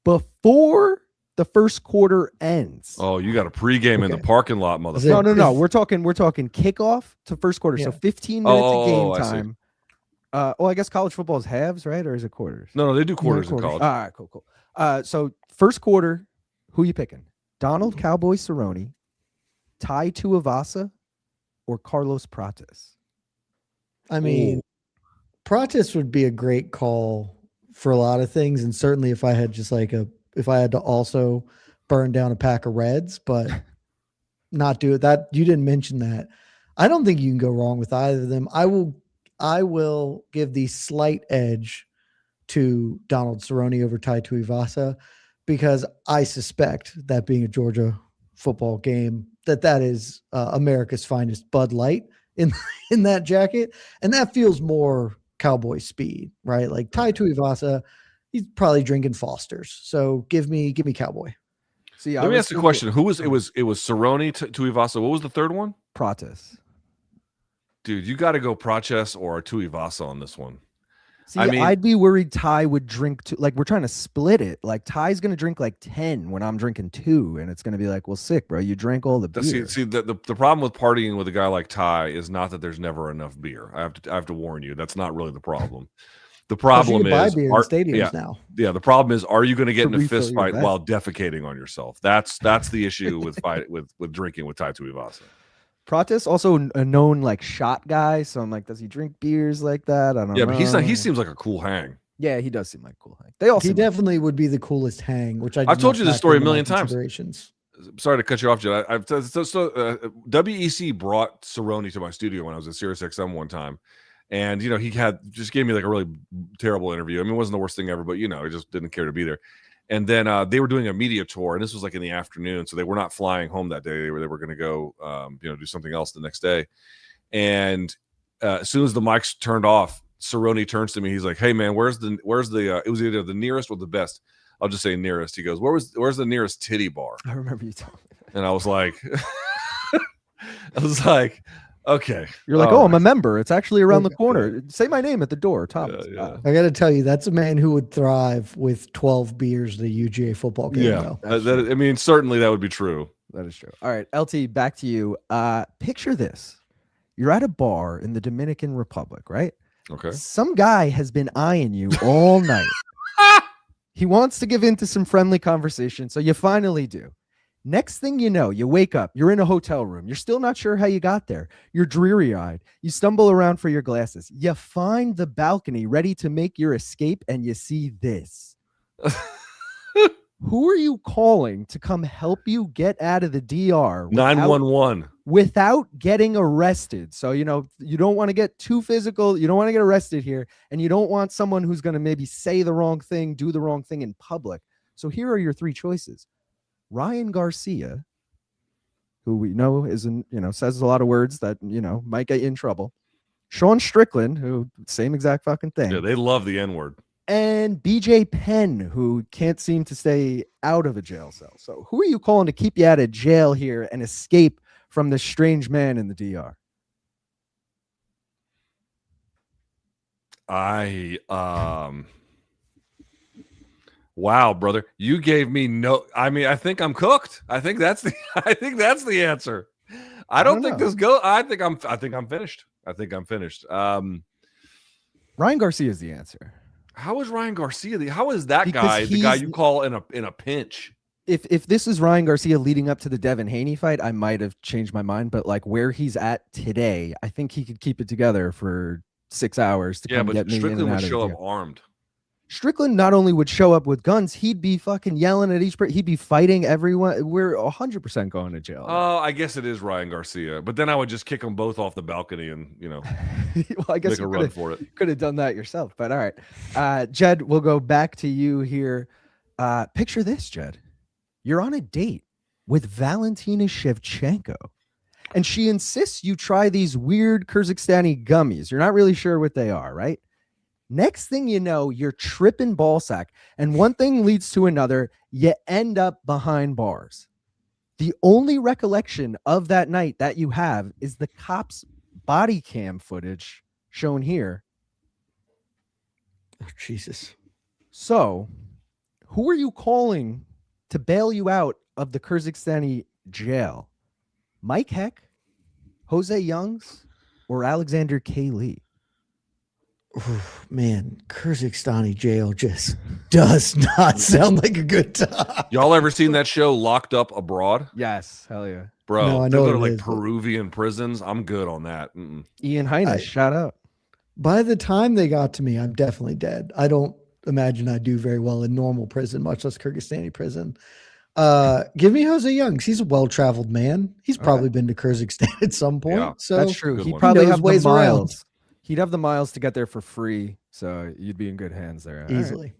before the first quarter ends? Oh, you got a pregame in the parking lot, motherfucker. No. We're talking kickoff to first quarter. So 15 minutes of game time. I guess college football is halves, right? Or is it quarters? No, they do quarters in college. All right, cool. So first quarter, who you picking? Donald Cowboy Cerrone, Tai Tuivasa, or Carlos Prates? I mean, Prates would be a great call for a lot of things, and certainly if I had if I had to also burn down a pack of Reds, but not do it. That you didn't mention that. I don't think you can go wrong with either of them. I will give the slight edge to Donald Cerrone over Tai Tuivasa, because I suspect, that being a Georgia football game, that is America's finest Bud Light in that jacket, and that feels more Cowboy speed, right? Like Tai Tuivasa, he's probably drinking Foster's. So give me Cowboy. See, let me ask you a question. Who was it? Was Cerrone, Tuivasa? What was the third one? Prates. Dude, you got to go Prates or Tuivasa on this one. See, I'd be worried Ty would drink two. Like, we're trying to split it. Like, Ty's going to drink like 10 when I'm drinking 2. And it's going to be like, well, sick, bro. You drank all the beer. See, the problem with partying with a guy like Ty is not that there's never enough beer. I have to warn you. That's not really the problem. The problem is, buy beer in stadiums now. Yeah, the problem is, are you going to get in a fist fight while defecating on yourself? That's the issue with with drinking with Tai Tuivasa. Prates also a known like shot guy, so I'm like, does he drink beers like that? I don't know. Yeah, but he's not. He seems like a cool hang. Yeah, he does seem like a cool hang. They also he definitely would be the coolest hang. Which I've told you this story a million times. Sorry to cut you off, Jed. WEC brought Cerrone to my studio when I was at SiriusXM one time, and he just gave me like a really terrible interview. I mean, it wasn't the worst thing ever, but he just didn't care to be there. And then they were doing a media tour, and this was like in the afternoon, so they were not flying home that day. They were going to go, do something else the next day. And as soon as the mics turned off, Cerrone turns to me. He's like, "Hey man, where's the? It was either the nearest or the best. I'll just say nearest." He goes, "Where's the nearest titty bar?" I remember you telling me that. And I was like, okay. You're like, I'm a member. It's actually around the corner. Say my name at the door, Thomas. Yeah. I got to tell you, that's a man who would thrive with 12 beers at a UGA football game. Yeah, certainly that would be true. That is true. All right, LT, back to you. Picture this. You're at a bar in the Dominican Republic, right? Okay. Some guy has been eyeing you all night. He wants to give in to some friendly conversation, so you finally do. Next thing you know, you wake up, you're in a hotel room. You're still not sure how you got there. You're dreary-eyed. You stumble around for your glasses. You find the balcony ready to make your escape, and you see this. Who are you calling to come help you get out of the DR? 911. Without getting arrested. So, you don't want to get too physical. You don't want to get arrested here. And you don't want someone who's going to maybe say the wrong thing, do the wrong thing in public. So here are your 3 choices. Ryan Garcia, who we know says a lot of words that, might get you in trouble. Sean Strickland, who same exact fucking thing. Yeah, they love the N-word. And BJ Penn, who can't seem to stay out of a jail cell. So who are you calling to keep you out of jail here and escape from this strange man in the DR? Wow, brother, you gave me no. I mean, I think I'm cooked. I think that's the answer. I don't think this go. I think I'm finished. Ryan Garcia is the answer. How is Ryan Garcia? How is that guy the guy you call in a pinch? If this is Ryan Garcia leading up to the Devin Haney fight, I might have changed my mind. But like where he's at today, I think he could keep it together for 6 hours to come get me in and out of the Strickland would show up armed. Strickland not only would show up with guns, he'd be fucking yelling at each person. He'd be fighting everyone. We're 100% going to jail. Oh, I guess it is Ryan Garcia. But then I would just kick them both off the balcony and, well, I guess make a run for it. You could have done that yourself. But all right. Jed, we'll go back to you here. Picture this, Jed. You're on a date with Valentina Shevchenko. And she insists you try these weird Kyrgyzstani gummies. You're not really sure what they are, right? Next thing you know, you're tripping ballsack. And one thing leads to another. You end up behind bars. The only recollection of that night that you have is the cops' body cam footage shown here. Oh, Jesus. So, who are you calling to bail you out of the Kyrgyzstani jail? Mike Heck, Jose Youngs, or Alexander K. Lee? Oof, man, Kyrgyzstani jail just does not sound like a good time. Y'all ever seen that show Locked Up Abroad? Yes, hell yeah. Bro, No, I they know go to what it like is, but- Peruvian prisons. I'm good on that. Ian Heinisch, shout out. By the time they got to me, I'm definitely dead. I don't imagine I do very well in normal prison, much less Kyrgyzstani prison. Give me Jose Youngs. He's a well-traveled man. He's probably been to Kyrgyzstan at some point. Yeah, so that's true. good He'd one. probably He knows have the ways around. miles. He'd have the miles to get there for free, so you'd be in good hands there. Easily.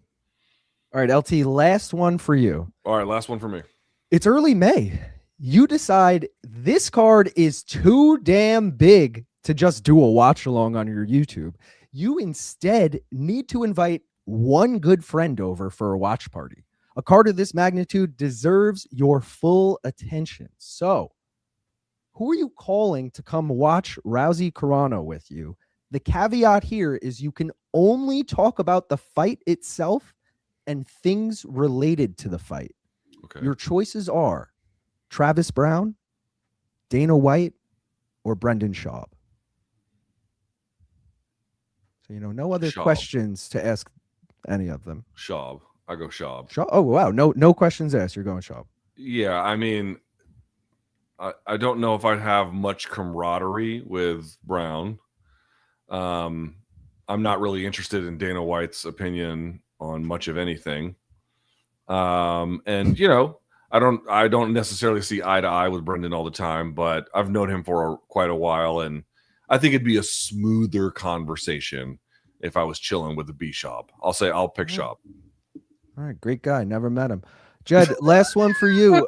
All right, LT, last one for you. All right, last one for me. It's early May. You decide this card is too damn big to just do a watch along on your YouTube. You instead need to invite one good friend over for a watch party. A card of this magnitude deserves your full attention. So, who are you calling to come watch Rousey-Carano with you? The caveat here is you can only talk about the fight itself and things related to the fight. Okay. Your choices are Travis Brown, Dana White, or Brendan Schaub. So, no other Schaub. questions to ask any of them. Schaub. I go Schaub. Schaub? Oh, wow. No questions asked. You're going Schaub. Yeah, I mean, I don't know if I'd have much camaraderie with Brown. I'm not really interested in Dana White's opinion on much of anything. And I don't necessarily see eye to eye with Brendan all the time, but I've known him for quite a while, and I think it'd be a smoother conversation if I was chilling with the B Schaub. I'll pick Schaub. All right, great guy. Never met him. Jed, last one for you.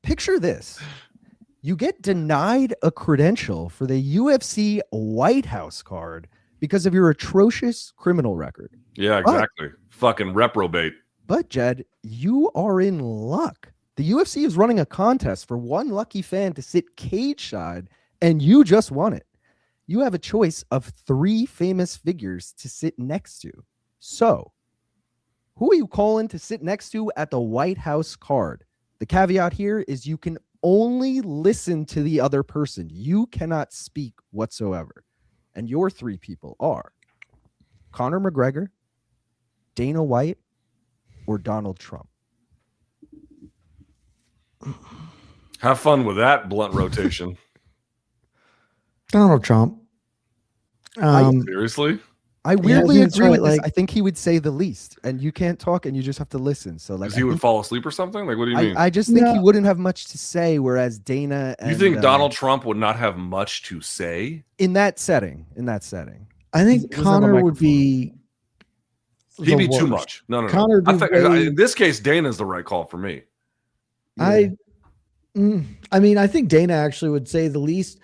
Picture this. You get denied a credential for the UFC White House card because of your atrocious criminal record. Yeah, exactly. Fucking reprobate. But, Jed, you are in luck. The UFC is running a contest for one lucky fan to sit cage side, and you just won it. You have a choice of 3 famous figures to sit next to. So, who are you calling to sit next to at the White House card? The caveat here is you can only listen to the other person. You cannot speak whatsoever. And your 3 people are Conor McGregor, Dana White, or Donald Trump. Have fun with that blunt rotation. Donald Trump. Seriously? I weirdly that's agree right, with this. like- I think he would say the least, and you can't talk, and you just have to listen. So, like, Because he would fall asleep or something? Like, what do you mean? I just think he No. wouldn't have much to say, whereas Dana. And, You think Donald Trump would not have much to say? in that setting? I think He doesn't have a Connor would microphone. be. He'd be the too worst. much. No. Connor I would think, be way- in this case, Dana's the right call for me. I mean, I think Dana actually would say the least.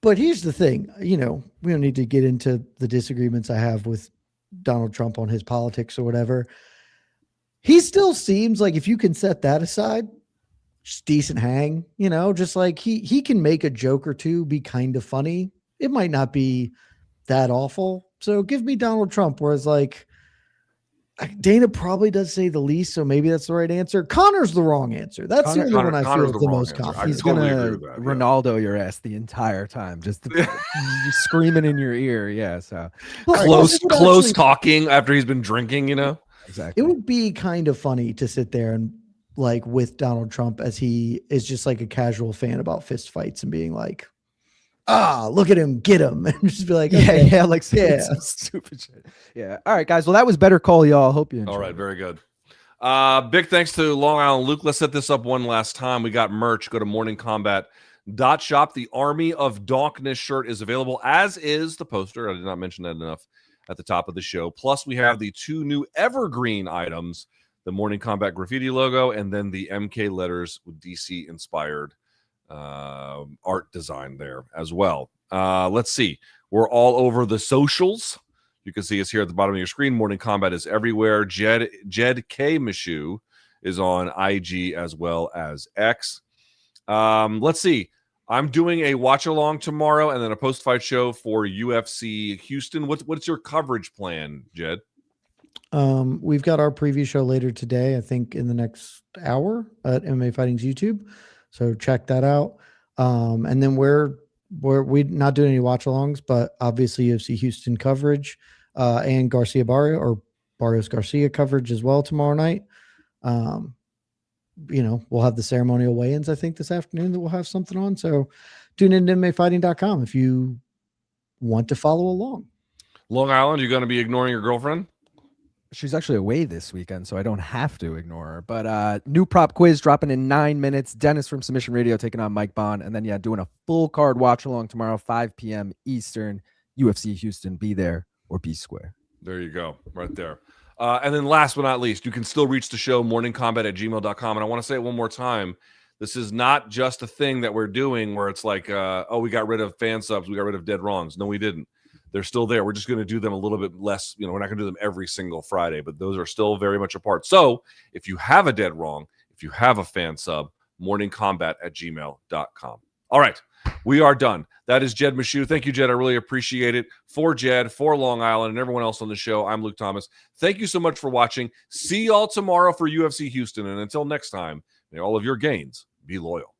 But here's the thing, we don't need to get into the disagreements I have with Donald Trump on his politics or whatever. He still seems like, if you can set that aside, just decent hang, just like he can make a joke or two be kind of funny. It might not be that awful. So give me Donald Trump, whereas like Dana probably does say the least, so maybe that's the right answer. Connor's the wrong answer. That's the only one I feel Connor's is the the wrong most answer. confident. I He's totally gonna agree with that, yeah. Ronaldo your ass the entire time, just screaming in your ear. Yeah, so Close talking after he's been drinking, exactly. It would be kind of funny to sit there and like with Donald Trump as he is just like a casual fan about fist fights and being like, look at him, get him. And just be like, okay, like saying some stupid shit. Yeah. All right, guys. Well, that was better call, y'all. Hope you enjoyed. All right, very good. Big thanks to Long Island Luke. Let's set this up one last time. We got merch. Go to morningkombat.shop. The Army of Darkness shirt is available, as is the poster. I did not mention that enough at the top of the show. Plus, we have the 2 new evergreen items, the Morning Kombat graffiti logo, and then the MK letters with DC inspired art design there as well. Let's see. We're all over the socials. You can see us here at the bottom of your screen. Morning Kombat is everywhere. Jed K. Meshew is on IG as well as X. Let's see. I'm doing a watch along tomorrow and then a post fight show for UFC Houston. What's your coverage plan, Jed? We've got our preview show later today, I think in the next hour at MMA Fighting's YouTube. So check that out. And then we're not doing any watch alongs, but obviously UFC Houston coverage, and Barrios Garcia coverage as well tomorrow night. We'll have the ceremonial weigh-ins, I think, this afternoon that we'll have something on. So tune in to MMAfighting.com if you want to follow along. Long Island, you're going to be ignoring your girlfriend? She's actually away this weekend, so I don't have to ignore her. But new prop quiz dropping in 9 minutes. Dennis from Submission Radio taking on Mike Bond. And then, doing a full card watch along tomorrow, 5 p.m. Eastern. UFC Houston, be there or be square. There you go, right there. And then last but not least, you can still reach the show, morningkombat@gmail.com. And I want to say it one more time. This is not just a thing that we're doing where it's like, we got rid of fan subs, we got rid of dead wrongs. No, we didn't. They're still there. We're just going to do them a little bit less. We're not going to do them every single Friday, but those are still very much a part. So if you have a dead wrong, if you have a fan sub, morningkombat@gmail.com. All right, we are done. That is Jed Meshew. Thank you, Jed. I really appreciate it. For Jed, for Long Island, and everyone else on the show, I'm Luke Thomas. Thank you so much for watching. See y'all tomorrow for UFC Houston. And until next time, may all of your gains be loyal.